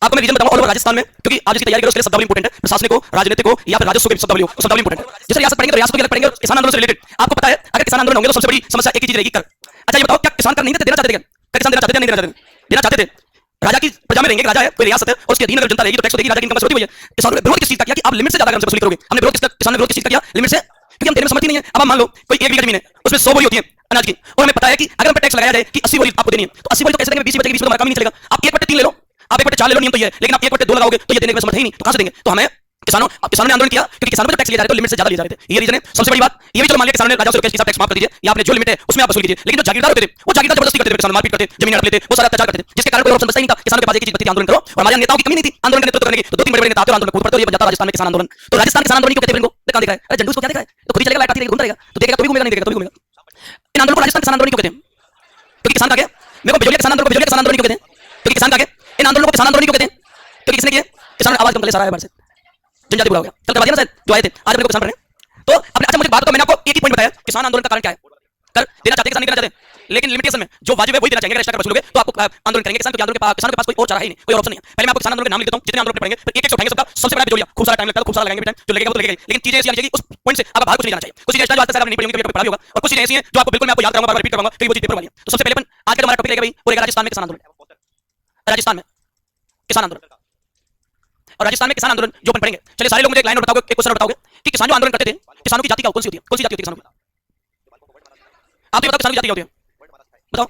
आपको मैं रीजन बताऊंगा ऑल ओवर राजस्थान में, क्योंकि आप जिसकी तैयारी करो उसके लिए शब्दावली इंपॉर्टेंट है, प्रशासनिक हो, राजनीतिक हो या फिर राजस्व के शब्दावली इंपॉर्टेंट है। जैसे रियासत पढ़ेंगे तो रियासत के अलग पढ़ेंगे, और किसान आंदोलन से रिलेटेड आपको पता है अगर किसान आंदोलन होंगे तो सबसे बड़ी समस्या एक ही चीज रहेगी, कर। अच्छा ये बताओ क्या किसान कर नहीं देना चाहते थे? क्या किसान देना चाहते थे? नहीं देना चाहते थे। राजा की प्रजा में रहेंगे, राजा है कोई रियासत है और उसके अधीन अगर जनता रहेगी तो टैक्स देगी, राजा की इनकम से होती है। किसानों ने विरोध किस चीज का किया कि आप लिमिट से ज्यादा हमसे वसूली करोगे। हमने विरोध किसान ने विरोध किस चीज का किया? लिमिट से, क्योंकि हम देने में समझती नहीं है। अब आप मान लो कोई 1 बीघा जमीन है, उसमें 100 बोरी होती है अनाज की, और हमें पता है कि अगर हम पे टैक्स लगाया जाए कि 80 बोरी आपको देनी है, तो 80 बोरी तो कैसे देंगे? 20 बचेगी, 20 तो हमारा काम ही नहीं चलेगा। आप 1/3 ले लो, आप 1/4 ले लो, नियम तो ये है, लेकिन आप 1/2 लगाओगे तो ये देने में समर्थ है ही नहीं, तो कहां से देंगे? तो हमें किसानों ने आंदोलन किया, क्योंकि किसानों को टैक्स लिया जा रहा है तो लिमिट से ज्यादा लिया जा रहे थे। ये रीजन है। सबसे बड़ी बात ये भी चलो मान लिया किसानों ने राजा से रुपए टैक्स माफ कर दीजिए, या आपने जो लिमिट है उसमें आप वसूल कीजिए, लेकिन जो जागीरदार होते थे वो जागीरदार जबरदस्ती करते थे, किसान मारपीट करते, जमीन हड़प लेते, वो सारा अत्याचार करते थे, जिसके कारण कोई ऑप्शन बचता ही नहीं था। किसानों के पास एक ही चीज बची थी, आंदोलन करो। और हमारे नेताओं की कमी नहीं थी आंदोलन का नेतृत्व करने की, तो 2-3 बड़े नेता आते और आंदोलन को पड़ते, और ये बन जाता राजस्थान में किसान आंदोलन। तो राजस्थान किसान आंदोलन क्यों कहते हैं इनको? देखा देखा है, अरे झंडू को क्या देखा है, तो खुद ही चलेगा, लाइट आती रहेगी, घूमता रहेगा, तो देखेगा तो भी घूमेगा, नहीं देखेगा तो भी घूमेगा। इन आंदोलन को राजस्थान किसान आंदोलन क्यों कहते हैं? क्योंकि किसान का क्या, मेरे को बिजोलिया किसान आंदोलन क्यों कहते हैं? क्योंकि किसान का क्या, इन आंदोलन को किसान आंदोलन क्यों कहते हैं? क्योंकि किसने किया? किसान ने आवाज कम कर लिया सारा बार से, जनजाति बुरा हो गया, चल करवा दिया ना शायद जो आए थे, आज अपने को किसान बने। तो अपने अच्छा मुझे बात तो मैंने आपको एक ही पॉइंट बताया, किसान आंदोलन का कारण क्या है? कर देना चाहते, किसान नहीं देना चाहते, लेकिन लिमिटेशन में जो वाजिब है वही देना चाहिए। अगर एक्स्ट्रा वसूलोगे तो आपको आंदोलन करेंगे किसान, क्योंकि आंदोलन के पास किसानों के पास कोई और चारा है ही नहीं, कोई ऑप्शन नहीं है। पहले मैं आपको किसान आंदोलन के नाम लिख देता हूं, जितने आंदोलन पढ़ेंगे फिर एक-एक से उठाएंगे सबका। सबसे बड़ा बिजोलिया, खूब सारा टाइम लगता है, खूब सारा लगाएंगे टाइम, जो लगेगा वो तो लगेगा, लेकिन चीजें ऐसी आनी चाहिए उस पॉइंट से आपका बाहर कुछ नहीं जाना चाहिए। कुछ चीजें जो आज तक आप नहीं पढ़ेंगे, पढ़ा भी होगा, और कुछ चीजें ऐसी हैं जो आपको बिल्कुल मैं आपको याद कराऊंगा, बार-बार रिपीट कराऊंगा, कई वो चीज पेपर वाली है। तो सबसे पहले अपन आज का हमारा टॉपिक रहेगा भाई, वो रहेगा राजस्थान में किसान आंदोलन। राजस्थान में किसान आंदोलन, और राजस्थान में किसान आंदोलन जो अपन पढ़ेंगे, चलिए सारे लोग मुझे एक लाइन बताओगे, एक क्वेश्चन बताओगे कि किसान जो आंदोलन करते थे, किसानों की जाति क्या कौन सी होती है? कौन सी जाति होती है किसानों की? आप भी बताओ किसानों की जाति क्या होती है? बताओ।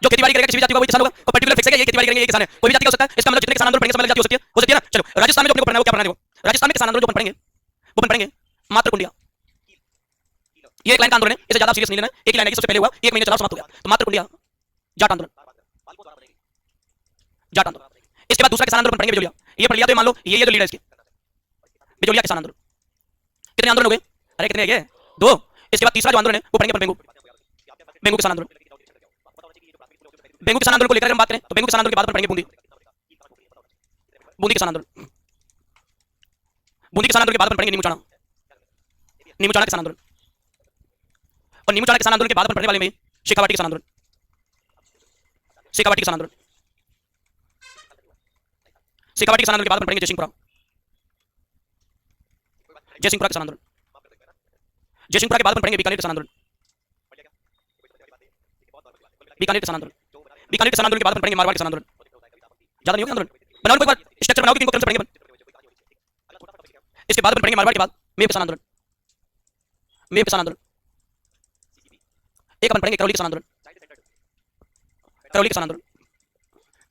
जो खेतीबाड़ी करेगा किसी भी जाति का वही किसान होगा, और पर्टिकुलर फिक्स है कि ये खेतीबाड़ी करेंगे ये किसान है, कोई भी जाति का हो सकता है। इसका मतलब जितने किसान आंदोलन पढ़ेंगे सब अलग जाति हो सकती है, ना? चलो राजस्थान में जो अपने को पढ़ना है वो क्या पढ़ना है? वो राजस्थान में किसान आंदोलन जो अपन पढ़ेंगे वो अपन पढ़ेंगे मात्र कुंडिया। ये एक लाइन का आंदोलन है, इसे ज्यादा सीरियस नहीं लेना, एक ही लाइन है, सबसे पहले हुआ 1 महीने चला समाप्त हो गया, तो मात्र कुंडिया जाट आंदोलन, जाट आंदोलन। इसके बाद दूसरा किसान आंदोलन पढ़ेंगे बिजोलिया, ये पढ़ लिया तो मान लो ये जो लीडर है इसके, बिजोलिया किसान आंदोलन। कितने आंदोलन हो गए? अरे कितने गए? 2। इसके बाद तीसरा जो आंदोलन है वो पढ़ेंगे बेंगू, बेंगू किसान आंदोलन। बेंगू किसान आंदोलन को लेकर हम बात करें तो बेंगू किसान आंदोलन के बाद पढ़ेंगे बूंदी, बूंदी किसान आंदोलन। बूंदी किसान आंदोलन के बाद पढ़ेंगे नीमू चाणा, नीमू चाणा किसान आंदोलन। और नीमू चाणा किसान आंदोलन के बाद पढ़ने वाले में शेखावाटी किसान आंदोलन, शेखावाटी किसान आंदोलन। शेखावाटी किसान आंदोलन के बाद पढ़ेंगे जयसिंहपुरा, जयसिंहपुरा किसान आंदोलन। जयसिंहपुरा के बाद पढ़ेंगे बीकानेर किसान आंदोलन, बीकानेर किसान आंदोलन। बीकानेर किसान आंदोलन के बाद पढ़ेंगे मारवाड़ किसान आंदोलन। ज्यादा नहीं होगा आंदोलन, बनाओ एक बार स्ट्रक्चर बनाओ कि किनको क्रम से पढ़ेंगे अपन। इसके बाद पढ़ेंगे मारवाड़ के बाद मेव किसान आंदोलन, मेव किसान आंदोलन। एक अपन पढ़ेंगे करौली किसान आंदोलन, करौली किसान आंदोलन।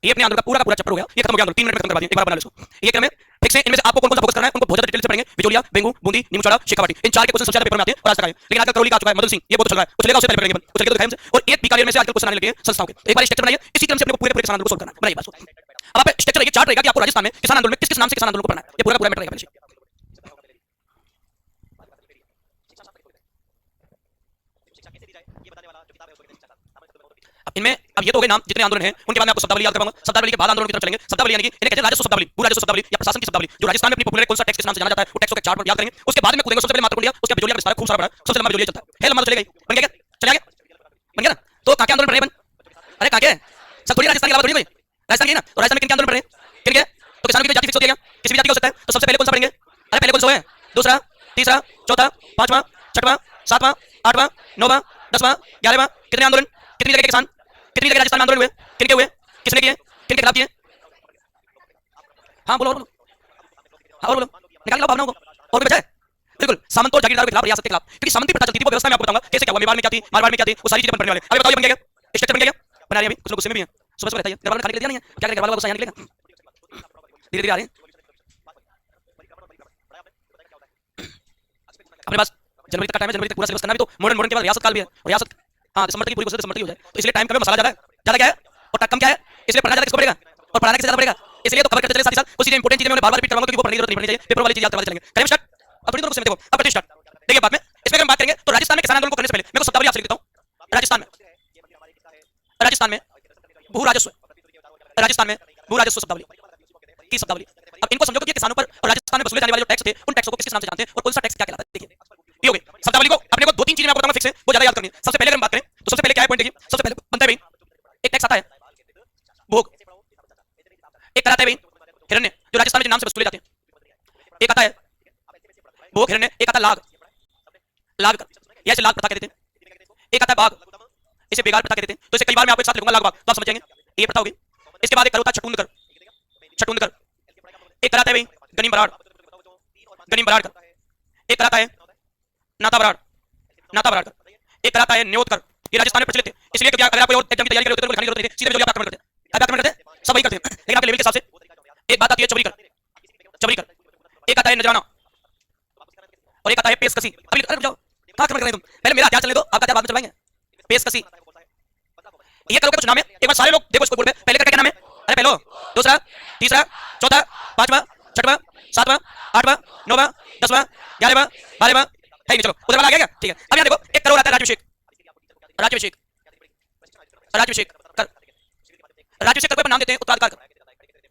ये अपने आंदोलन का पूरा चैप्टर हो गया, ये खत्म हो गया आंदोलन। 3 मिनट में खत्म करवा दिए, एक बार बना लो इसको। ये क्रम है फिक्स है, इनमें से आपको कौन-कौन सा फोकस करना है उनको बहुत ज्यादा डिटेल से पढ़ेंगे। बिजोलिया, बेंगू, बूंदी, नीमू चाणा, शेखावाटी, इन 4 के क्वेश्चन सबसे ज्यादा पेपर में आते हैं और आज तक आए। लेकिन आजकल करौली का आ चुका है, मदन सिंह, ये बहुत चल रहा है, कुछ लेगा उससे पहले पढ़ेंगे, कुछ लेके तो दिखाएं हमसे। और एक बीकानेर में से आजकल क्वेश्चन आने लगे हैं संस्थाओं के। एक बार स्ट्रक्चर बनाइए, इसी क्रम से अपने को पूरे किसान आंदोलन को सोल्व करना है। बनाइए बस। अब आप स्ट्रक्चर ये चार्ट रहेगा कि आपको राजस्थान में किसान आंदोलन में किस-किस नाम से किसान आंदोलन को पढ़ना है, ये पूरा मैटर रहेगा। इनमें अब ये तो हो गए नाम जितने आंदोलन हैं, उनके बाद मैं आपको शब्दावली याद करवाऊंगा। शब्दावली के बाद आंदोलन की तरफ चलेंगे। शब्दावली यानी कि इन्हें कहते हैं राजस्व शब्दावली, भू राजस्व शब्दावली या प्रशासन की शब्दावली। जो राजस्थान में अपनी पॉपुलर कौन सा टैक्स किस नाम से जाना जाता है, वो टैक्स को चार्ट पर याद करेंगे। उसके बाद में कूदेंगे सबसे पहले मात्र कुंडिया, उसके बिजोलिया का विस्तार खूब सारा बड़ा, सबसे लंबा बिजोलिया चलता है लंबा चलेगा। बन गया क्या? चला गया? बन गया ना? तो कहां के आंदोलन पढ़े अपन? अरे कहां के सब थोड़ी राजस्थान के अलावा थोड़ी कोई राजस्थान के ना, तो राजस्थान में किन के आंदोलन पढ़े? किन के? तो किसानों की जाति फिक्स होती है क्या? किसी भी जाति का हो सकता है। तो सबसे पहले कौन सा पढ़ेंगे? अरे पहले कौन सा है? दूसरा, तीसरा, चौथा, पांचवा, छठवां, सातवां, आठवां, नौवां, 10वां, 11वां। कितने आंदोलन, कितनी जगह के किसान, कितनी जगह राजस्थान में आंदोलन हुए, किनके हुए, किसने किए, किनके खिलाफ किए? हाँ बोलो, और बोलो, हाँ और बोलो, निकाल लो भावनाओं को। और भी बचा है? बिल्कुल, सामंतों जागीरदारों के खिलाफ, रियासत के खिलाफ, क्योंकि सामंती प्रथा चलती थी। वो व्यवस्था में आपको बताऊंगा कैसे क्या हुआ, मेवाड़ में क्या थी, मारवाड़ में क्या थी, वो सारी चीजें पढ़ने वाले। अभी बताओ ये बन गया क्या? स्ट्रक्चर बन गया क्या? बना रहे हैं अभी, कुछ लोग गुस्से में भी हैं, सुबह सुबह रहता है, घर वालों ने खाने के लिए दिया नहीं है, क्या करें, घर वालों को गुस्सा निकलेगा, धीरे धीरे आ रहे हैं अपने पास। जनवरी तक का टाइम है, जनवरी तक पूरा सिलेबस करना भी, तो मॉडर्न के बाद रियासत काल भी है, और रियासत हाँ दिसंबर तक की पूरी कोशिश दिसंबर तक हो जाए, तो इसलिए टाइम कम है, मसाला ज्यादा है। ज्यादा क्या है और कम क्या है, इसलिए पढ़ना ज्यादा किसको पड़ेगा और पढ़ाना किससे ज्यादा पड़ेगा। इसलिए तो कवर करते चले साथ ही साथ कुछ इंपोर्टेंट चीजें मैं बार-बार रिपीट करूंगा, क्योंकि वो पढ़ने की जरूरत नहीं पड़नी चाहिए, पेपर वाली चीज याद करवाते चलेंगे। करें स्टार्ट। अब थोड़ी देर रुको, देखो अब करते स्टार्ट। देखिए बाद में इसमें हम बात करेंगे तो राजस्थान में किसान आंदोलन को करने से पहले मैं को शब्दावली आपसे लिख देता हूं। राजस्थान में भू राजस्व, राजस्थान में भू राजस्व शब्दावली की शब्दावली। अब इनको समझो कि किसानों पर और राजस्थान में वसूले जाने वाले जो टैक्स थे, उन टैक्सों को किस नाम से जानते हैं और कौन सा टैक्स क्या कहलाता है। देखिए ये हो गई शब्दावली को। अपने को 2-3 चीजें मैं आपको बताऊंगा फिक्स है, वो ज्यादा याद करनी है। सबसे पहले अगर हम बात करें तो सबसे पहले क्या है पॉइंट, देखिए सबसे पहले बनता है भाई एक टैक्स आता है भोग, एक कराता है भाई हिरण्य जो राजस्थान में नाम से वस्तु ले जाते हैं। एक आता है भोग हिरण्य, एक आता है लाग, लाग या इसे लाग प्रथा कहते हैं। एक आता है बाघ, इसे बेगार प्रथा कहते हैं। तो इसे कई बार मैं आपको एक साथ लिखूंगा लाग बाघ, तो आप समझ जाएंगे ये प्रथा होगी। इसके बाद एक करोता छटूंदकर, छटूंदकर। एक कराता है भाई गनीम बराड़, गनीम बराड़ कर। एक कराता है नाता बराड़, नाता बराड़ कर। एक कराता है न्योतकर, ये राजस्थान में प्रचलित है, इसलिए कि अगर आप कोई और एग्जाम की तैयारी कर रहे हो तो लिखने की जरूरत नहीं है, सीधे जो आप आक्रमण करते हैं, आप आक्रमण करते हैं सब वही करते हैं, लेकिन आपके लेवल के हिसाब से। एक बात आती है चबरी कर, चबरी कर। एक आता है नजराना और एक आता है पेशकशी। अभी अरे जाओ कहां आक्रमण कर रहे हो तुम, पहले मेरा हथियार चलने दो, आपका हथियार बाद में चलाएंगे। पेशकशी ये करोगे कुछ नाम है, एक बार सारे लोग देखो इसको बोर्ड पे, पहले का क्या नाम है? अरे पहलो, दूसरा, तीसरा, चौथा, पांचवा, छठवां, सातवां, आठवां, नौवां, 10वां, 11वां, 12वां, है चलो उधर वाला आ गया क्या? ठीक है। अब यहां देखो एक करोड़ आता है राजभिषेक, राजभिषेक, राजभिषेक कर, राजभिषेक कर पे नाम देते हैं उत्तराधिकार कर।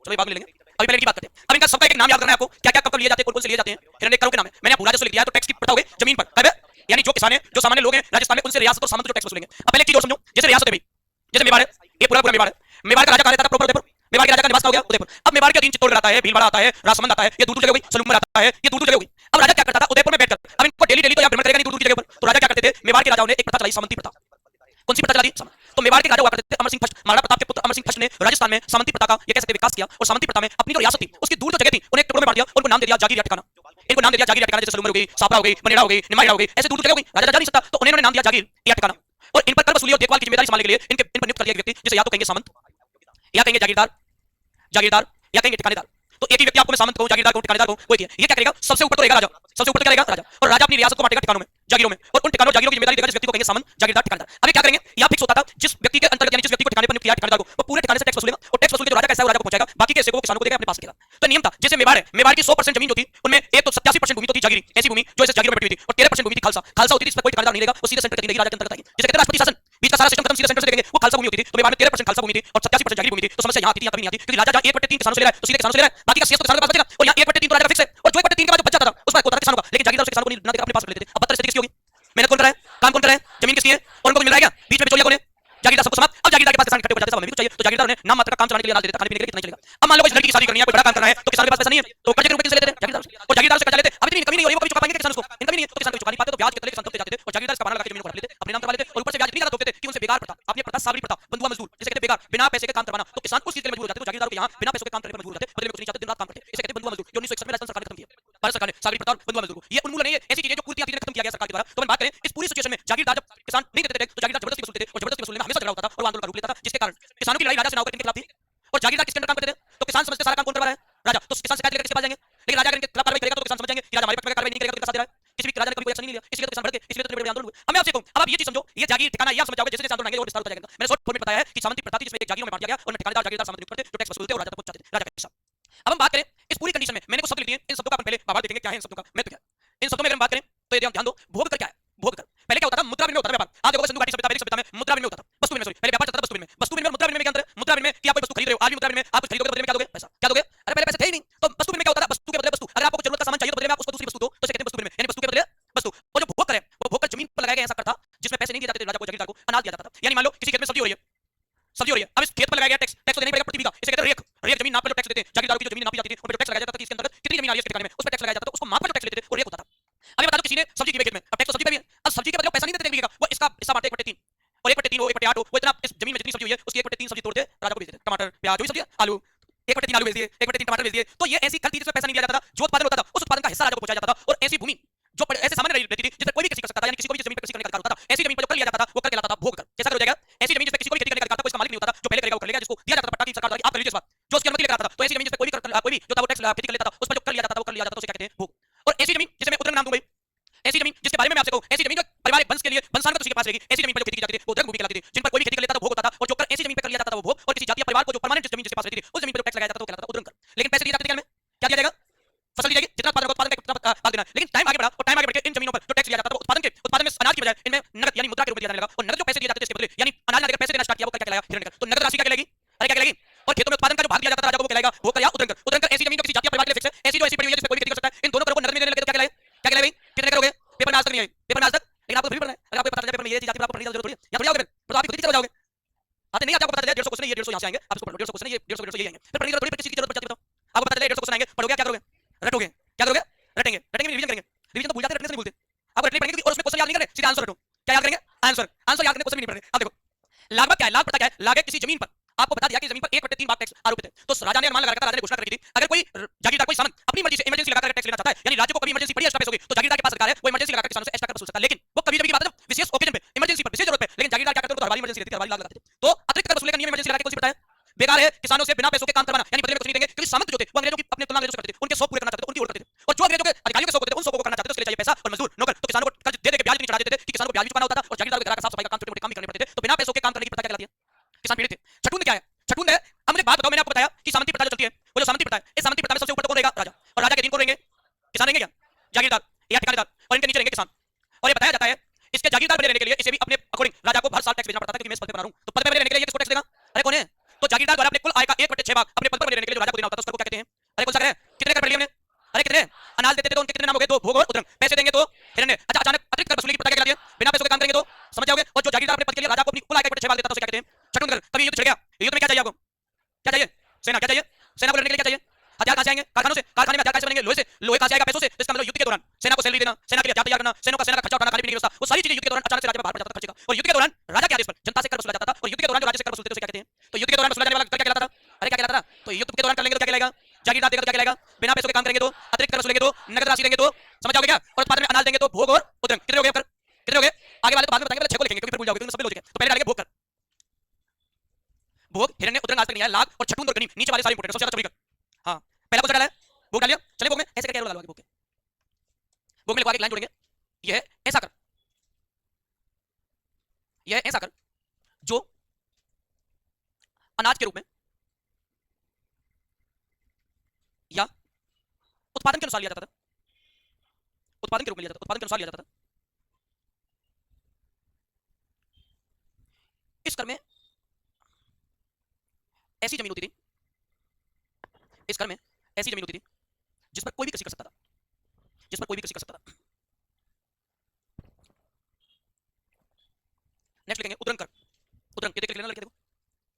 चलो ये भाग ले लेंगे, अभी पहले की बात करते हैं। अब इनका सबका एक नाम याद करना है आपको, क्या क्या कब कब लिए जाते हैं, कौन कौन से लिए जाते हैं। हिरण्य करों के नाम है, मैंने पूरा जैसे लिख दिया है, तो टैक्स की प्रथा हो गई जमीन पर, यानी जो किसान है, जो सामान्य लोग हैं राजस्थान में, उनसे रियासत और सामंत जो टैक्स वसूलेंगे। अब पहले एक चीज और समझो, जैसे रियासत है भाई, जैसे मेवाड़ है, ये पूरा पूरा मेवाड़ है। मेवाड़ का राजा कहां रहता था? प्रॉपर उदयपुर। मेवाड़ के राजा का निवास हो गया उदयपुर। अब मेवाड़ के अधीन चित्तौड़गढ़ आता है, भीलवाड़ा आता है, राजसमंद आता है, ये दूर दूर जगह हो गई, सलूमर आता है, ये दूर दूर जगह हो गई। अब राजा क्या करता था? उदयपुर में बैठकर, अब इनको डेली डेली तो यहाँ भ्रमण करेगा नहीं दूर दूर की जगह पर, तो राजा क्या करते थे? मेवाड़ के राजाओं ने एक प्रथा चलाई, सामंती प्रथा। कौन सी प्रथा चला दी? तो मेवाड़ के राजा हुआ करते थे अमर सिंह फर्स्ट, महाराणा प्रताप के पुत्र अमर सिंह फर्स्ट ने राजस्थान में सामंती प्रथा का ये कह सकते विकास किया, और सामंती प्रथा में अपनी जो रियासत थी, उसकी दूर जो जगह थी, उन्हें एक टुकड़ों में बांट दिया, उनको नाम दे दिया जागीर या ठिकाना। इनको नाम दे दिया जागीर या ठिकाना, जैसे सलूमर हो गई, सापरा हो गई, मनेड़ा हो गई, निमाइड़ा हो गई, ऐसे दूर दूर जगह हो गई, राजा जा नहीं सकता, तो उन्होंने नाम दिया जागीर या ठिकाना। और इन पर कर वसूली और देखभाल की जिम्मेदारी संभालने के लिए इन पर नियुक्त कर दिया एक व्यक्ति, जिसे या तो कहेंगे सामंत, या कहेंगे जागीरदार, जागीरदार, या कहेंगे ठिकानेदार। तो एक ही व्यक्ति आपको मैं सामंत कहूं, जागीरदार कहूं, ठिकानेदार कहूं, कोई ये क्या करेगा? सबसे ऊपर तो रहेगा राजा, सबसे ऊपर क्या रहेगा? राजा। और राजा अपनी रियासत को बांटेगा ठिकानों में, जागीरों में, और उन ठिकानों जागीरों की जिम्मेदारी देगा जिस व्यक्ति को कहेंगे सामंत, जागीरदार, ठिकानेदार। अब क्या करेंगे? यह फिक्स होता था जिस व्यक्ति के अंतर्गत, यानी जिस व्यक्ति को ठिकाने पर नियुक्त किया ठिकानेदार को, वो पूरे ठिकाने से टैक्स वसूलेगा, और टैक्स वसूल के जो राजा का हिस्सा है वो राजा को पहुंचाएगा, बाकी के हिस्से को किसानों को देगा, अपने पास रखेगा। तो नियम था, जैसे मेवाड़ है, मेवाड़ की 100% जमीन जो थी, उनमें एक तो 87% भूमि तो थी जागीरी, ऐसी भूमि जो इसे जागीरों में बटी हुई थी, और 13% भूमि थी खालसा। खालसा होती थी, इस पर कोई ठिकानेदार नहीं रहेगा, वो सीधे सेंटर की राजा के अंतर्गत आएगी, जैसे कहते हैं राष्ट्रपति शासन, बीच का सारा सिस्टम खत्म, सीधे सेंटर से देखेंगे, वो खालसा भूमि होती थी। तो मेवाड़ में 13% खालसा भूमि थी और 87% जागीरी भूमि थी। तो समस्या यहाँ आती थी, यहाँ कभी नहीं आती, क्योंकि राजा जहाँ 1/3 किसानों से ले रहा है, तो सीधे किसानों से ले रहा है, बाकी का शेष तो किसानों के पास बचेगा, और यहाँ 1/3 तो राजा का फिक्स है, और जो 1/3 के बाद जो बच जाता था उसमें होता था किसानों का, लेकिन जागीरदार किसानों को नहीं देगा, अपने पास रख लेते थे। अब 72 किसकी होगी? मेहनत कौन कर रहा है? काम कौन कर रहा है? जमीन किसकी है? और उनको मिल रहा है क्या? बीच में बिचौलिया कौन है? जागीरदार सबको समाप्त। अब जागीरदार के पास किसान इकट्ठे हो जाते हैं, सब हमें भी चाहिए, तो जागीरदार ने नाम मात्र का काम चलाने के लिए डाल देते थे, खाने पीने के लिए कितना ही चलेगा। अब मान लो कोई लड़की की शादी करनी है, कोई बड़ा काम करना है, तो किसान के पास पैसा नहीं है, तो कर्जे के रूप में किससे लेते थे? जागीरदार से। और जागीरदार से कर्जा लेते, अब इतनी इनकम ही नहीं हो रही, वो कभी चुका पाएंगे किसान उसको? इनकम ही नहीं है, तो किसान को चुका नहीं पाते, तो ब्याज के तले किसान दबते जाते थे, और जागीरदार इसका बहाना लगा के जमीन को हड़प लेते, अपने नाम करवा लेते, और ऊपर से ब्याज इतनी ज्यादा ठोकते थे कि उनसे बेकार प्रथा, अपनी प्रथा सावरी प्रथा, बंधुआ मजदूर, जिसे कहते हैं बेकार, बिना पैसे के काम करवाना। तो किसान उस चीज के लिए मजबूर हो जाते, तो जागीरदार के यहाँ बिना पैसों के काम करने पर मजबूर हो जाते, बदले में कुछ नहीं चाहते, दिन रात काम करते, इसे कहते हैं बंधुआ मजदूर, जो 1961 में राजस्थान सरकार ने खत्म किया, भारत सरकार ने सावरी प्रथा और बंधुआ मजदूर को। ये उन्मूलन है, ऐसी चीजें जो कुर्तियां थी, खत्म किया गया सरकार के द्वारा। तो हम बात करें इस पूरी सिचुएशन में, जागीरदार जब किसान नहीं देते थे, तो जागीरदार जबरदस्ती वसूलते थे, और जबरदस्ती वसूलने में हमेशा झगड़ा होता था, और आंदोलन का रूप लेता था, जिसके कारण किसानों की लड़ाई राजा से नाव करके खिलाफ थी, और जागीरदार किसके अंदर काम करते थे? तो किसान समझते सारा काम कौन करवा रहा है? राजा। तो किसान शिकायत लेकर किसके पास जाएंगे? लेकिन राजा इनके खिलाफ कार्रवाई करेगा, तो किसान समझ जाएंगे कि राजा हमारे पक्ष में कार्रवाई नहीं करेगा, तो इनका साथ दे रहा है। किसी भी राजा ने कभी कोई एक्शन नहीं लिया, इसलिए तो किसान भड़क गए, इसलिए तो बड़े आंदोलन हुए। अब मैं आपसे कहूं, अब आप ये चीज समझो, ये जागीर ठिकाना ये आप समझ जाओगे, जैसे जैसे आंदोलन आएंगे और विस्तार होता जाएगा। मैंने शॉर्ट फॉर्म में बताया है कि सामंती प्रथा थी, जिसमें एक जागीरों में बांट दिया गया, और ठिकानेदार जागीरदार सामंत नियुक्त करते, जो टैक्स वसूलते और राजा तक पहुंचाते थे, राजा का हिस्सा। अब हम बात करें इस पूरी कंडीशन में, मैंने कुछ शब्द लिख दिए, इन शब्दों का अपन पहले भावार्थ देखेंगे, क्या है इन शब्दों का महत्व क्या है। इन शब्दों में अगर हम बात करें तो ये ध्यान दो, भोग कर क्या है? भोग कर पहले क्या होता था? मुद्रा विनिमय होता था, व्यापार। आप देखोगे सिंधु घाटी सभ्यता, वैदिक सभ्यता में मुद्रा विनिमय होता था, वस्तु विनिमय, सॉरी, पहले व्यापार चलता था वस्तु विनिमय, वस्तु विनिमय और मुद्रा विनिमय के अंतर है। मुद्रा विनिमय कि आप कोई वस्तु खरीद रहे हो, आज भी मुद्रा विनिमय, आप कुछ खरीदोगे, बदले में क्या दोगे? पैसा। क्या दोगे? अरे पहले पैसे थे ही नहीं, तो वस्तु विनिमय क्या होता था? वस्तु के बदले वस्तु, अगर आपको जरूरत का सामान चाहिए तो बदले में आप उसको दूसरी वस्तु दो, तो इसे कहते हैं वस्तु विनिमय, यानी वस्तु के बदले वस्तु। और जो भोग कर है, वो भोग कर जमीन पर लगाया गया ऐसा कर था, जिसमें पैसे नहीं दिए जाते थे राजा को, जागीरदार को अनाज दिया जाता था। यानी मान लो किसी खेत में सब्जी हो रही है, सब्जी हो रही है, अब इस खेत पर लगाया गया टैक्स, टैक्स तो देना ही पड़ेगा प्रति बीघा, इसे कहते हैं रेख। रेख जमीन नाप पर जो टैक्स लेते हैं, जागीरदार की जो जमीन नापी जाती थी, उस पर जो टैक्स लगाया जाता था कि इसके अंतर्गत कितनी जमीन आ रही है इसके ठिकाने में, उस पर टैक्स लगाया जाता था, उसको माप पर जो टैक्स लेते थे वो रेख होता था। अब ये बता दो किसी ने सब्जी की खेत में, अब टैक्स तो सब्जी पे भी है, अब सब्जी के बदले पैसा नहीं देते थे, वो इसका हिस्सा बांटे 1/3 और 1/3 हो, 1/8 हो, वो इतना इस जमीन में जितनी सब्जी हुई है उसकी 1/3 सब्जी तोड़ते राजा को भेज देते, टमाटर, प्याज, जो भी सब्जी है, आलू, 1/3 आलू भेज दिए, 1/3 टमाटर भेज दिए। तो ये ऐसी खरीद जिसमें पैसा नहीं दिया जाता था, जो उत्पादन होता था उस उत्पादन का हिस्सा राजा को पहुंचाया जाता था। और ऐसी भूमि जो ऐसे सामान्य रहती थी, जिस पर कोई भी कृषि कर सकता था, यानी किसी को भी जमीन पर कृषि करने का अधिकार होता था, ऐसी जमीन पर जो कर लिया जाता था वो कर कहलाता था भोग कर। कैसा कर हो जाएगा? ऐसी जमीन जिस पर किसी को भी खेती करने का अधिकार था, कोई इसका मालिक नहीं होता था, जो पहले करेगा वो कर लेगा, जिसको दिया जाता था पट्टा की सरकार द्वारा, आप कर लीजिए इस बात, जो उसकी अनुमति लेकर आता था। तो ऐसी जमीन जिस पर कोई भी जो था वो टैक्स खेती कर लेता था, उस पर जो कर लिया जाता था वो कर लिया जाता था, उसे क्या कहते हैं? भोग। और ऐसी जमीन जिसे मैं उदाहरण नाम दूंगा, ऐसी जमीन जिसके बारे में मैं आपसे कहूं, ऐसी जमीन जो पारिवारिक वंश के लिए वंशानुगत उसी के पास रहेगी, ऐसी जमीन पर जो खेती की जाती थी वो उदाहरण भूमि कहलाती थी, जिन पर कोई भी खेती कर लेता था भोग होता था, और जो कर ऐसी जमीन पर कर लिया जाता था वो भोग, और किसी जातीय परिवार को जो परमानेंट जमीन जिसके पास रहती थी उस जमीन पर जो टैक्स लगाया जाता था वो कहलाता था उदाहरण कर। लेकिन पैसे दिए जाते थे क्या में? क्या दिया जाएगा? फसल दी जाएगी, जितना उत्पादन होगा उत्पादन का उतना भाग देना। लेकिन टाइम आगे बढ़ा, और टाइम आगे बढ़ के इन जमीनों पर जो टैक्स लिया जाता था वो उत्पादन में अनाज की बजाय इनमें नगद यानी मुद्रा के रूप में दिया जाने लगा, और नगद जो पैसे दिए जाते थे इसके बदले, यानी अनाज ना देकर पैसे देना स्टार्ट किया, वो क्या कहलाएगा? हिरण्य कर। तो नगद राशि क्या कहलाएगी? अरे क्या कहलाएगी? और खेतों में उत्पादन का जो भाग दिया जाता था राजा को वो कहलाएगा भोग कर या उदाहरण कर। उदाहरण कर ऐसी जमीन जो किसी जातीय परिवार के लिए फिक्स है, ऐसी जो ऐसी पड़ी हुई है जिस पर कोई भी खेती कर सकता है, इन दोनों करों को नगद में देने लगे तो क्या कहलाएगा? क्या कहलाएगा? कितने करोगे? पेपर में आज तक नहीं आई, पेपर में आज तक, लेकिन आपको फिर पढ़ना है। अगर आपको पता चल जाए पेपर में ये चीज आती है, आपको पढ़ने की जरूरत थोड़ी है, या थोड़ी आओगे फिर, तो आप खुद ही चले जाओगे। आते नहीं आते, आपको पता चल जाए 150 क्वेश्चन है, ये 150 यहां से आएंगे, आप इसको पढ़ लो, 150 क्वेश्चन है, ये 150 ये आएंगे, फिर पढ़ने की जरूरत थोड़ी, फिर किसी की जरूरत पड़ जाती है। बताओ आपको पता चले 150 क्वेश्चन आएंगे, पढ़ोगे क्या करोगे? रटोगे। क्या करोगे? रटेंगे। रटेंगे रिवीजन करेंगे। रिवीजन तो भूल जाते, रटने से नहीं भूलते। आप रटने पड़ेंगे और उसमें क्वेश्चन याद नहीं करने, सीधा आंसर रटो। क्या याद करेंगे? आंसर। आंसर याद करने क्वेश्चन नहीं पढ़ेंगे। अब देखो लाग क्या है? लाग पता क्या है? लाग है किसी जमीन पर, आपको बता दिया कि जमीन पर 1/3 भाग टैक्स आरोपित है। तो राजा ने अनुमान लगा रखा था, राजा ने घोषणा कर रखी थी, अगर कोई जागीरदार कोई सामंत अपनी मर्जी से इमरजेंसी लगाकर टैक्स लेना चाहता है, यानी राज्य को कभी इमरजेंसी पड़ी एक्स्ट्रा पैसे होगी, तो जागीरदार के पास अधिकार है, वो इमरजेंसी लगाकर किसानों से एक्स्ट्रा कर वसूल सकता है। लेकिन वो कभी की बात है जब विशेष ओकेजन पे, इमरजेंसी पर, विशेष जरूरत पे। लेकिन जागीरदार क्या करते हैं? तो हर बार इमरजेंसी रहती है, हर बार लाग लगाते थे। तो अतिरिक्त कर वसूलने का नियम इमरजेंसी लगा के कौन सी पड़ता है? बेकार है किसानों से बिना पैसों के काम करवाना, यानी बदले में कुछ नहीं देंगे, क्योंकि सामंत जो थे वो अंग्रेजों की अपने तुलना अंग्रेजों से करते थे, उनके शौक पूरे करना चाहते थे, उनकी ओर करते थे। और जो अंग्रेजों के अधिकारियों के शौक होते थे, उन शौकों को करना चाहते थे, उसके लिए चाहिए पैसा और मजदूर नौकर। तो किसानों को कर्ज दे दे के ब्याज नहीं चढ़ा देते थे कि किसानों को ब्याज भी चुकाना होता था, और जागीरदार के घर का साफ सफाई का काम, छोटे मोटे काम भी करने पड़ते थे। तो बिना पैसों के काम करने की प्रथा क्या कहलाती है? किसान पीड़ित थे। छठूंद क्या है? छठूंद है, अब मुझे बात बताओ, मैंने आपको बताया कि सामंती प्रथा जो चलती है, वो जो सामंती प्रथा है, इस सामंती प्रथा में सबसे ऊपर तो कौन रहेगा? राजा। और राजा के अधीन कौन रहेंगे? किसान रहेंगे क्या? जागीरदार या ठेकेदार, और इनके नीचे रहेंगे किसान। और ये बताया जाता है इसके जागीरदार बने रहने के लिए इसे भी अपने अकॉर्डिंग राजा को हर साल टैक्स भेजना पड़ता था, क्योंकि मैं इस पद पे बना रहा हूं, तो पद पे बने रहने के लिए ये किसको टैक्स देगा? अरे कौन है? तो जागीरदार द्वारा अपने कुल आय का 1/6 भाग अपने पद पर बने रहने के लिए राजा को देना होता है, तो उसको क्या कहते हैं? अरे कौन सा कर? कितने कर पढ़ लिए हमने? अरे कितने अनाज देते थे तो उनके कितने नाम हो गए? 2 भोग और उद्रंग। पैसे देंगे तो हिरण्य। अच्छा, अचानक अतिरिक्त कर वसूली की प्रथा क्या कहलाती है? बिना पैसों के काम करेंगे तो समझ जाओगे। और जो जागीरदार अपने पद के लिए राजा को अपनी कुल आय का 1/6 भाग देता था, उसे क्या कहते हैं? छठूंद कर। तभी युद्ध छिड़ गया। युद्ध में क्या चाहिए आपको? क्या चाहिए? सेना। क्या चाहिए? सेना को लड़ने के लिए क्या चाहिए? हथियार कहां से आएंगे? कारखानों से। कारखाने में हथियार कैसे बनेंगे? लोहे से। लोहे कहां से आएगा? पैसों से। इसका मतलब युद्ध के दौरान सेना को सैलरी देना, सेना के लिए हथियार तैयार करना, सेना का खर्चा उठाना, खाने पीने की व्यवस्था, वो सारी चीजें युद्ध के दौरान अचानक से राजा पर भार पड़ जाता था खर्चे का। और युद्ध के दौरान राजा के आदेश पर जनता से कर वसूला जाता था, और युद्ध के दौरान जो राज्य से कर वसूलते थे उसे क्या कहते हैं? तो युद्ध के दौरान वसूला जाने वाला कर क्या कहलाता था? अरे क्या कहलाता था? तो युद्ध के दौरान कर लेंगे तो क्या कहलाएगा? जागीरदार देगा तो क्या कहलाएगा? बिना पैसों के काम करेंगे तो, अतिरिक्त कर वसूलेंगे तो, नगद राशि देंगे तो, समझ जाओगे क्या? और उत्पादन में अनाज देंगे तो भोग और उद्रंग। कितने हो गए? कितने हो गए? आगे वाले तो बाद में बताएंगे, पहले 6 को लिखेंगे क्योंकि फिर भूल जाओगे, क्योंकि सब लॉजिक है। तो पहले डालेंगे भोग कर। भोग, हिरण्य, उद्रंग आज तक नहीं आया, लाग और छठूंद और गनीम, नीचे वाले सारे इंपोर्टेंट, सबसे ज्यादा चौड़ी कर। हां, पहला कौन सा डाला है? भोग डाल दिया। चलिए भोग में ऐसे करके एरो लगा लो आगे भोग के। भोग में लिखवा के एक लाइन जोड़ेंगे, यह है ऐसा कर, यह है ऐसा कर जो अनाज के रूप में या उत्पादन के अनुसार लिया जाता था, उत्पादन के रूप में लिया जाता था, उत्पादन के अनुसार लिया जाता था। इस कर में ऐसी जमीन होती थी, इस कर में ऐसी जमीन होती थी जिस पर कोई भी कृषि कर सकता था, जिस पर कोई भी कृषि कर सकता था। नेक्स्ट लिखेंगे उद्रंग कर। उद्रंग, ये देख लेना लड़के, देखो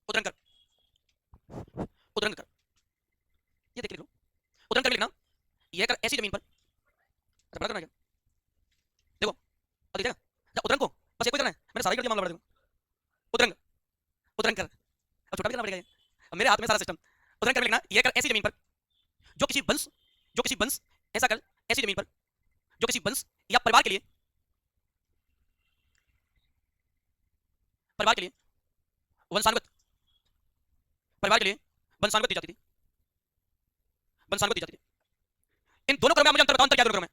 उद्रंग कर, उद्रंग कर, ये देख लो। उद्रंग कर लिखना, ये कर ऐसी जमीन पर, अच्छा बड़ा करना क्या? देखो अब देखा उद्रंग को बस एक ही करना है, मैंने सारा कर दिया मामला। देखो उद्रंग, उद्रंग कर, अब छोटा भी करना पड़ेगा ये, अब मेरे हाथ में सारा सिस्टम। उद्रंग कर लिखना, ये कर ऐसी जमीन पर जो किसी वंश, जो किसी वंश, ऐसा कर ऐसी जमीन पर जो किसी वंश या परिवार के लिए, परिवार के लिए वंशानुगत, परिवार के लिए वंशानुगत दी जाती थी, वंशानुगत दी जाती थी। इन दोनों क्रम में मुझे अंतर बताओ, अंतर क्या दोनों क्रम में?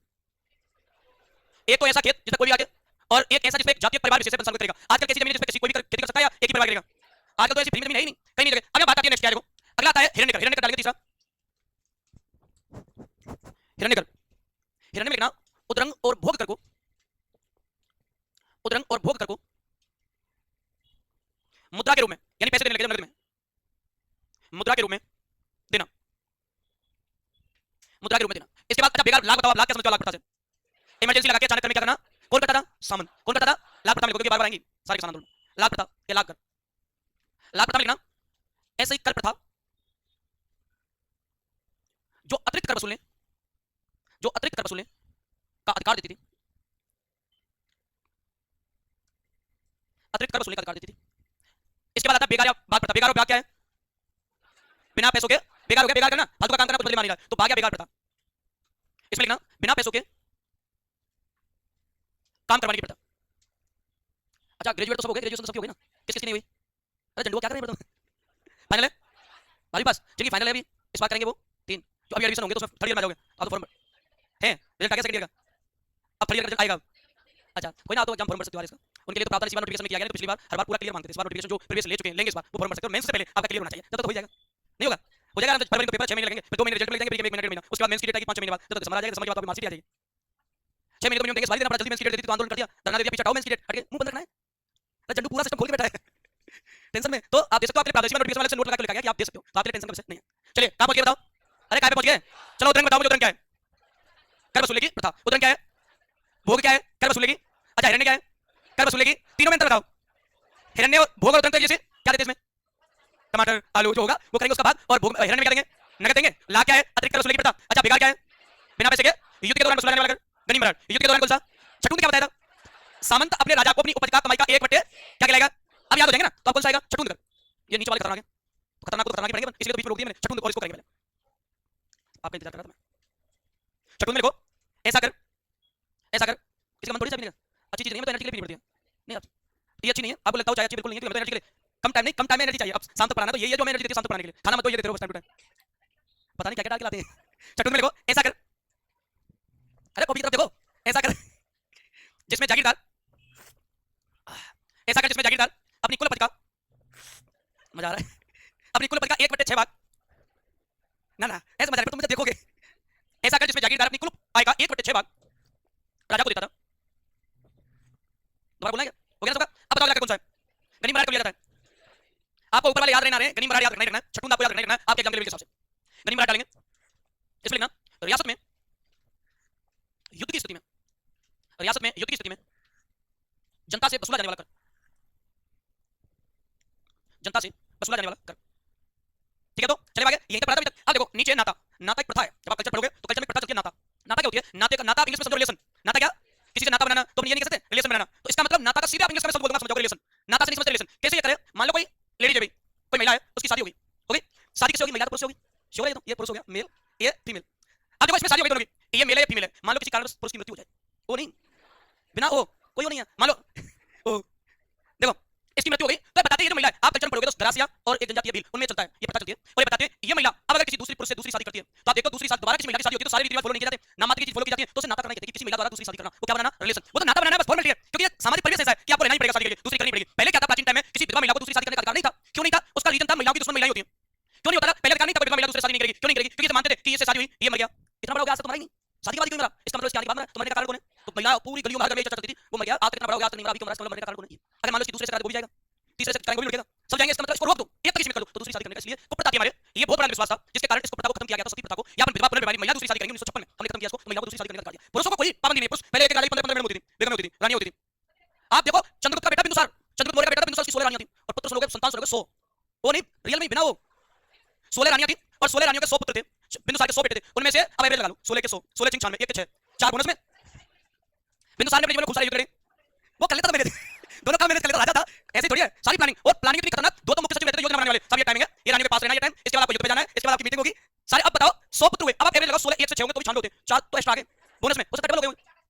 एक तो ऐसा खेत जिसमें कोई भी आके, और एक ऐसा जिसमें एक जातीय परिवार विशेष से वंशानुगत करेगा। आजकल कैसी जमीन जिसमें किसी कोई भी खेती कर सकता है या एक ही परिवार करेगा? आजकल तो ऐसी फ्री जमीन है ही नहीं, कहीं नहीं जगह। अगला बात आती है नेक्स्ट क्या है? देखो अगला आता है हिरण्य कर। हिरण्य कर डालेंगे तीसरा, हिरण्य कर। हिरण्य में लिखना उद्रंग और भोग कर को, उद्रंग और भोग कर को मुद्रा के रूप में, यानी पैसे देने लगे नगद में, मुद्रा के रूप में देना, मुद्रा के रूप में देना। इसके बाद अच्छा बेकार लाभ बताओ, आप लाभ क्या समझते हो? लाभ प्रथा से इमरजेंसी लगा के अचानक करने क्या करना? कौन करता था? सामंत। कौन करता था? लाभ प्रथा में लिखोगे, बार बार आएंगी सारे किसान आंदोलन। लाभ प्रथा या लाभ कर, लाभ प्रथा में लिखना ऐसे ही कर प्रथा जो अतिरिक्त कर वसूलने, जो अतिरिक्त कर वसूलने का अधिकार देती थी, अतिरिक्त कर वसूलने का अधिकार देती थी। इसके बाद आता है बेकार या भाग प्रथा। बेकार और भाग क्या है? बिना पैसों के, बेकार हो गया, बेकार करना, फालतू का काम करना, कुछ बदले मानेगा, तो भाग या बेकार प्रथा। इसमें लिखना बिना पैसों के काम करवाने की प्रथा। अच्छा ग्रेजुएट तो सब हो गए, ग्रेजुएशन तो सबकी हो गई ना, किस किसकी नहीं हुई? अरे झंडू क्या कर रहे हैं? फाइनल है हमारे पास, जिनकी फाइनल है अभी इस बार करेंगे वो 3, जो अभी एडमिशन होंगे तो उसमें थर्ड ईयर में आ जाओगे, आप तो फॉर्म है, रिजल्ट आ गया सेकंड ईयर का, अब थर्ड ईयर का रिजल्ट आएगा। अच्छा कोई ना, तो एग्जाम फॉर्म भर सकते हो इसका, उनके लिए तो प्रावधान इस बार नोटिफिकेशन में किया गया, पिछली बार हर बार पूरा क्लियर मांगते थे, इस बार नोटिफिकेशन जो प्रीवियस ले चुके हैं लेंगे इस बार वो फॉर्म भर सकते हो। मेंस से पहले आपका क्लियर होना चाहिए, तब तक तो हो जाएगा, नहीं होगा? हो जाएगा ना, फरवरी को पेपर 6 महीने लगेंगे, फिर 2 महीने रिजल्ट मिल जाएंगे, फिर 1 महीने 1 महीना, उसके बाद मेंस की डेट आएगी 5 महीने बाद, तब तक समझ आ जाएगा, समझ के बाद आपकी मार्कशीट आ जाएगी। 6 महीने तो मिनिमम देंगे, सवाल देना पड़ा, जल्दी मेंस की डेट दे दी तो आंदोलन कर दिया, धरना दे दिया, पीछे हटाओ मेंस की डेट, हट के मुंह बंद रखना है। अरे झंडू पूरा सिस्टम खोल के बैठा है टेंशन में, तो आप दे सकते हो, आपके प्रादेशिक नोटिफिकेशन वाले से नोट लगा के लिखा गया कि आप दे सकते हो, तो आपके लिए टेंशन का विषय नहीं है। चलिए कहां पहुंच गए बताओ? अरे कहां पे पहुंच गए? चलो उद्रंग बताओ मुझे, उद्रंग क्या है? कर वसूलने की प्रथा। उद्रंग क्या है? भोग क्या है? कर वसूलने की। अच्छा हिरण्य क्या है? कर वसूलने की। तीनों में अंतर बताओ। हिरण्य भोग और उद्रंग जैसे क्या देते हैं इसमें? टमाटर आलू जो होगा वो करेंगे उसका भाग, और भोग हिरण्य में क्या देंगे? नगद देंगे। ला क्या है? अतिरिक्त कर वसूली की प्रथा। अच्छा बिगाड़ क्या है? बिना पैसे के युद्ध के दौरान वसूला जाने वाला कर, गनीमत। युद्ध के दौरान कौन सा? छठून क्या बताया था? सामंत अपने राजा को अपनी उपज का कमाई का 1/3 क्या कहलाएगा? अब याद हो जाएंगे ना, तो अब कौन सा आएगा? छठून कर। ये नीचे वाले खतरनाक है, तो खतरनाक को खतरनाक ही पड़ेंगे, इसलिए तो बीच में रोक दिया मैंने। छठून और इसको करेंगे पहले, आपका इंतजार कर रहा था मैं। छठून में लिखो ऐसा कर, ऐसा कर। इसका मन थोड़ी सा भी नहीं है, अच्छी चीज नहीं है, तो एनर्जी के लिए पीनी पड़ती है। नहीं ये अच्छी नहीं है, आपको लगता हो चाहे अच्छी बिल्कुल नहीं है, क्योंकि एनर्जी के लिए कम टाइम नहीं, कम टाइम में एनर्जी चाहिए। अब शाम तक पढ़ाना, तो ये जो मैं एनर्जी देती हूं शाम तक पढ़ाने के लिए, खाना मत दो, ये देते रहो बस टाइम टू टाइम, पता नहीं क्या क्या डाल के लाते हैं। छठून में लिखो ऐसा कर, अरे कॉपी की तरफ देखो, ऐसा कर जिसमें जागीरदार, ऐसा कर जिसमें जागीरदार अपनी कुल उपज का, मजा आ रहा है, अपनी कुल उपज का 1/6 भाग, ना ना ऐसा मजा तुम मुझे देखोगे। ऐसा कर जिसमें जागीरदार अपनी कुल आय का 1/6 भाग राजा को देता था। दोबारा बोलना है क्या? हो गया सबका? अब बताओ जाकर कौन सा है? गनीम मराठ को लिया जाता है। आपको ऊपर वाले याद रहना है, गनीम मराठ याद रखना है, छठून आपको याद रखना है आपके एग्जाम के लेवल के हिसाब से। गनीम मराठ डालेंगे, इसमें लिखना रियासत में युद्ध की स्थिति में, रियासत में युद्ध की स्थिति में जनता से वसूला जाने वाला कर, जनता से वसूला जाने वाला कर। ठीक है, तो चले आगे, यहीं तक पढ़ा था अभी तक। अब देखो नीचे नाता, नाता एक प्रथा है, जब आप कल्चर पढ़ोगे तो कल्चर में प्रथा चलती है नाता। नाता क्या होती है? नाते का, नाता आप इंग्लिश में समझो रिलेशन। नाता क्या? किसी से नाता बनाना, तो हम ये नहीं कह सकते रिलेशन बनाना, तो इसका मतलब नाता का सीधे आप इंग्लिश में शब्द बोल दूंगा, समझोगे रिलेशन। नाता से नहीं समझते रिलेशन। कैसे ये करें? मान लो कोई लेडीज है भाई, कोई महिला है, उसकी शादी हो गई, हो गई शादी, किससे होगी? महिला तो पुरुष से होगी, श्योर है? ये पुरुष हो गया, मेल, ये फीमेल। अब देखो इसमें शादी हो गई दोनों की, ये मेल है या फीमेल है, मान लो किसी कारण पुरुष की मृत्यु हो जाए, वो नहीं, बिना ओ कोई वो नहीं है, मान लो ओ देखो इसकी मृत्यु हो गई, तो बताते हैं ये जो महिला है, आप कल्चर पढ़ोगे तो ग्रासिया और एक जनजातीय भील, उनमें चलता है, ये पता चलती है। और ये बताते हैं ये महिला अब अगर किसी दूसरी पुरुष से दूसरी शादी करती है, तो आप देखो दूसरी शादी दोबारा किसी महिला की शादी होती है, तो सारे रीति रिवाज फॉलो नहीं किए जाते, नाम मात्र की चीज फॉलो की जाती है, तो उसे नाता करना कहते हैं कि किसी महिला द्वारा दूसरी शादी करना, वो क्या बनाना? रिलेशन। वो तो नाता बनाना है बस, फॉर्मेलिटी है, क्योंकि ये सामाजिक परिवेश ऐसा है कि आपको रहना ही पड़ेगा शादी के लिए, दूसरी करनी पड़ेगी। पहले क्या था? प्राचीन टाइम में किसी विधवा महिला को दूसरी शादी करने का अधिकार नहीं था। क्यों नहीं था? उसका रीजन था महिलाओं की दुश्मन महिलाएं होती हैं। क्यों नहीं होता था? पहले अधिकार नहीं था, विधवा महिला दूसरी शादी नहीं करेगी। क्यों नहीं करेगी? क्योंकि ये मानते थे कि इससे शादी हुई, ये मर गया, इतना बड़ा हो गया, आज तक तुम्हारा ही नहीं, शादी के बाद क्यों मरा? इसका मतलब इसके आने के बाद मरा, तो मरने का कारण कौन है? तो महिला पूरी गलियों में हर जगह चर्चा चलती थी, वो मर गया, आज तक इतना बड़ा हो गया, आज तक नहीं मरा, अभी क्यों मरा? इसका मतलब मरने का कारण कौन है? अगर मान लो इसकी दूसरे से शादी हो भी जाएगा, तीसरे से करेंगे, वो भी लुटेगा, सब जाएंगे, इसका मतलब इसको रोक दो, एक तक इसमें कर दो, तो दूसरी शादी करने का। इसलिए कुप्रथा थी हमारे, ये बहुत बड़ा विश्वास था, जिसके कारण इसको प्रथा को खत्म किया गया था, सती प्रथा को। या फिर विधवा पुनर्विवाह, महिला दूसरी शादी करेंगे 1956 में, हमने खत्म किया इसको, महिला को दूसरी शादी करने का अधिकार दिया। पुरुषों को कोई पाबंदी नहीं, पुरुष पहले एक गाड़ी 15-15 मिनट होती थी, बेगम होती थी, रानी होती थी। आप देखो चंद्रगुप्त का बेटा बिंदुसार, चंद्रगुप्त मौर्य का बेटा था बिंदुसार, की 16 रानियां थी, और पुत्र सुनोगे, संतान सुनोगे 100, वो नहीं रियल में, बिना वो 16 रानियां थी, और 16 रानियों के 100 पुत्र थे, बिंदुसार के 100 बेटे थे, उनमें से अब एवरेज लगा लो, 16 के 100, 16 6 96, 1 के 6, 4 बोनस में। बिंदुसार ने अपने जीवन में खूब सारे युद्ध लड़े, वो कर लेता था, मैंने दोनों काम मैंने कर लेता, राजा था, ऐसे थोड़ी है, सारी प्लानिंग, और प्लानिंग इतनी खतरनाक, दो तो मुख्य सचिव रहते थे योजना बनाने वाले, सब ये टाइमिंग है, ये रानियों के पास रहना, ये टाइम, इसके बाद आपको युद्ध पे जाना है, इसके बाद आपकी मीटिंग होगी, सारे। अब बताओ 100 पुत्र हुए, अब आप एवरेज लगाओ, 16 1 से 6 होंगे तो भी छांड होते, 4 तो एक्स्ट्रा आ गए बोनस में, उससे डबल हो गए।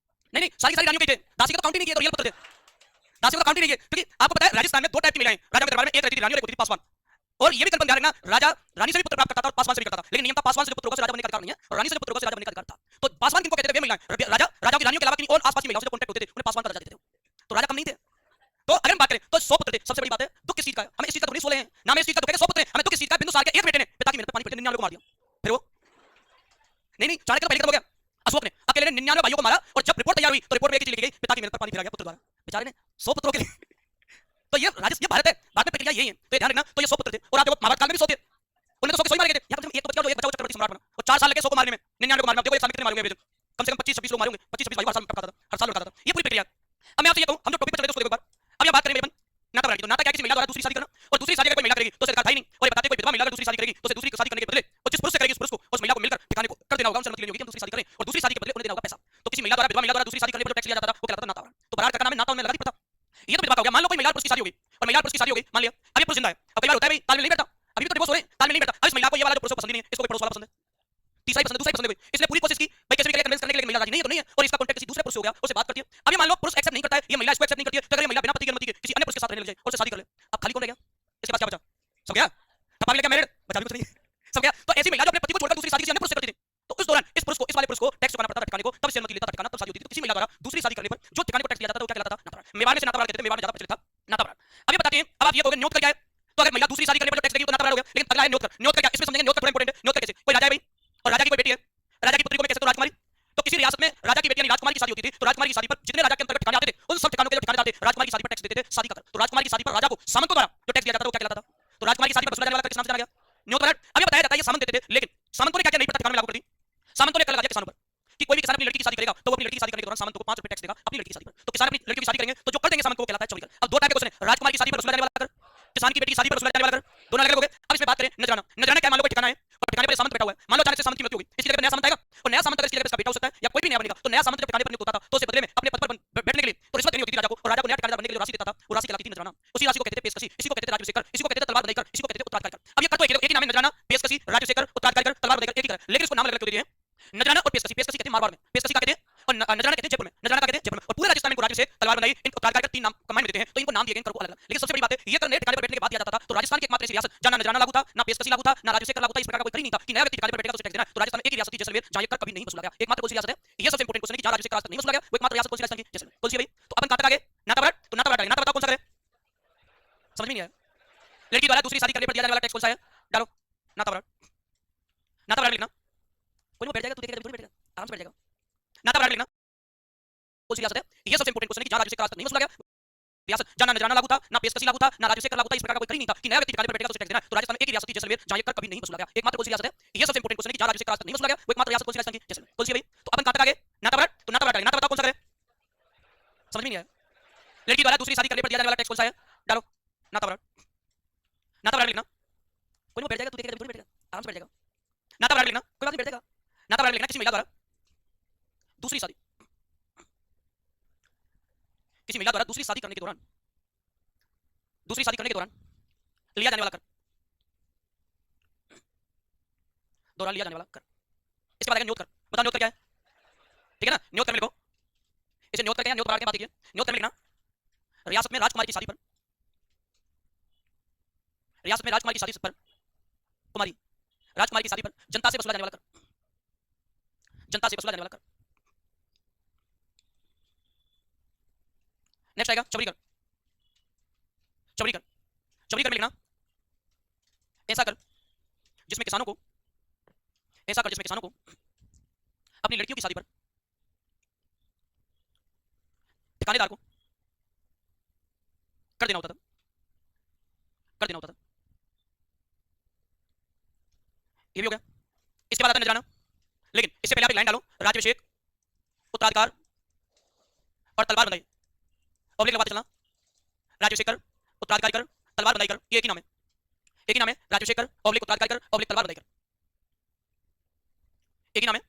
नहीं नहीं, सारी सारी रानियों के थे, दासी का तो काउंट ही नहीं किया, तो रियल पुत्र थे, दासी का काउंट ही नहीं किया, क्योंकि आपको पता है राजस्थान में दो टाइप की महिलाएं, राजा के दरबार में एक रहती थी रानी और एक होती थी पासवान। और ये भी कंफर्म ध्यान रखना, राजा रानी से भी पुत्र प्राप्त करता था और पासवान से भी करता था, लेकिन नियम था पासवान से जो पुत्र होगा उसे राजा बनने का अधिकार नहीं है, और रानी से जो पुत्र होगा उसे राजा बनने का अधिकार था। तो पासवान किनको कहते थे? वे महिलाएं, राजा राजाओं की रानियों के अलावा किन्हीं और आसपास की महिलाओं से जो कांटेक्ट होते थे उन्हें पासवान का दर्जा देते थे, तो राजा कम नहीं थे। तो अगर हम बात करें तो 100 पुत्र थे, सबसे बड़ी बात है दुख किस चीज का है? हमें इस चीज का तो नहीं 16 हैं, ना हमें इस चीज का दुख है 100 पुत्र हैं, हमें दुख किस चीज का? बिंदुसार के एक बेटे ने पिता की मेहनत पे पानी फेर 99 को मार दिया, फिर वो नहीं चाणक्य तो पहले खत्म हो गया, अशोक ने अकेले ने 99 भाइयों को मारा, और जब रिपोर्ट तैयार हुई तो रिपोर्ट में एक चीज लिखी गई, पिता की मेहनत पर पानी फेरा गया पुत्र द्वारा, बेचारे ने 100 पुत्रों के लिए। तो ये राजस्थान, ये भारत है, भारत में प्रक्रिया यही है, तो ध्यान रखना। तो ये 100 पुत्र थे, और आप देखो महाभारत काल में भी 100 थे, उनमें तो 100 के 100 ही मारे गए थे, यहाँ पर एक तो बचा, जो एक बचा वो चक्रवर्ती सम्राट बना, और 4 साल लगे 100 को मारने में, 99 को मारने में। देखो एक साल में कितने मारोगे? कम से कम 25-26 लोग मारोगे, 25-26 भाई हर साल लौटाता था, हर साल लौटाता था, ये पूरी प्रक्रिया। अब मैं आपसे ये कहूं, हम जो टॉपिक पे चले थे उसको देखो एक बार। अब यहाँ बात करें नाता बनाने की, तो नाता क्या है? किसी महिला द्वारा दूसरी शादी करना, और दूसरी शादी अगर कोई महिला करेगी तो उसे अधिकार था ही नहीं। और ये बताते कोई विधवा महिला अगर दूसरी शादी करेगी तो उसे दूसरी शादी करने के बदले, और जिस पुरुष से करेगी उस पुरुष को उस महिला को मिलकर ठिकाने को कर देना होगा, उनसे अनुमति लेनी होगी कि हम दूसरी शादी करें, और दूसरी शादी के बदले उन्हें देना होगा पैसा। तो किसी महिला द्वारा, विधवा महिला द्वारा दूसरी शादी करने पर जो टैक्स लिया जाता था वो कहलाता था नाता। तो बरार का नाम है, नाता उनमें लगा दी प्रथा। ये तो विधवा हो गया। मान लो कोई महिला पुरुष की शादी हो गई, और महिला पुरुष की शादी हो गई, मान लिया अब ये पुरुष जिंदा है, अब कई बार होता है भाई तालमेल नहीं बैठता, अभी तो डिवोर्स हो रहे, तालमेल नहीं बैठता, अब इस महिला को ये वाला जो पुरुष पसंद ही नहीं है, इसको कोई पड़ोस वाला पसंद है, तीसरा ही पसंद है, दूसरा ही पसंद है, इसलिए पूरी कोशिश की भाई कैसे भी कन्विंस करने के लिए, महिला राजी नहीं है तो नहीं है, और इसका कॉन्टैक्ट किसी दूसरे पुरुष से हो गया, उससे बात करती है। अब ये मान लो पुरुष एक्सेप्ट नहीं करता है, ये महिला इसको एक्सेप्ट नहीं करती है, तो अगर ये महिला बिना पति की अनुमति के किसी अन्य पुरुष के साथ रहने लग जाए और उससे शादी कर ले, अब खाली कौन रह गया? इसके पास क्या बचा? सब गया, टपाली लेके मैरिड, बचा भी कुछ नहीं, सब गया। तो ऐसी महिला जो अपने पति को छोड़कर दूसरी शादी किसी अन्य पुरुष से करती थी, तो उस दौरान इस पुरुष को, इस वाले पुरुष को टैक्स चुकाना पड़ता था ठिकाने को, तब से अनुमति लेता था ठिकाना, तब शादी होती थी। तो किसी महिला द्वारा दूसरी शादी करने पर जो ठिकाने को टैक्स दिया जाता था वो क्या कहलाता था? नाता। मेवाड़ में से नाता कहते थे, मेवाड़ में ज्यादा प्रचलित था नाता। अब ये बताते हैं, अब आप ये कहोगे न्योत कर क्या है? तो अगर महिला दूसरी शादी करने पर जो टैक्स देगी तो नाता हो गया, लेकिन अगला है न्योत कर। न्योत कर क्या? इसमें समझेंगे न्योत कर थोड़ा इंपॉर्टेंट है। न्योत कर कैसे? कोई राजा है भाई, और राजा की कोई बेटी है, राजा की पुत्री को मैं कैसे तो राजकुमारी, तो किसी रियासत में राजा की बेटी यानी राजकुमारी की शादी होती थी, तो राजकुमारी की शादी पर जितने राजा के अंतर्गत ठिकाने आते थे उन सब ठिकानों के जो ठिकाने आते राजकुमारी की शादी पर टैक्स देते थे, शादी का कर। तो राजकुमारी की शादी पर राजा को सामंतों द्वारा जो टैक्स दिया जाता था वो क्या कहलाता था? तो राजकुमारी की शादी पर वसूला जाने वाला किस नाम से जाना गया? न्योत कर। अब ये बताया जाता है ये सामंत देते थे, लेकिन सामंतों ने क्या किया? नहीं पता ठिकाने में लागू कर दी। सामंतों ने क्या लगा दिया किसानों पर कि कोई भी किसान अपनी लड़की की शादी करेगा तो वो अपनी लड़की की शादी करने के दौरान सामंत को 5 रुपए टैक्स देगा अपनी लड़की की शादी पर। तो किसान अपनी लड़की की शादी करेंगे तो जो कर देंगे सामंत को कहलाता है चौरी कर। अब दो टाइप के क्वेश्चन है, राजकुमारी की शादी पर वसूला जाने वाला कर, किसान की बेटी की शादी पर वसूला जाने वाला कर, दोनों अलग अलग हो गए। अब इसमें बात करें नजराना। नजराना क्या? मान लो कोई ठिकाना है और ठिकाने पर बड़े सामंत बैठा हुआ है, मान लो अचानक से सामंत की मृत्यु हो गई, इसकी जगह नया सामंत आएगा, और नया सामंत अगर इसकी जगह इसका बेटा हो सकता है या कोई भी नया बनेगा, तो नया सामंत जब ठिकाने पर नियुक्त होता था तो उसे बदले में अपने पद पर बैठने के लिए तो रिश्वत देनी होती थी राजा को, और राजा को नया ठिकानेदार बनने के लिए राशि देता था, वो राशि कहलाती थी नजराना। उसी राशि को कहते थे पेशकशी, इसी को कहते थे राजसेकर, इसी को कहते थे तलवार बंधाई कर, इसी को कहते थे उत्तराधिकार कर। अब ये कर तो एक ही नाम है, नजराना, पेशकशी, राजसेकर, उत्तराधिकार कर, तलवार बंधाई कर, एक ही कर, लेकिन इसको नाम अलग अलग क्यों दे दिए हैं? नजराना और पेशकशी, पेशकशी कहते हैं मारवाड़ में, पेशकशी का कहते हैं और नजराना कहते हैं जयपुर में, नजराना का कहते हैं जयपुर में, और पूरे राजस्थान में राज्य से तलवार बंधाई इन उत्तराधिकार कर तीन नाम कमांड में देते हैं, तो इनको नाम दिए गए कर को अलग अलग। लेकिन सबसे बड़ी बात है ये कर नए ठिकाने पर बैठने के बाद दिया जाता था, तो राजस्थान की एकमात्र ऐसी रियासत जहां ना नजराना लागू था, ना पेशकशी लागू था, ना राजसेकर लागू था, इस प्रकार का कोई कर ही नहीं था कि नया व्यक्ति ठिकाने पर बैठेगा तो उसे टैक्स देना है। तो राजस्थान में एक ही रियासत थी जैसलमेर, जहां ये कर कभी नहीं वसूला गया। एकमात्र कौन सी रियासत है? ये सबसे इंपॉर्टेंट क्वेश्चन है कि जहां राजसेकर आज तक नहीं वसूला गया, वो एकमात्र रियासत कौन सी राजस्थान की? जैसलमेर। कौन सी है भाई? तो अपन कहां तक आगे? नाताबाड़, तो नाताबाड़ डालेंगे, नाता बताओ कौन सा करे? समझ में नहीं आया? लड़की द्वारा दूसरी शादी करने पर दिया जाने वाला टैक्स कौन सा है? डालो नाताबाड़, नाताबाड़ लिखना, कोई बैठ जाएगा, तू देखेगा, बैठ जाएगा, आराम से बैठ जाएगा। नाताबाड़ लिखना, कौन सी रियासत है? ये सबसे इंपॉर्टेंट क्वेश्चन है कि जहां राजसेकर आज तक नहीं वसूला गया रियासत, जहां ना नजराना लागू था, ना पेशकशी लागू था, ना राजसेकर लागू था, इस प्रकार का कोई कर ही नहीं था कि नया व्यक्ति ठिकाने पर बैठेगा तो उसे टैक्स देना है। तो राजस्थान में एक ही रियासत थी जैसलमेर, जहां ये कर कभी नहीं वसूला गया। एकमात्र कौन सी रियासत है? ये सबसे इंपॉर्टेंट क्वेश्चन है कि जहां राजसेकर आज तक नहीं वसूला गया, वो एकमात्र रियासत कौन सी राजस्थान की? जैसलमेर। कौन सी है भाई? तो अपन कहां तक आगे? नाताबाड़, तो नाताबाड़ डालेंगे, नाता बताओ कौन सा करे? समझ में नहीं आया? लड़की द्वारा दूसरी शादी करने पर दिया जाने वाला टैक्स कौन सा है? डालो नाताबाड़, नाताबाड़ लिखना, कोई बैठ जाएगा, तू देखेगा, बैठ जाएगा, आराम से बैठ जाएगा। नाताबाड़ लिखना, कोई बात नहीं, बैठ जाएगा। नाताबाड़ लिखना, किसी महिला द्वारा दूसरी शादी, किसी महिला द्वारा दूसरी शादी करने के दौरान, दूसरी शादी करने के दौरान लिया जाने वाला कर, दौरान लिया जाने वाला कर। इसके बाद आएगा न्योत कर। बताओ न्योत कर क्या है? ठीक है ना? न्योत कर में लिखो, इसे न्योत कर क्या है? न्योत के बात कीजिए। न्योत कर में लिखना, रियासत में राजकुमारी की शादी पर, रियासत में राजकुमारी की शादी पर, कुमारी राजकुमारी की शादी पर जनता से वसूला जाने वाला कर, जनता से वसूला जाने वाला कर। नेक्स्ट आएगा चौरी कर। चौरी कर, चौरी कर में लिखना, ऐसा कर जिसमें किसानों को, ऐसा कर जिसमें किसानों को अपनी लड़कियों की शादी पर ठिकानेदार को कर देना होता था, कर देना होता था। ये भी हो गया। इसके बाद आता है नजराना, लेकिन इससे पहले आप एक लाइन डालो, राज्याभिषेक, उत्तराधिकार और तलवार बंधाई, पब्लिक लगवाते चलना, राज्याभिषेक कर, उत्तराधिकारी कर, तलवार बंधाई कर, ये एक ही नाम है, एक ही नाम है, राज्याभिषेक कर, पब्लिक उत्तराधिकारी कर, पब्लिक तलवार बंधाई कर, एक ही नाम है।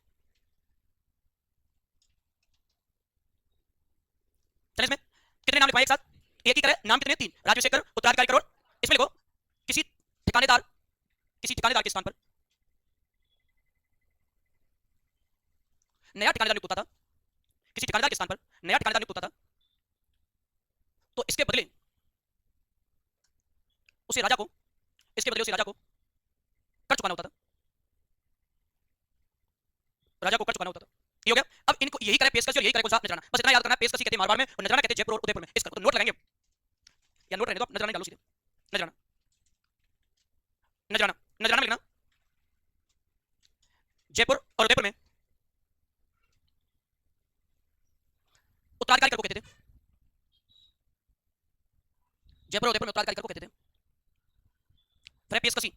चलिए इसमें कितने नाम लिखवाए एक साथ? एक ही करे, नाम कितने? तीन, राज्याभिषेक कर, उत्तराधिकारी कर, और इसमें लिखो किसी ठिकानेदार, किसी ठिकानेदार के स्थान पर नया ठिकानेदार नियुक्त होता था, किसी ठिकानेदार के स्थान पर नया ठिकानेदार नियुक्त होता था, तो इसके बदले उसे राजा को, इसके बदले उसे राजा को कर चुकाना होता था, राजा को कर चुकाना होता था। ये हो गया। अब इनको यही करे पेशकशी और यही करे कौन सा? नजराना। बस इतना याद करना है, पेशकशी कहते हैं मारवाड़ में और नजराना कहते हैं जयपुर और उदयपुर में। इसका तो नोट लगाएंगे या नोट रहने दो, नजराना डालो सीधे, नजराना, नजराना, नजराना में लिखना, जयपुर और उदयपुर में उत्तराधिकारी कर को कहते थे, जयपुर और उदयपुर में उत्तराधिकारी कर को कहते थे। फिर पेशकशी,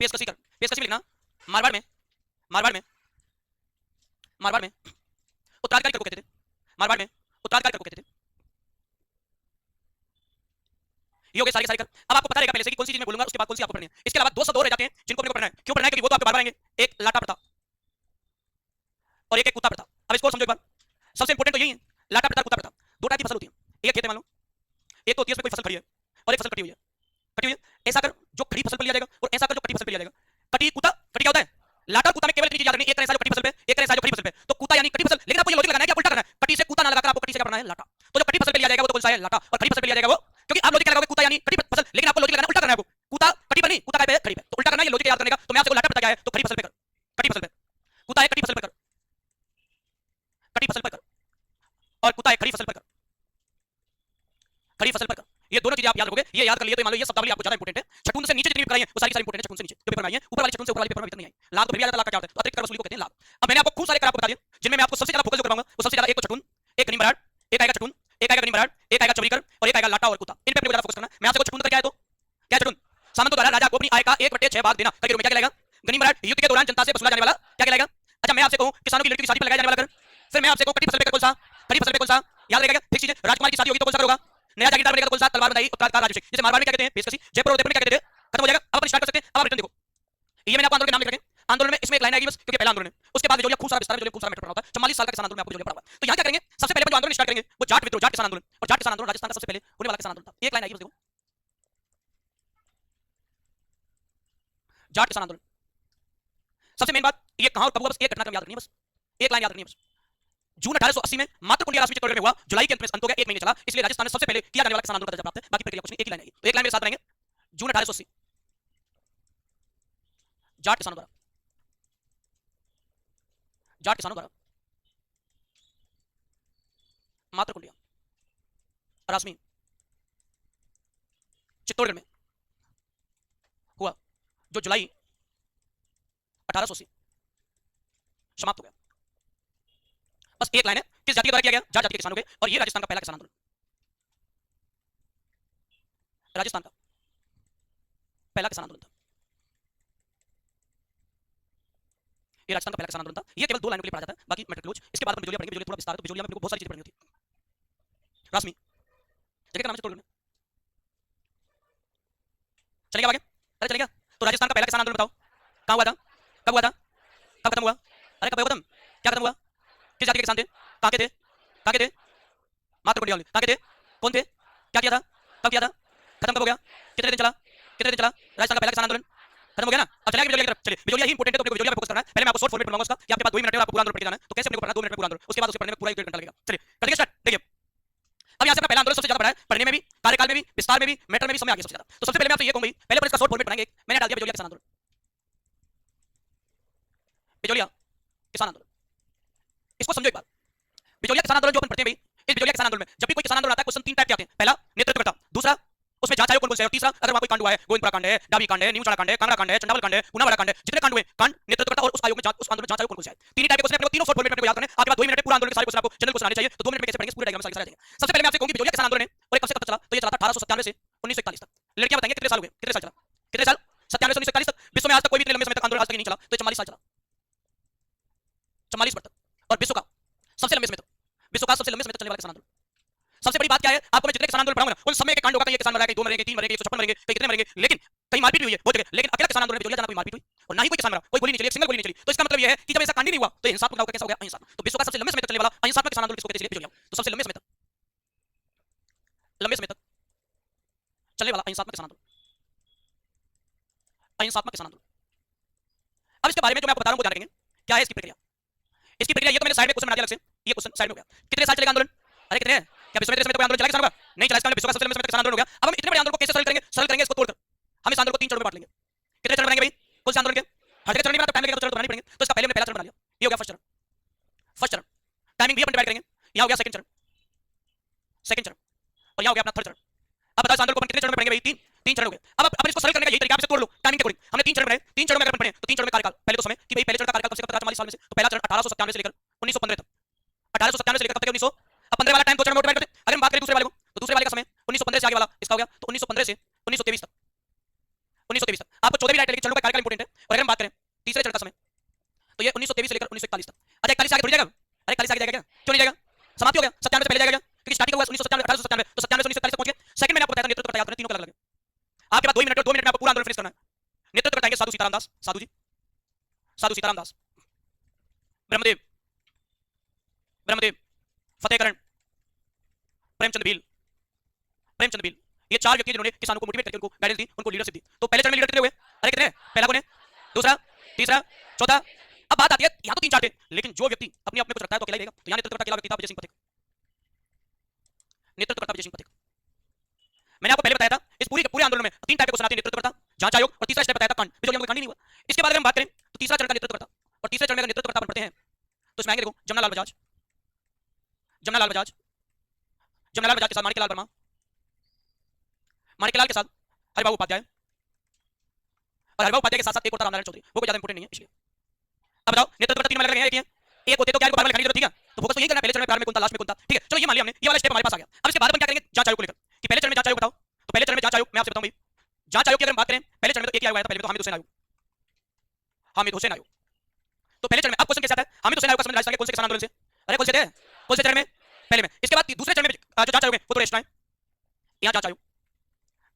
पेशकशी कर, पेशकशी में लिखना, मारवाड़ में, मारवाड़ में, मारवाड़ में उत्तराधिकारी कर को कहते थे, मारवाड़ में उत्तराधिकारी कर को कहते थे। ये हो गए सारे सारे कर। अब आपको पता रहेगा पहले से कि कौन सी चीज मैं बोलूंगा उसके बाद कौन सी आपको पढ़नी है। इसके अलावा दो शब्द और रह जाते हैं जिनको अपने को पढ़ना है। क्यों पढ़ना है? क्योंकि वो तो आपके बार बार आएंगे। एक लाटा प्रथा और एक कुत्ता प्रथा। अब इसको समझो एक बार, सबसे इंपॉर्टेंट तो यही है, लाटा प्रथा, कुत्ता प्रथा। दो टाइप की फसल होती है, एक खेत है मान लो, एक तो होती है उसमें कोई फसल खड़ी है और एक फसल कटी हुई है, कटी हुई है। ऐसा कर जो खड़ी फसल पर लिया जाएगा और ऐसा कर जो कटी फसल पर लिया जाएगा। कटी कुत्ता, कटी क्या होता है? लाटा कुत्ता में केवल इतनी चीज याद रखनी, एक तरह से जो कटी फसल पे, एक तरह से जो खड़ी फसल पे। तो कुत्ता यानी कटी फसल, लेकिन आपको ये लॉजिक लगाना है कि उल्टा करना है, कटी से कुत्ता ना लगाकर आपको कटी से क्या पढ़ना है? लाटा। तो जो कटी फसल पे लिया जाएगा वो तो कौन सा है? लाटा। और खड़ी फसल पे लिया जाएगा वो, क्योंकि आप लॉजिक लगाओगे कुत्ता यानी कटी फसल, लेकिन आपको लॉजिक लगाना उल्टा करना है। आपको कुत्ता कटी पर नहीं, कुत्ता काय पे? खड़ी पे। तो उल्टा करना है, ये लॉजिक याद करने का। तो मैं आपसे लाटा पता क्या है, तो खड़ी फसल पे कर, कटी फसल पे। कुत्ता है कटी फसल पे कर, कटी फसल पर कर, और कुत्ता है खड़ी फसल पर कर, खड़ी फसल पर कर। ये दोनों चीजें आप याद रखोगे, ये याद कर लिए तो मान लो ये शब्दावली आपको ज्यादा इंपॉर्टेंट है। छठून से नीचे जितनी भी कराई है वो सारी इंपॉर्टेंट है, छठून से नीचे जो पेपर में आई है। ऊपर वाली छठून से ऊपर वाली पेपर में इतना नहीं आई। लाभ तो भी आता है, लाभ का क्या होता है? तो अतिरिक्त कर वसूली को कहते हैं लाभ। अब मैंने आपको खूब सारे कर आपको बता दिए, जिनमें मैं आपको सबसे ज्यादा फोकस जो कराऊंगा वो सबसे ज्यादा, एक तो छठून, एक गनी मराठ, एक आएगा छठून, एक आएगा गनी मराठ, एक आएगा चौरीकर और एक आएगा लाटा और कुत्ता। इन पे ज्यादा फोकस करना है। मैं आपसे छठून का क्या है, तो क्या छठून? सामंतों द्वारा राजा को अपनी आय का 1/6 भाग देना करके क्या कहलाएगा? गनी मराठ युद्ध के दौरान जनता से वसूला जाने वाला क्या कहलाएगा? अच्छा मैं आपसे कहूं किसानों की लड़की की शादी पर लगाया जाने वाला कर, फिर मैं आपसे कहूं कटी फसल पे कर कौन सा? खड़ी फसल पे कौन सा? याद रहेगा? फिक्स चीज। राजकुमार की शादी होगी तो कौन सा होगा? नया जागीरदार बनेगा तो कौन सा? तलवार बंधाई, उत्तराधिकार, राज्याभिषेक। जैसे मारवाड़ में क्या कहते हैं? पेशकशी। जयपुर और उदयपुर में क्या कहते थे? खत्म हो जाएगा। अब अपन स्टार्ट कर सकते हैं। अब आप रिटर्न देखो, ये मैंने आपको आंदोलन के नाम लिख रखे हैं। आंदोलन में इसमें एक लाइन आएगी बस, क्योंकि पहला आंदोलन है। उसके बाद बिजोलिया खूब सारा विस्तार में, बिजोलिया खूब सारा मैटर पड़ा होता है। 44 साल का किसान आंदोलन में आपको बिजोलिया पड़ा हुआ है। तो यहाँ क्या करेंगे, सबसे पहले जो आंदोलन स्टार्ट करेंगे वो जाट विद्रोह, जाट किसान आंदोलन। और जाट किसान आंदोलन राजस्थान का सबसे पहले होने वाला किसान आंदोलन था। एक लाइन आएगी बस देखो, जाट किसान आंदोलन। सबसे मेन बात ये कहां और कब हुआ, बस एक घटनाक्रम याद रखनी है, बस एक लाइन याद रखनी है बस। जून 1880 में मात्र कुंडिया राजपूत चित्तौड़गढ़ में हुआ, जुलाई के अंत में अंत हो गया, 1 महीने चला, इसलिए राजस्थान में सबसे पहले किया जाने वाला किसान आंदोलन का दर्जा प्राप्त है। बाकी प्रक्रिया कुछ नहीं, एक ही लाइन आएगी। तो एक लाइन मेरे साथ रहेंगे, जून 1880 जाट किसानों द्वारा, जाट किसानों द्वारा मात्र कुंडिया राजमी चित्तौड़गढ़ में हुआ, जो जुलाई 1880 समाप्त हो गया। बस एक लाइन है, किस जाति के द्वारा किया गया, जाट जाति के किसानों के। और ये राजस्थान का पहला किसान आंदोलन, राजस्थान का पहला किसान आंदोलन था। ये राजस्थान का पहला किसान आंदोलन था। ये केवल 2 लाइनों के लिए पढ़ा जाता है, बाकी मैटर क्लोज। इसके बाद अपन बिजोलिया पढ़ेंगे, बिजोलिया थोड़ा विस्तार है, तो बिजोलिया में मेरे को बहुत सारी चीजें पढ़नी होती है। रासमी जगह का नाम चित्तौड़गढ़ में, चलेगा आगे, अरे चलेगा। तो राजस्थान का पहला किसान आंदोलन बताओ कहां हुआ था, कब हुआ था, कब खत्म हुआ, अरे कब हुआ खत्म, क्या खत्म हुआ, किस जाति के किसान थे, कहां के थे, कहां के थे, मात्र कुंडिया वाले, कहां के थे, कौन थे, क्या किया था, कब किया था, खत्म कब हो गया, कितने दिन चला, कितने दिन चला राजस्थान का पहला किसान आंदोलन, खत्म हो गया ना। अब चलेगा बिजोलिया की तरफ। चलिए, बिजोलिया ही इंपोर्टेंट है, तो अपने को बिजोलिया पे फोकस करना है। पहले मैं आपको शॉर्ट फॉर्मेट में बनाऊंगा उसका, कि आपके पास 2 मिनट है, आपको पूरा आंदोलन पढ़ के जाना है। तो कैसे अपने को पढ़ना है, 2 मिनट में पूरा आंदोलन, उसके बाद उसे पढ़ने में पूरा 1 घंटा लगेगा। चलिए करिए स्टार्ट। देखिए अब यहाँ से अपना पहला आंदोलन सबसे ज्यादा पढ़ा है, पढ़ने में भी, कार्यकाल में भी, विस्तार में भी, मैटर में भी, समय आगे सबसे ज्यादा। तो सबसे पहले मैं आपसे ये कहूंगा, पहले अपन इसका शॉर्ट फॉर्मेट पढ़ाएंगे। मैंने डाल दिया बिजोलिया किसान आंदोलन, बिजोलिया किसान आंदोलन। इसको समझो एक बार, बिजोलिया किसान आंदोलन जो अपन पढ़ते हैं भाई, इस बिजोलिया किसान आंदोलन में जब भी कोई किसान आंदोलन आता है, क्वेश्चन 3 टाइप के आते हैं। पहला नेतृत्वकर्ता, दूसरा उसमें जांच आयोग कौन कौन से है, और तीसरा अगर वहां कोई कांड हुआ है, गोविंदपुरा कांड है, डाबी कांड है, न्यूचाड़ा कांड है, कांगड़ा कांड है, चंडावल कांड है, पुनावाड़ा कांड है, जितने कांड हुए, कांड नेतृत्वकर्ता और उस आयोग में जांच, उस आंदोलन में जांच आयोग कौन कौन से है। तीन टाइप के क्वेश्चन अपने को तीनों शॉर्ट फॉर्मेट में याद करने। आपके पास 2 मिनट है, पूरा आंदोलन के सारे क्वेश्चन आपको जनरल क्वेश्चन आने चाहिए। तो 2 मिनट में कैसे पढ़ेंगे, पूरे डायग्राम सारे आ जाएंगे। सबसे पहले मैं आपसे कहूंगी बिजोलिया किसान आंदोलन है और कब से कब तक चला, तो ये चला था 1897 से 1941 तक। लड़कियां बताएंगे कितने साल हो गए, कितने साल चला, कितने साल, 97 से 1941 तक। विश्व में आज तक कोई भी इतने लंबे समय तक आंदोलन आज तक नहीं चला, तो 44 साल चला, 44 वर्ष तक। और विश्व का सबसे लंबे समय तक, विश्व का सबसे लंबे समय तक चलने वाला किसान आंदोलन। सबसे बड़ी बात क्या है, आपको मैं जितने किसान आंदोलन पढ़ाऊंगा उन समय के कांड होगा, कहीं किसान मरा, कहीं 2 मरेंगे, 3 मरेंगे, 156 मरेंगे, कहीं कितने मरेंगे, लेकिन कहीं मारपीट हुई है बहुत जगह, लेकिन अकेला किसान आंदोलन में बिजोलिया जाना कोई मारपीट हुई और ना ही कोई किसान मरा, कोई गोली नहीं चली, एक सिंगल गोली नहीं चली। तो इसका मतलब यह है कि जब ऐसा कांड ही नहीं हुआ तो हिंसात्मक ना होकर कैसा हो गया, अहिंसात्मक। तो विश्व का सबसे लंबे समय तक चलने वाला अहिंसात्मक किसान आंदोलन किसको कहते हैं, बिजोलिया। तो सबसे लंबे समय तक, लंबे समय तक चलने वाला अहिंसात्मक किसान आंदोलन, अहिंसात्मक किसान आंदोलन। अब इसके बारे में जो मैं आपको बता रहा हूं वो ध्यान रखेंगे, क्या है इसकी प्रक्रिया। इसकी प्रक्रिया ये तो मैंने साइड में क्वेश्चन बना दिया अलग से, ये क्वेश्चन साइड में हो गया। कितने साल चलेगा आंदोलन, अरे कितने हैं, क्या विश्व में इतने समय तक कोई आंदोलन चला किसान होगा, नहीं चला। इसका मतलब विश्व का सबसे लंबे समय तक किसान आंदोलन हो गया। अब हम इतने बड़े आंदोलन को कैसे सरल करेंगे, सरल करेंगे इसको तोड़कर। हम इस आंदोलन को 3 चरणों में बांट लेंगे। कितने चरण बनाएंगे भाई, कौन से आंदोलन के, हर जगह चरण नहीं बना तो टाइम लगेगा, तो चरण तो बनाने पड़ेंगे। तो इसका पहले हमने पहला चरण बना लिया, ये हो गया फर्स्ट चरण। फर्स्ट चरण टाइमिंग भी अपन डिवाइड करेंगे, यहां हो गया सेकंड चरण, सेकंड चरण, और यहां हो गया अपना थर्ड चरण। अब बताओ इस आंदोलन को अपन कितने चरण में पढ़ेंगे भाई, 3 चरण हो गए। अब अपन इसको सरल करने का यही तरीका है, आप इसे तोड़ लो टाइमिंग के अकॉर्डिंग। हमने 3 चरण बनाए, 3 चरणों में अगर अपन पढ़ें तो 3 चरणों में कार्यकाल, पहले तो समय कि भाई पहले चरण का कार्यकाल कब से कब तक, 44 साल में से। तो पहला चरण 1897 से लेकर 1915 तक, 1897 से लेकर कब तक, 1900। अब 15 वाला टाइम 2 चरण में डिवाइड करते हैं। अगर हम बात करें दूसरे वाले को, तो दूसरे वाले का समय 1915 से आगे वाला इसका हो गया, तो 1915 से 1923 तक, 1923 तक। आपको 14 भी राइट लेकिन चरणों का कार्यकाल इंपॉर्टेंट है। और अगर हम बात करें तीसरे चरण का समय, तो ये 1923 से लेकर 1941 तक। अच्छा 41 से आगे थोड़ी जाएगा, अरे 41 से आगे जाएगा क्या, क्यों नहीं जाएगा, समाप्ति हो गया। 97 से पहले जाएगा क्या, क्योंकि स्टार्टिंग हुआ 1997, 1897, तो 97 से 1941 तक पहुंच गए। सेकंड मैंने आपको बताया था नेतृत्व करता याद करना, तीनों का अलग अलग है। आपके पास 2 मिनट है, 2 मिनट में आपको पूरा आंदोलन फिनिश करना है। नेतृत्व करता है साधु सीताराम दास, साधु जी, साधु सीताराम दास, ब्रह्मदेव, ब्रह्मदेव, फतेहकरण, प्रेमचंद भील, प्रेमचंद भील। ये 4 व्यक्ति जिन्होंने किसानों को मोटिवेट करके उनको गाइडेंस दी, उनको लीडरशिप दी। तो पहले चरण में लीडर कितने हुए, अरे कितने, पहला कौन है, दूसरा, तीसरा, चौथा। अब बात आती है, यहां तो 3 4 थे, लेकिन जो व्यक्ति अपने आप में कुछ रखता है तो अकेला ही रहेगा। तो यहां नेतृत्व करता अकेला व्यक्ति था विजय सिंह पथिक, नेतृत्व करता विजय सिंह पथिक। मैंने आपको पहले बताया था इस पूरे आंदोलन में 3 टाइप के क्वेश्चन आते हैं, नेतृत्व करता, जांच आयोग, और तीसरा स्टेप बताया था कांड। बिजोलिया में कांड ही नहीं हुआ। इसके बाद अगर हम बात करें तो तीसरा चरण का नेतृत्व करता, और तीसरे चरण में नेतृत्व करता अपन पढ़ते हैं तो इसमें आएंगे, देखो जमनालाल बजाज, जमनालाल बजाज, जमनालाल बजाज के साथ माणिक्यलाल वर्मा, माणिक्यलाल के साथ हरिबाबू उपाध्याय, और हरिबाबू उपाध्याय के साथ साथ एक और था रामनारायण चौधरी, वो कोई ज्यादा इंपॉर्टेंट नहीं है इसलिए। अब बताओ नेतृत्व करता 3 अलग अलग हैं, एक होते तो क्या बार बार लिखने की जरूरत, ठीक है। तो फोकस तो यही करना है, पहले चरण में प्रारंभ में कौन था, लास्ट में कौन था, ठीक है। चलो ये मान लिया हमने, ये वाला स्टेप हमारे पास आ गया। अब इसके बाद अपन क्या करेंगे, जांच आयोग को लेकर, कि पहले चरण में जांच आयोग बताओ। तो पहले चरण में जांच आयोग मैं आपसे बताऊं भाई, जांच आयोग की अगर हम बात करें, पहले चरण में तो एक ही आयोग आया था, पहले तो हामिद हुसैन आयोग, हामिद हुसैन आयोग। तो पहले चरण में अब क्वेश्चन कैसे आता है, हामिद हुसैन आयोग का संबंध राजस्थान के कौन से किसान आंदोलन से, अरे कौन से थे, कौन से चरण में, पहले में। इसके बाद दूसरे चरण में जो जांच आयोग है वो तो रेस्ट है, यहाँ जांच आयोग।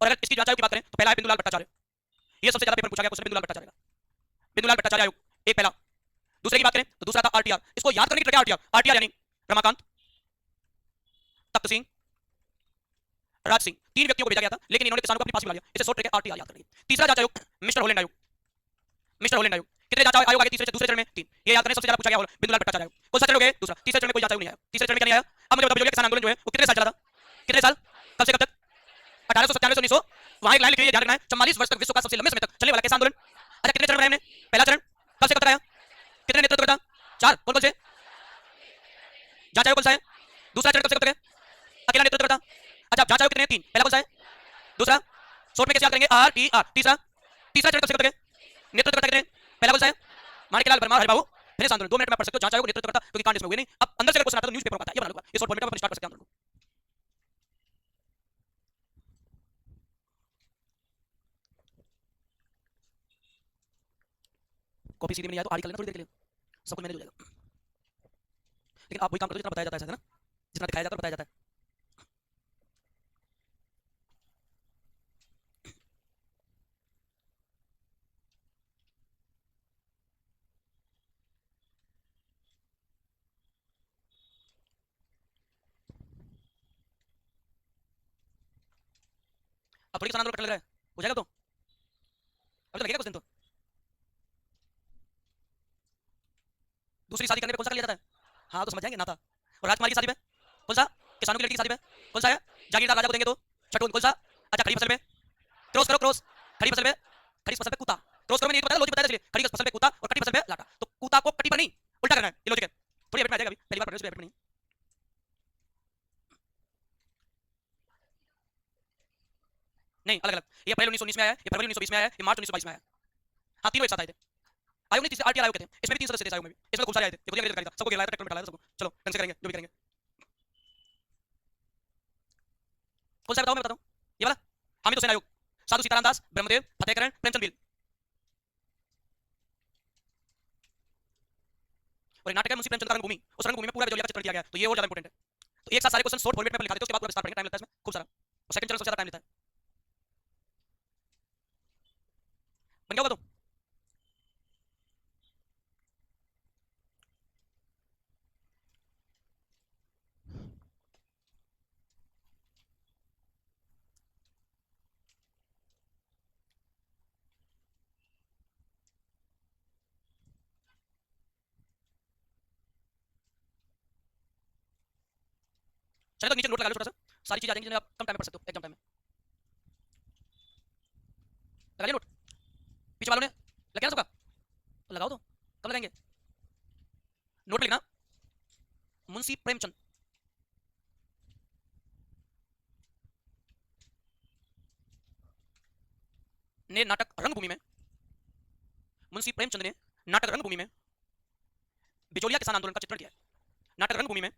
और अगर इसकी जांच आयोग की बात करें तो पहला है बिंदुलाल भट्टाचार्य, ये सबसे ज्यादा पेपर पूछा गया क्वेश्चन बिंदुलाल भट्टाचार्य का। बिंदुलाल भट्टाचार्य आयोग एक पहला। दूसरे की बात करें तो दूसरा था आरटीआर। इसको याद करने की ट्रिक है आरटीआर। आरटीआर यानी रमाकांत, तख्त सिंह, राज सिंह, तीन व्यक्तियों को भेजा गया था लेकिन इन्होंने किसानों को अपनी पास बुला लिया। इसे शॉर्ट ट्रिक है आरटीआर याद करनी। तीसरा जांच आयोग मिस्टर होलैंड आयोग। मिस्टर होलैंड आयोग कितने जांच आयोग आगे तीसरे दूसरे चरण में 3। ये याद करने सबसे ज्यादा पूछा गया बिंदुलाल भट्टाचार्य आयोग। कौन सा चरण हो गया दूसरा? तीसरे चरण में कोई जांच आयोग नहीं आया। तीसरे चरण में क्या नहीं आया? अब मुझे बताओ बिजोलिया किसान आंदोलन जो है वो कितने साल चला था? कितने साल? कब से कब तक? 1897 से 1900। वहां एक लाइन लिखी है ध्यान रखना है, 44 वर्ष तक विश्व का सबसे लंबे समय तक चलने वाला किसान आंदोलन। अच्छा कितने चरण बनाए हमने? पहला चरण कब से कब तक आया? कितने नेतृत्व करता? 4। कौन कौन से? जांच आयोग कौन सा है? दूसरा चरण कब से कब तक है? अकेला नेतृत्व करता। अच्छा जांच आयोग कितने हैं? 3। पहला कौन सा है? दूसरा शॉर्ट में कैसे याद करेंगे? आरटीआर। तीसरा चरण कब से कब तक है? नेतृत्व करता कितने? पहला कौन सा है? माणिकलाल वर्मा हरिबाबू फिर आंदोलन। 2 मिनट में पढ़ सकते हो। जांच आयोग नेतृत्व करता क्योंकि कांड इसमें हुए नहीं। अब अंदर से क्वेश्चन आता है तो न्यूज़पेपर आता है, ये बना लूंगा। ये शॉर्ट फॉर्मेट में अपन स्टार्ट कर सकते हैं आंदोलन को। कॉपी सीधी में नहीं आया तो आड़ी कर लेना थोड़ी देर के लिए, सब कुछ मैनेज हो जाएगा। लेकिन आप वही काम करो जितना बताया जाता है ना, जितना दिखाया जाता है बताया जाता है। अब थोड़ी किसान आंदोलन कटने लग रहा है, हो जाएगा तो अभी तो लगेगा कुछ दिन तो। दूसरी शादी करने पे कौन सा कर लिया जाता है? हाँ तो समझ जाएंगे नाता। और राजकुमारी की शादी पे कौन सा? किसानों की लड़की की शादी पे कौन सा है? जागीरदार राजा को देंगे तो छठों कौन सा? अच्छा खड़ी फसल पे क्रॉस करो, क्रॉस खड़ी फसल पे, खड़ी फसल पे कुत्ता क्रॉस करो। मैंने ये तो बताया लॉजिक बताया, इसलिए खड़ी फसल पे कुत्ता और कटी फसल पे लाटा। तो कुत्ता को कटी पर नहीं उल्टा करना है, ये लॉजिक है। थोड़ी हैबिट में आ जाएगा, अभी पहली बार पढ़ रहे हो इसलिए हैबिट नहीं। नहीं अलग अलग, ये अप्रैल 1919 में आया, ये फरवरी 1920 में आया, ये मार्च 1922 में आया। हाँ तीनों एक साथ आए थे। आयोग ने आरटीआर आयोग कहते हैं, इसमें भी 3 सदस्य थे आयोग में भी। इसमें खूब सारे आए थे, देखो ये था सबको गिराया था, ट्रैक्टर में डाला था सबको। चलो ढंग से करेंगे जो भी करेंगे। कौन सा बताओ? मैं बताता हूँ ये वाला। हामिद हुसैन आयोग, साधु सीताराम दास, ब्रह्मदेव, फतेहकरण, प्रेमचंद बिल। और नाटक है मुंशी प्रेमचंद का रंगभूमि। उस रंगभूमि में पूरा बिजोलिया का चित्रण किया गया है, तो ये और ज्यादा इंपॉर्टेंट है। तो एक साथ सारे क्वेश्चन शॉर्ट फॉर्मेट में लिखा देते हैं, उसके बाद पूरा विस्तार पढ़ेंगे, टाइम लगता है इसमें खूब सारा। और सेकंड चरण सबसे ज्यादा टाइम लेता है। बन गया होगा तो चले तो नीचे नोट लगा लो छोटा सा, सारी चीज आ जाएंगी जिन्हें आप कम टाइम में पढ़ सकते हो एग्जाम टाइम में। लगा लिया नोट? पीछे वालों ने लग गया ना सबका? तो लगाओ तो कब लगाएंगे? नोट में लिखना मुंशी प्रेमचंद ने नाटक रंगभूमि में, मुंशी प्रेमचंद ने नाटक रंगभूमि में बिजोलिया किसान आंदोलन का चित्रण किया है। नाटक रंगभूमि में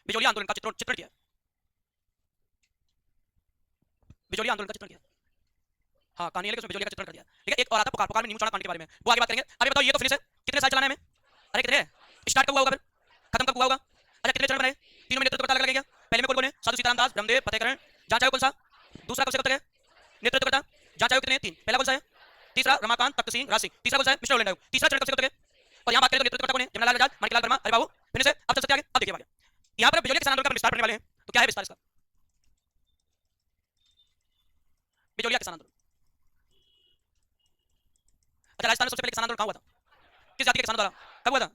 बिजोलिया आंदोलन का चित्रण किया है। बिजोलिया आंदोलन का चित्रण किया। हाँ कहानी है लेकिन उसमें बिजोलिया का चित्रण कर दिया। ठीक है, एक और आता पुकार, पुकार में नीमू चाणा कांड के बारे में, वो आगे बात करेंगे। अभी बताओ ये तो फिनिश है, कितने साल चलाना है हमें? अरे कितने स्टार्ट कब हुआ होगा, फिर खत्म कब हुआ होगा? अच्छा कितने चरण बनाए? तीनों में नेतृत्व करता लगेगा। पहले में कौन कौन है? साधु सीताराम दास, ब्रह्मदेव, फतेहकरण। जांच आयोग कौन सा? दूसरा कब से कब तक है? नेतृत्व करता। जांच आयोग कितने? 3। पहला कौन सा है? तीसरा रमाकांत, तख्त सिंह, राज सिंह। तीसरा कौन सा है? मिस्टर होलैंड आयोग। तीसरा चरण कब से कब तक है? और यहाँ बात करें तो नेतृत्व करता कौन है? जमनालाल आजाद, माणिकलाल वर्मा, हरिबाबू। फिनिश है, अब चल सकते आगे। अब देखिए आगे, यहाँ पर बिजोलिया किसान आंदोलन का विस्तार करने वाले हैं। तो क्या है विस्तार इसका? बिजोलिया किसान आंदोलन। अच्छा राजस्थान में सबसे पहले किसान आंदोलन कहाँ हुआ था? किस जाति के किसानों द्वारा? कब हुआ था?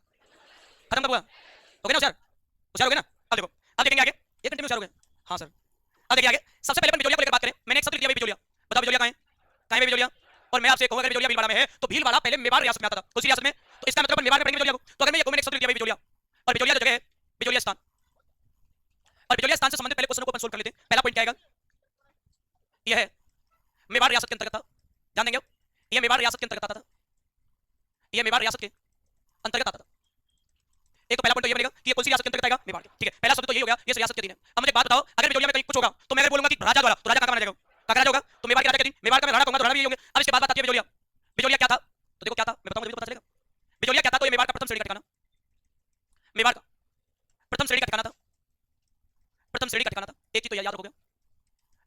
खत्म कब हुआ? हो गया ना होशियार? होशियार हो गया ना? अब देखो, अब देखेंगे आगे। 1 घंटे में होशियार हो गए? हाँ सर। अब देखिए आगे, सबसे पहले अपन बिजोलिया को लेकर बात करें। मैंने एक शब्द लिख दिया बिजोलिया। बताओ बिजोलिया कहाँ है? कहाँ है बिजोलिया? और मैं आपसे कहूंगा अगर बिजोलिया भीलवाड़ा में है तो भीलवाड़ा पहले मेवाड़ रियासत में आता था। कौन सी रियासत में? तो इसका मतलब अपन मेवाड़ में पढ़ेंगे बिजोलिया को। तो अगर मैं ये कहूं मैंने एक शब्द लिख दिया बिजोलिया, और बिजोलिया जो जगह है बिजोलिया स्थान, और बिजोलिया स्थान से संबंधित पहले क्वेश्चन को अपन सोल्व कर लेते हैं। पहला पॉइंट क्या आएगा? यह है मेवाड़ रियासत के अंतर्गत था। ध्यान देंगे, यह मेवाड़ रियासत के अंतर्गत आता था। यह मेवाड़ रियासत के अंतर्गत आता था। एक तो पहला पॉइंट तो ये बनेगा कि ये कौन सी रियासत के अंतर्गत आएगा? मेवाड़ के। ठीक है, पहला शब्द तो ये हो गया, ये रियासत के अधीन है। अब मुझे एक बात बताओ, अगर बिजोलिया में कहीं कुछ होगा तो मैं अगर बोलूंगा कि राजा द्वारा, तो राजा कहां माना जाएगा? कहां राजा होगा? तो मेवाड़ के राजा के अधीन। मेवाड़ का मैं राणा कहूंगा तो राणा भी होंगे। अब इसके बाद बात आती है बिजोलिया। बिजोलिया क्या था? तो देखो क्या था, मैं बताऊंगा तभी तो पता चलेगा। बिजोलिया क्या था? तो ये मेवाड़ का प्रथम श्रेणी का ठिकाना, मेवाड़ का प्रथम श्रेणी का ठिकाना था। प्रथम श्रेणी का ठिकाना था। एक चीज तो याद रखोगे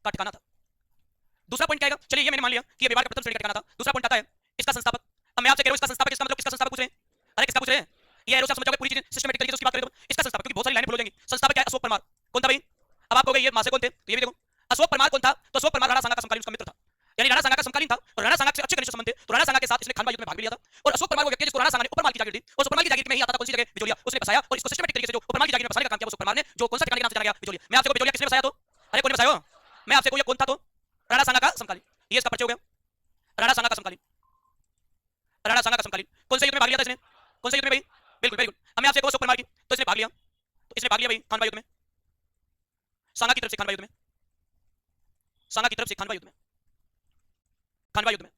का ठिकाना था। दूसरा पॉइंट क्या आएगा? चलिए ये मैंने मान लिया कि ये मेवाड़ दूसरा पॉइंट आता है इसका संस्थापक। अब मैं आपसे कह रहा हूं इसका संस्थापक, इसका मतलब किसका संस्थापक पूछ रहे हैं? अरे किसका पूछ रहे हैं? ये एरो से आप समझोगे पूरी चीज सिस्टमैटिक तरीके से उसकी बात करें तो इसका संस्थापक, क्योंकि बहुत सारी लाइनें बोल जाएंगी। संस्थापक क्या है? अशोक परमार। कौन था भाई? अब आप कहोगे ये मासे कौन थे, तो ये भी देखो अशोक परमार कौन था, तो अशोक परमार राणा सांगा का समकालीन उसका मित्र था, यानी राणा सांगा का समकालीन था और राणा सांगा से अच्छे घनिष्ठ संबंध थे, तो राणा सांगा के साथ इसने खानवा युद्ध में भाग भी लिया था। और अशोक परमार वो व्यक्ति जिसको राणा सांगा ने ऊपर माल की जागीर दी, और ऊपर माल की जागीर में ही आता था कौन सी जगह? बिजोलिया। उसने बसाया और इसको सिस्टमैटिक तरीके से जो ऊपर माल की जागीर में बसाने का काम किया वो अशोक परमार ने, जो कौन सा ठिकाने के नाम से जाना गया? बिजोलिया। मैं आपसे को बिजोलिया किसने बसाया? तो अरे कौन ने बसाया? मैं आपसे को ये कौन था? तो राणा सांगा का समकालीन। ये इसका परिचय हो गया, राणा सांगा का समकालीन। राणा सांगा का समकालीन कौन से युद्ध में भाग लिया था इसने? कौन से युद्ध में भाई? बिल्कुल वेरी गुड। अब मैं आपसे को अशोक परमार की, तो इसने भाग लिया, तो इसने भाग लिया भाई खानवा युद्ध में, सांगा की तरफ से खानवा युद्ध में, सांगा की तरफ से खानवा युद्ध में, खानवा युद्ध में।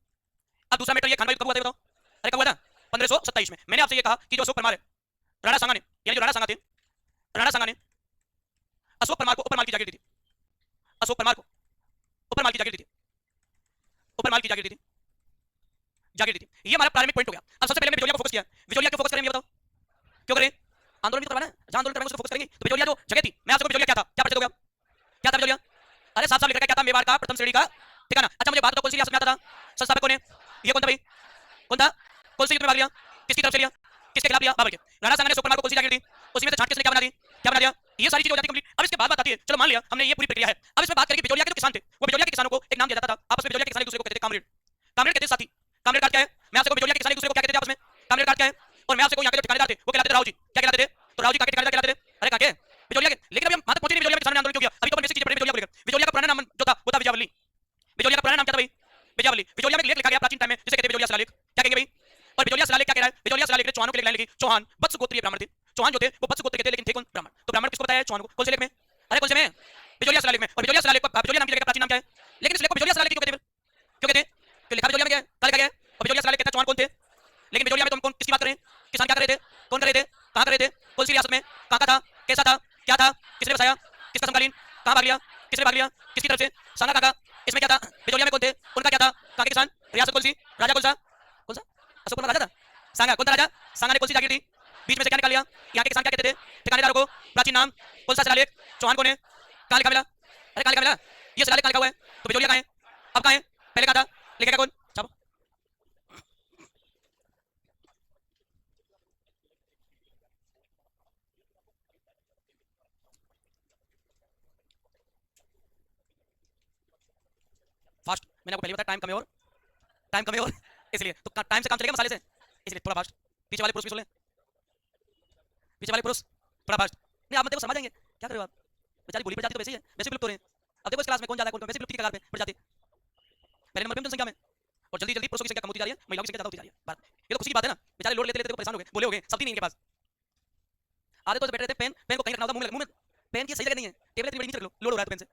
अब दूसरा मैटर ये खानवा युद्ध कब हुआ था बताओ? अरे कब हुआ था? 1527 में। मैंने आपसे ये कहा कि जो अशोक परमार है, राणा सांगा ने, यानी जो राणा सांगा थे, राणा सांगा ने अशोक परमार को ऊपर माल की जागीर दी थी, अशोक परमार को ऊपर माल की जागीर दी थी, ऊपर माल की जागीर दी थी, जागीर दी थी। ये हमारा प्रारंभिक पॉइंट हो गया। अब सबसे पहले हमने बिजोलिया को फोकस किया। बिजोलिया क्यों फोकस करें ये बताओ? क्यों करें? आंदोलन भी तो करवाना है, जहां आंदोलन करवाएंगे उस पर फोकस करेंगे। तो बिजोलिया जो जगह थी, मैं आपसे बिजोलिया क्या था, क्या परिचय हो गया? क्या था बिजोलिया? अरे साफ साफ लिख रखा क्या था? मेवाड़ का प्रथम श्रेणी का ठिकाना। अच्छा मुझे बात बताओ कौन सी रियासत में आता था? संस्थापक कौन है? ये कौन था भाई? कौन था? कौन से युद्ध में भाग लिया? किसकी तरफ से लिया? किसके खिलाफ लिया? बाबर के। राणा सांगा ने अशोक परमार को कौन सी जागीर दी? उसी में से छांट के इसने क्या बना दी? क्या बना दिया? ये सारी चीजें हो जाती है कंप्लीट। अब इसके बाद बात आती है, चलो मान लिया हमने ये पूरी प्रक्रिया है, अब इसमें बात करेंगे बिजोलिया के जो किसान थे, वो बिजोलिया के किसानों को एक नाम दिया जाता था आपस में। बिजोलिया के किसान एक दूसरे को कहते थे कामरेड। कामरेड कहते साथी। कामरेड का क्या है? मैं आपसे को बिजोलिया के किसान एक दूसरे को क्या कहते थे आपस में? कामरेड का क्या है? और मैं आपसे को यहाँ के जो ठिकानेदार थे वो कहलाते थे राव जी। क्या कहलाते थे? तो राव जी का ठिकानेदार कहलाते थे। अरे काके बिजोलिया के। लेकिन अभी हम वहां तक पहुंचे नहीं, बिजोलिया में किसान आंदोलन क्यों किया? अभी तो अपन बेसिक चीजें पढ़ रहे हैं बिजोलिया को लेकर। बिजोलिया का पुराना नाम जो था वो था विजयवल्ली। बिजोलिया का पुराना नाम क्या था भाई? विजयवल्ली। बिजोलिया में एक लेख लिखा गया प्राचीन टाइम में जिसे कहते हैं बिजोलिया शिलालेख। क्या कहेंगे भाई? और बिजोलिया शिलालेख क्या कह रहा है? बिजोलिया शिलालेख ने चौहानों के लिए लाइन लिखी। चौहान वत्स गोत्रीय ब्राह्मण थे। चौहान जो थे वो वत्स गोत्र के थे, लेकिन थे कौन? ब्राह्मण। तो ब्राह्मण किसको बताया है? चौहान को। कौन से लेख में? अरे कौन से में? बिजोलिया शिलालेख में। और बिजोलिया शिलालेख को बिजोलिया नाम की जगह का प्राचीन नाम क्या है? लेकिन इस लेख को बिजोलिया शिलालेख क्यों कहते हैं? क्यों कहते हैं? क्यों लिखा बिजोलिया में क्या है? क्या लिखा गया है? और बिजोलिया शिलालेख कहता है चौहान कौन थे, लेकिन बिजोलिया में तो हम कौन किसकी बात कर रहे हैं? किसान क्या कर रहे थे? कौन कर रहे थे? कहां कर रहे थे? कौन सी रियासत में? कहां का था? कैसा था? क्या था? किसने बसाया? किसका समकालीन? कहां भाग लिया? किसने भाग लिया? किसकी तरफ से? सांगा कहां का? इसमें क्या था? बिजोलिया में कौन थे? उनका क्या था? कहां के किसान? रियासत कौन सी? राजा कौन सा? कौन सा? अशोक परमार राजा था। सांगा कौन था राजा? सांगा ने कौन सी जागीर दी? बीच में से क्या निकाल लिया? यहाँ के किसान क्या कहते थे? ठिकानेदारों को। प्राचीन नाम कौन सा शिलालेख? चौहान कौन है? कहां लिखा मिला? अरे कहां लिखा मिला? ये शिलालेख कहां लिखा हुआ है? तो बिजोलिया कहां है? अब कहां है? पहले कहां था? लिखेगा कौन? छापो। फास्ट। मैंने आपको पहले बताया टाइम कम है, और टाइम कम है, और इसलिए तो टाइम से काम चलेगा मसाले से, इसलिए थोड़ा फास्ट। पीछे वाले पुरुष भी सुन लें, पीछे वाले पुरुष थोड़ा फास्ट। नहीं आप मत देखो समझ जाएंगे। क्या कर रहे हो आप? बेचारी बोली प्रजाति तो वैसे ही है, वैसे विलुप्त हो रहे हैं। अब देखो इस क्लास में कौन ज्यादा है कौन कम, वैसे विलुप्ति के कगार पे प्रजाति पहले नंबर पे जनसंख्या में, और जल्दी जल्दी पुरुषों की संख्या कम होती जा रही है, महिलाओं की संख्या ज्यादा होती जा रही है। बात ये तो खुशी की बात है ना। बेचारे लोड लेते लेते परेशान हो गए, बोले हो गए, शब्द ही नहीं इनके पास। आधे तो बैठे रहते पेन पेन को कहीं रखना होता मुंह में, पेन की सही जगह नहीं है, टेबल इतनी बड़ी नीचे रख लो, लोड हो रहा है पेन से।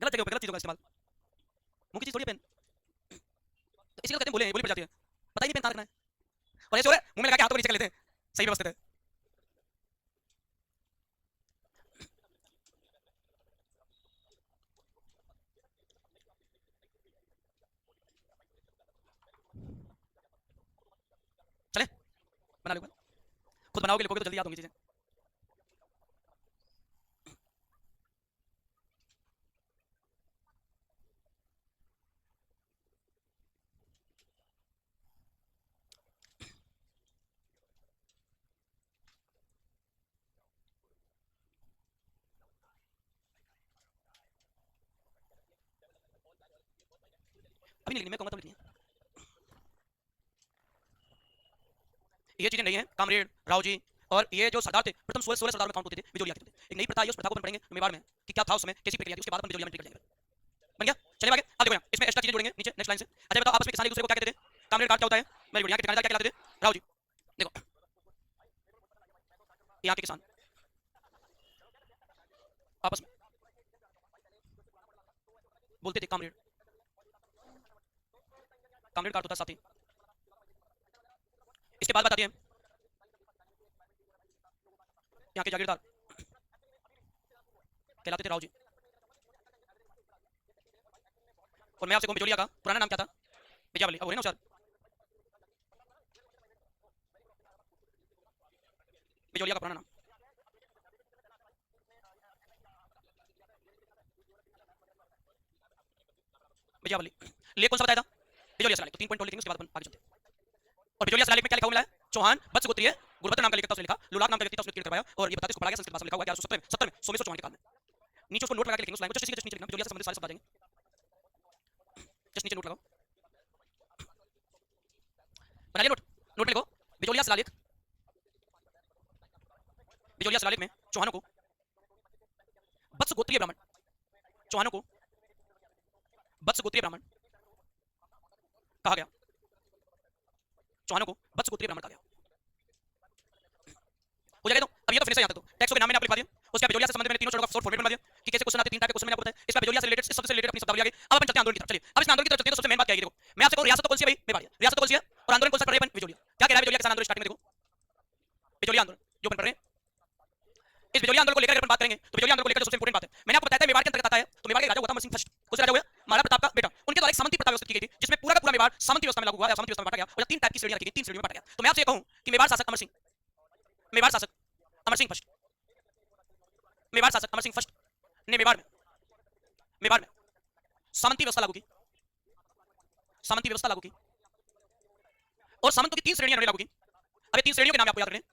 गलत जगह पे गलत चीजों का इस्तेमाल, मुंह की चीज थोड़ी है पेन। तो इसी को कहते हैं बोले बोली पड़ जाती है, पता ही नहीं पेन कहां रखना है, और ऐसे हो रहा है मुंह में लगा के हाथों को नीचे कर लेते हैं। सही व्यवस्थित है। चले बना लो, खुद बनाओगे लिखोगे तो जल्दी याद होंगी चीजें। अभी नहीं लिखनी, मैं कहूंगा तब लिखनी है। ये चीजें नहीं है कामरेड राव जी, और ये जो सरदार थे प्रथम 16 सरदार में काउंट होते थे, बिजोलिया के थे। एक नई प्रथा है, उस प्रथा को अपन पढ़ेंगे मेवाड़ में कि क्या था उसमें, कैसी प्रक्रिया थी, उसके बाद अपन बिजोलिया में एंट्री कर जाएंगे। बन गया? चलिए आगे। अब देखो यहाँ इसमें एक्स्ट्रा चीजें जोड़ेंगे नीचे नेक्स्ट लाइन से। अच्छा बताओ आपस में किसान एक दूसरे को क्या कहते थे? कामरेड कार्ड क्या होता है? Very good. यहाँ के ठिकानेदार क्या कहलाते थे? राव जी। देखो यहाँ के किसान आपस में बोलते थे कामरेड, कामरेड कार्ड होता है साथी। इसके बाद बताते हैं यहाँ के जागीरदार कहलाते थे राव जी। और मैं आपसे कहूँ बिजोलिया का पुराना नाम क्या था? विजयवल्ली। अब हो रहे ना सर, बिजोलिया का पुराना नाम विजयवल्ली। लेख कौन सा बताया था? बिजोलिया शिलालेख, तो 3 पॉइंट और लिखेंगे, उसके बाद अपन आगे चलते हैं। और बिजोलिया शिलालेख में क्या लिखा हुआ मिला है? चौहान वत्स गोत्रीय गुरुभद्र नाम का लिखता उसने लिखा, लुलाक नाम का व्यक्ति था उसने करवाया, और ये बताते इसको पढ़ा गया संस्कृत भाषा में लिखा हुआ है 1170 में सोमेश्वर चौहान के काल में। नीचे उसको नोट लगा के लिखेंगे, उस लाइन को जस्ट नीचे लिखना, बिजोलिया से संबंधित सारे शब्द आ जाएंगे, जस्ट नीचे नोट लगाओ, बना लिया नोट, नोट में लिखो बिजोलिया शिलालेख, बिजोलिया शिलालेख में चौहानों को वत्स गोत्रीय ब्राह्मण, चौहानों को वत्स गोत्रीय ब्राह्मण कहा गया, चौहानों को वत्स गोत्रीय ब्राह्मण कहा गया। हो जाएगा। तो अब ये तो फिनिश है, यहाँ तक तो टेक्स्ट के नाम मैंने आपको लिखवा दिया, उसके बाद बिजोलिया से संबंधित मैंने तीनों चरणों का शॉर्ट फॉर्मेट बना दिया कि कैसे क्वेश्चन आते हैं, 3 टाइप के क्वेश्चन मैंने आपको बताया, इसका बिजोलिया से रिलेटेड, इस शब्द से रिलेटेड अपनी शब्दावली आ गई। अब अपन चलते हैं आंदोलन की तरफ। चलिए अब इस आंदोलन की तरफ चलते हैं, तो सबसे मेन बात क्या है, देखो मैं आपसे कहूं रियासत तो कौन सी है भाई, मेवाड़, रियासत तो कौन सी है और आंदोलन कौन सा कर रहे हैं अपन, बिजोलिया। क्या कह रहा है बिजोलिया किसान आंदोलन स्टार्टिंग में, देखो बिजोलिया आंदोलन जो अपन कर रहे हैं, इस बिजोलिया आंदोलन को लेकर अपन बात करेंगे, तो बिजोलिया आंदोलन को लेकर सबसे इंपॉर्टेंट बात है, मैंने आपको बताया था मेवाड़ के अंतर्गत आता है, तो मेवाड़ के राजा हुआ था अमर सिंह फर्स्ट, कौन सा राजा हुआ, महाराणा प्रताप का बेटा, उनके द्वारा एक सामंती प्रथा व्यवस्थित की गई थी, जिसमें पूरा का पूरा मेवाड़ सामंती व्यवस्था में लागू हुआ या सामंती व्यवस्था में बांटा गया, और 3 टाइप की श्रेणियां रखी गई, 3 श्रेणियों में बांटा गया। तो मैं आपसे कहूं कि मेवाड़ शासक अमर सिंह, मेवाड़ शासक अमर सिंह फर्स्ट, मेवाड़ शासक अमर सिंह फर्स्ट ने मेवाड़ में सामंती व्यवस्था लागू की, सामंती व्यवस्था लागू की, और सामंतों की 3 श्रेणियां लागू की। अब ये 3 श्रेणियों के नाम आपको याद रखने हैं,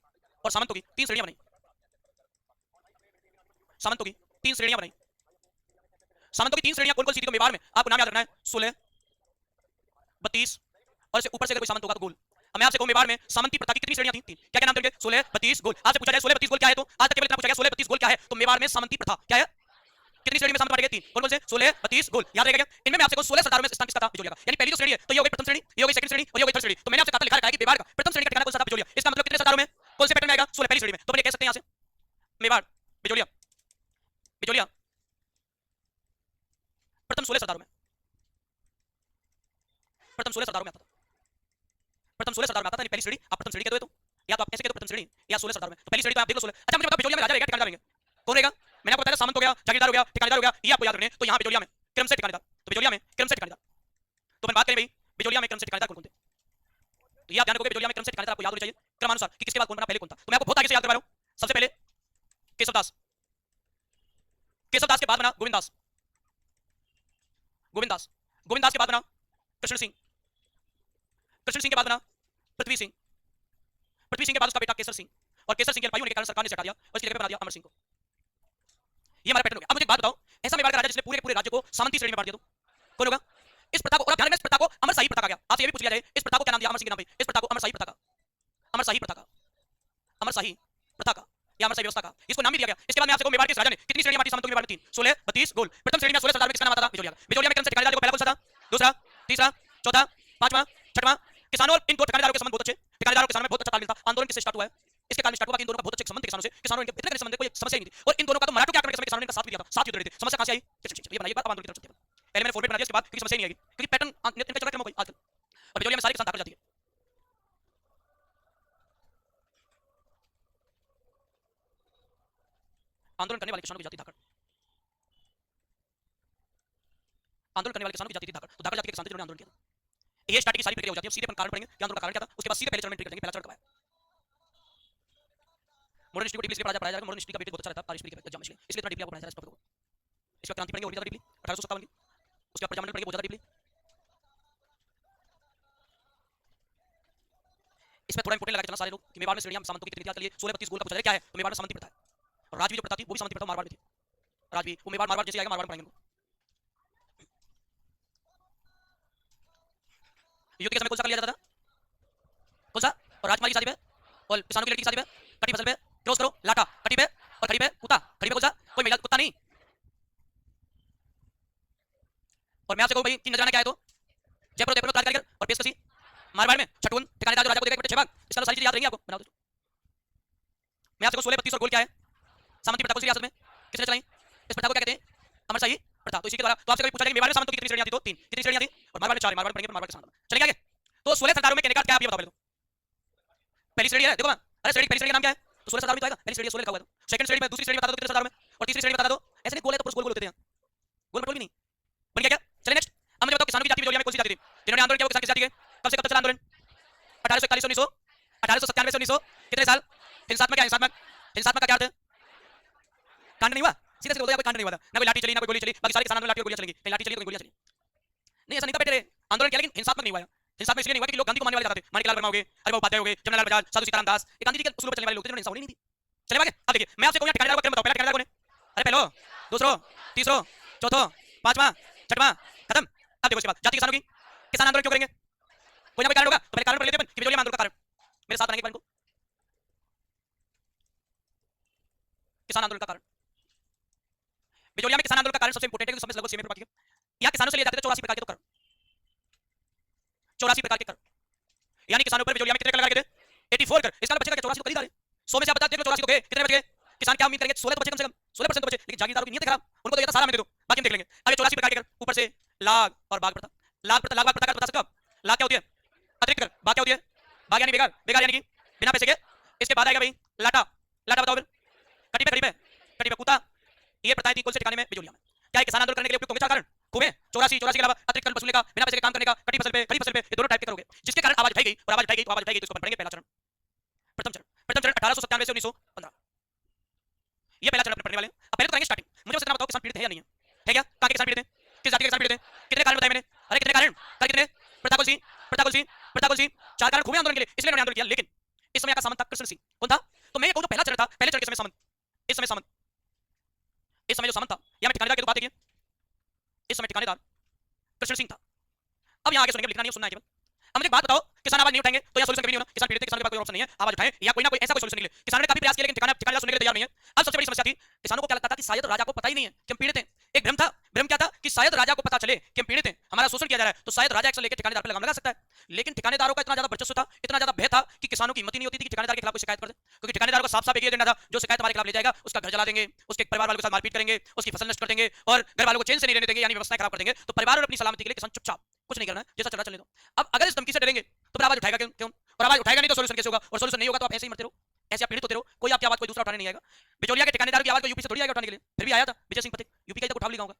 और सामंतों की 3 श्रेणियां बनाई, सामंतों की 3 श्रेणियां बनाई, सामंतों की 3 श्रेणियां कौन कौन सी थी, तो मेवाड़ में आपको नाम याद रखना है 16, 32 और इससे ऊपर से अगर कोई सामंत होगा तो गोल। अब मैं आपसे कहूं मेवाड़ में सामंती प्रथा की कितनी श्रेणियां थी, 3, क्या क्या नाम थे, 16, 32 गोल। आपसे पूछा जाए 16, 32 गोल क्या है, तो आज तक केवल इतना पूछा गया 16, 32 गोल क्या है, तो मेवाड़ में सामंती प्रथा क्या है, कितनी श्रेणी में सामंत बांटे गए, 3, कौन कौन से, 16, 32 गोल, याद रहेगा क्या। इनमें मैं आपसे कहूं 16 सरदारों में स्थान किसका था, बिजोलिया का, यानी पहली जो श्रेणी है तो ये हो गई प्रथम श्रेणी, ये हो गई सेकंड श्रेणी और ये हो गई थर्ड श्रेणी। तो मैंने आपसे कहा लिखा रखा है कि मेवाड़ का प्रथम श्रेणी का ठिकाना कौन सा था, बिजोलिया। इसका मतलब कितने सरदारों में कौन से पैटर्न में आएगा, 16 पहली श्रेणी में, तो अपन कह सकते हैं यहां से मेवाड़ बिजोलिया, बिजोलिया प्रथम 16 सरदारों में, प्रथम 16 सरदारों में आता था, प्रथम 16 सरदार में आता था, पहली श्रेणी। आप प्रथम श्रेणी कह दो, तो या तो आप ऐसे कह दो प्रथम श्रेणी या 16 सरदार में, तो पहली श्रेणी तो आप देख लो 16। अच्छा मुझे बताओ बिजोलिया में राजा रहेगा ठिकानेदार रहेंगे, कौन रहेगा, मैंने आपको बताया सामंत हो गया, जागीरदार हो गया, ठिकानेदार हो गया, ये आपको याद रखने। तो यहाँ बिजोलिया में क्रम से ठिकानेदार, तो बिजोलिया में क्रम से ठिकानेदार, तो अपन बात करें भाई बिजोलिया में क्रम से ठिकानेदार कौन थे, तो ये आप ध्यान रखोगे बिजोलिया में क्रम से ठिकानेदार आपको याद होना चाहिए क्रमानुसार कि किसके बाद कौन बना, पहले कौन था। तो मैं आपको बहुत आगे से याद करवा रहा हूं। सबसे पहले केशवदास, केशवदास के बाद बना गोविंददास, गोविंददास, गोविंददास के बाद बना कृष्ण सिंह, कृष्ण सिंह के बाद बना पृथ्वी सिंह, पृथ्वी सिंह के बाद उसका बेटा केसर सिंह, और केसर सिंह के अल्पायु होने के कारण सरकार ने हटा दिया और इसकी जगह बना दिया अमर सिंह को। ये हमारा पैटर्न हो गया। अब मुझे एक बात बताओ, ऐसा मेवाड़ का राजा जिसने पूरे पूरे राज्य को सामंती श्रेणी में बांट दिया, तो कौन होगा। इस प्रथा को, और ध्यान रखना इस प्रथा को अमरशाही प्रथा कहा गया। आपसे ये भी पूछ लिया जाए इस प्रथा को क्या नाम दिया, अमर सिंह के नाम पे, इस प्रथा को अमरशाही प्रथा का, अमरशाही प्रथा का, अमरशाही प्रथा का या अमरशाही व्यवस्था का इसको नाम भी दिया गया। इसके बाद मैं आपसे कहूं मेवाड़ के राजा ने कितनी श्रेणियां बांटी, सामंतों की मेवाड़ में 3, 16, 32 गोल। प्रथम श्रेणी में 16 सरदार में किसका नाम आता था, बिजोलिया। बिजोलिया में क्रम से ठिकानेदार को पहला कौन सा था, दूसरा, तीसरा, चौथा, पांचवा, छठवां। किसानों और इन दो ठिकानेदारों के संबंध बहुत अच्छे, ठिकानेदारों के किसानों में बहुत अच्छा तालमेल था। आंदोलन किससे स्टार्ट हुआ है, इसके कारण स्टार्ट हुआ कि इन दोनों का बहुत अच्छे संबंध किसानों से, किसानों इनके इतने संबंध कोई समस्या ही नहीं थी, और इन दोनों का तो मराठों के आक्रमण के समय किसानों ने इनका साथ भी दिया था, साथ युद्ध लड़े थे। समस्या कहां से आई, ये बनाइए बात। अब आंदोलन की तरफ चलते हैं। पहले मैंने फॉर्मेट बना दिया, इसके बाद क्योंकि समस्या ही नहीं आएगी, क्योंकि पैटर्न इनका चल रहा है कोई आजकल, और बिजोलिया में सारी किसान ताकत जाती है। आंदोलन करने वाले किसानों की जाति धाकड़, आंदोलन करने वाले किसानों की जाति थी धाकड़, तो धाकड़ जाति के किसान थे जिन्होंने आंदोलन किया था। ये स्टार्टिंग की सारी प्रक्रिया हो जाती है। सीधे अपन कारण पढ़ेंगे कि आंदोलन का कारण क्या था, उसके बाद सीधे पहले चरण में एंट्री करेंगे। पहला चरण कब है, मॉडर्न हिस्ट्री को डीपली पढ़ाया जाएगा। मॉडर्न हिस्ट्री का वेटेज बहुत अच्छा रहता है हिस्ट्री के एग्जाम में, इसलिए इतना डीपली आपको पढ़ाया जा रहा है इस टॉपिक को। इसका क्रांति पढ़ेंगे और ज्यादा डीपली 1857 की, उसके बाद प्रजामंडल पढ़ेंगे बहुत ज्यादा डीपली। इसमें थोड़ा इंपोर्टेंट लगा चलना सारे लोग कि मेवाड़ में श्रेणियां सामंतों की कितनी थी। चलिए 16 32 गोल का पूछा जाए क्या है, तो मेवाड़ में सामंती प्रथा है। और राजवी जो प्रथा थी वो भी सामंती प्रथा मारवाड़ में थी। राजवी वो मेवाड़ मारवाड़ जैसे आएगा, मारवाड़ पढ़ेंगे। युद्ध के समय कौन सा कर लिया जाता था, कौन सा, और राजकुमारी की शादी पे और किसानों की लड़की की शादी पे, कटी फसल पे क्रॉस करो, लाटा कटी पे और खड़ी पे कुत्ता, खड़ी पे कौन सा, कोई महिला कुत्ता नहीं। और मैं आपसे कहूं भाई तीन नजराना क्या है, तो जयपुर उदयपुर काल कारीगर और पेशकशी। मारवाड़ में छठून ठिकानेदार जो राजा को देगा बेटे 6 भाग। इसका सारी चीजें याद रहेंगी आपको, बना दो। मैं आपसे कहूं 16 32 और गोल क्या है, सामंती प्रथा कौन सी रियासत में किसने चलाई, इस प्रथा को क्या कहते हैं, अमरशाही प्रथा। तो इसी के द्वारा तो आपसे कभी पूछा जाए मेवाड़ में सामंतों की कितनी श्रेणियां थी, तो 3, कितनी श्रेणियां थी, और मारवाड़ में 4, मारवाड़ पढ़ेंगे, मारवाड़ के सामंत चलेगा आगे। तो 16 सरदारों में कहने का क्या आप ये बताओ पहले, तो पहली श्रेणी है देखो, अरे श्रेणी पहली श्रेणी का नाम क्या है, तो 16 सरदार में तो आएगा, पहली श्रेणी 16 लिखा हुआ है। तो सेकंड श्रेणी में, दूसरी श्रेणी बता दो कितने सरदार में, और तीसरी श्रेणी बता दो। ऐसे नहीं गोल है तो गोल गोल होते थे, गोल मटोल भी नहीं बन गया क्या। चलिए नेक्स्ट, अब मुझे बताओ किसानों की जाति बिजोलिया में कौन सी जाति थी, जिन्होंने आंदोलन किया वो किसान किस जाति के, कब से कब तक चला आंदोलन, 1841 1900, 1897 से 1900, कितने साल। हिंसात्मक क्या, हिंसात्मक, हिंसात्मक का क्या अर्थ है, कांड नहीं हुआ, सीधे सीधे बोल दिया कोई कांड नहीं हुआ था, ना कोई लाठी चली ना कोई गोली चली। बाकी सारे किसान आंदोलन लाठी और गोलियां चलेंगी, कहीं लाठी चली तो कहीं गोलियां चली नहीं, ऐसा नहीं था बेटे। आंदोलन किया लेकिन हिंसात्मक नहीं हुआ। हिंसात्मक इसलिए नहीं हुआ कि लोग गांधी को मानने वाले ज्यादा थे, माणिकलाल वर्मा हो गए, हरिभाऊ उपाध्याय हो गए, जमनालाल बजाज, साधु सीताराम दास, ये गांधी जी के उसूलों पर चलने वाले लोग थे जिन्होंने हिंसा होने नहीं दी। चले आगे। अब देखिए मैं आपसे कहूं ठिकानेदार का क्रम बताओ, पहला ठिकानेदार कौन है? अरे पहलो, दूसरो, तीसरो, चौथो, पांचवा, छठवां, खत्म। अब देखो इसके बाद जाति किसानों की, किसान आंदोलन क्यों करेंगे? कोई ना कोई कारण होगा, तो पहले कारण पढ़ लेते हैं कि बिचौलिया आंदोलन का कारण। मेरे साथ बनाएंगे पॉइंट को, किसान आंदोलन का कारण। बिचौलिया में किसान आंदोलन का कारण सबसे इंपॉर्टेंट है क्योंकि सब में लगभग सेम प्रकार के यहाँ किसानों से लिए जाते थे 84 प्रकार के तो कर 84 प्रकार के कर, यानी किसानों पर बिचौलिया में कितने कर लगा के थे? 84 कर। इसका बचेगा 84 तो कर ही डाले 100 में से आप बता देख लो 84 तो गए, कितने बच गए? किसान क्या उम्मीद करेंगे? 16 तो बचे कम से कम, 16% तो बचे, लेकिन जागीरदारों की नीयत खराब, उनको तो ये सारा हमें दे दो, बाकी हम देख लेंगे। अब 84 प्रकार के कर, ऊपर से लाग और बाग प्रथा। लाग प्रथा का बता सकते हो आप? लाग क्या होती है? अतिरिक्त कर। बाग क्या होती है? बाग यानी बेकार, बेकार यानी कि बिना पैसे के। इसके बाद आएगा भाई लाटा। लाटा बताओ फिर। कटी पे, कटी पे, कटी पे कूता। ये प्रथाएं थी कौन से ठिकाने में? बिचौलिया में। क्या किसान आंदोलन करने के लिए उपयुक्त होंगे? चार कारण खूबे 84 के अलावा अतिरिक्त कर वसूलने का, बिना पैसे के काम करने का, कटी फसल पे, खड़ी फसल पे, ये दोनों टाइप के करोगे जिसके कारण आवाज उठाई गई और आवाज उठाई गई तो इसको अपन पढ़ेंगे पहला चरण। प्रथम चरण 1897 से 1915, ये पहला चरण अपन पढ़ने वाले हैं। अब पहले तो करेंगे स्टार्टिंग। मुझे बस इतना बताओ किसान पीड़ित है या नहीं है? है क्या? कहां के किसान पीड़ित हैं? किस जाति के किसान पीड़ित हैं? कितने कारण बताए मैंने? अरे कितने कारण? कितने? प्रताप सिंह, चार कारण खूबे आंदोलन के लिए, इसलिए उन्होंने आंदोलन किया। लेकिन इस समय का सामंत था कृष्ण सिंह। कौन था? तो मैं ये कहूं जो पहला चरण था, पहले चरण के समय सामंत, इस समय सामंत, इस समय जो सामंत था, या मैं ठिकानेदार की बात देखिए, इस समय ठिकानेदार कृष्ण सिंह था। अब यहां आगे सुनेंगे, लिखना नहीं सुनना है केवल। अब मुझे एक बात बताओ, किसान आवाज नहीं उठाएंगे तो यह सॉल्यूशन कभी नहीं होना। किसान पीड़ित है, किसान के पास कोई ऑप्शन नहीं है, आवाज उठाएं या कोई ना कोई ऐसा कोई सॉल्यूशन निकले। किसानों ने काफी प्रयास किया लेकिन ठिकानेदार सुनने के लिए तैयार नहीं है। अब सबसे बड़ी समस्या थी, किसानों को क्या लगता था कि शायद राजा को पता ही नहीं है कि हम पीड़ित हैं। एक भ्रम था। भ्रम क्या था? कि शायद राजा को पता चले कि हम पीड़ित हैं, हमारा शोषण किया जा रहा है, तो शायद राजा एक्शन लेकर ठिकानेदार पर लगाम लगा सकता है। लेकिन ठिकानेदारों का इतना ज्यादा वर्चस्व था, इतना ज्यादा भय था कि किसानों की हिम्मत नहीं होती थी कि ठिकानेदार के खिलाफ कोई शिकायत कर दे, क्योंकि ठिकानेदार को साफ-साफ एक ही एजेंडा था, जो शिकायत हमारे खिलाफ ले जाएगा उसका घर जला देंगे, उसके परिवार वालों के साथ मारपीट करेंगे, उसकी फसल नष्ट कर देंगे और घर वालों को चैन से नहीं रहने देंगे, यानी व्यवस्था खराब कर देंगे। तो परिवार और अपनी सलामती के लिए किसान चुपचाप कुछ नहीं करना है, जैसा चल रहा चलने दो। अब अगर इस धमकी से डरेंगे तो फिर आवाज उठाएगा क्यों? और आवाज उठाएगा नहीं तो सॉल्यूशन कैसे होगा? और सॉल्यूशन नहीं होगा तो आप ऐसे ही मरते रहो, ऐसे आप पीड़ित होते रहो, कोई आपकी आवाज कोई दूसरा उठाने नहीं आएगा। बिचौलिया के ठिकानेदार की आवाज को यूपी से थोड़ी आएगा उठाने के लिए, फिर भी आया था विजय सिंह पथिक, यूपी का तक उठा लिया होगा,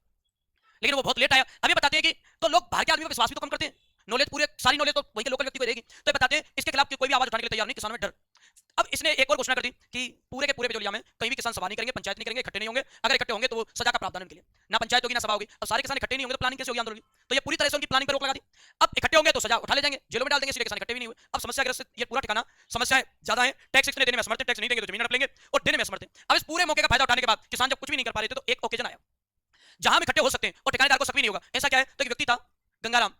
लेकिन वो बहुत लेट आया। अभी बताते हैं कि तो लोग बाहर के आदमी पर विश्वास भी तो कम करते हैं, नॉलेज पूरे सारी नॉलेज तो वहीं के लोकल व्यक्ति को रहेगी, तो बताते हैं इसके खिलाफ कोई भी आवाज उठाने के लिए तैयार नहीं, किसानों में डर। अब इसने एक और घोषणा कर दी कि पूरे के पूरे बिचौलिया में कहीं भी किसान सभा नहीं करेंगे, पंचायत नहीं करेंगे, इकट्ठे नहीं होंगे, अगर इकट्ठे होंगे तो वो सजा का प्रावधान उनके लिए, ना पंचायत होगी ना सभा होगी। अब सारे किसान इकट्ठे नहीं होंगे तो प्लानिंग कैसे होगी आंदोलन की? तो ये पूरी तरह से उनकी प्लानिंग पर रोक लगा दी। अब इकट्ठे होंगे तो सजा उठा ले जाएंगे, जेलों में डाल देंगे, इसलिए किसान इकट्ठे भी नहीं हुए। अब समस्याग्रस्त ये पूरा ठिकाना, समस्याएं ज्यादा है, टैक्स देने में असमर्थ है, टैक्स नहीं देंगे तो जमीन हड़प लेंगे और देने में असमर्थ है। अब इस पूरे मौके का फायदा उठाने के बाद किसान जब कुछ भी नहीं कर पा रहे थे तो एक ओकेजन आया जहां हम इकट्ठे हो सकते हैं और ठिकानेदार को शक भी नहीं होगा। ऐसा क्या है? तो एक व्यक्ति था गंगाराम,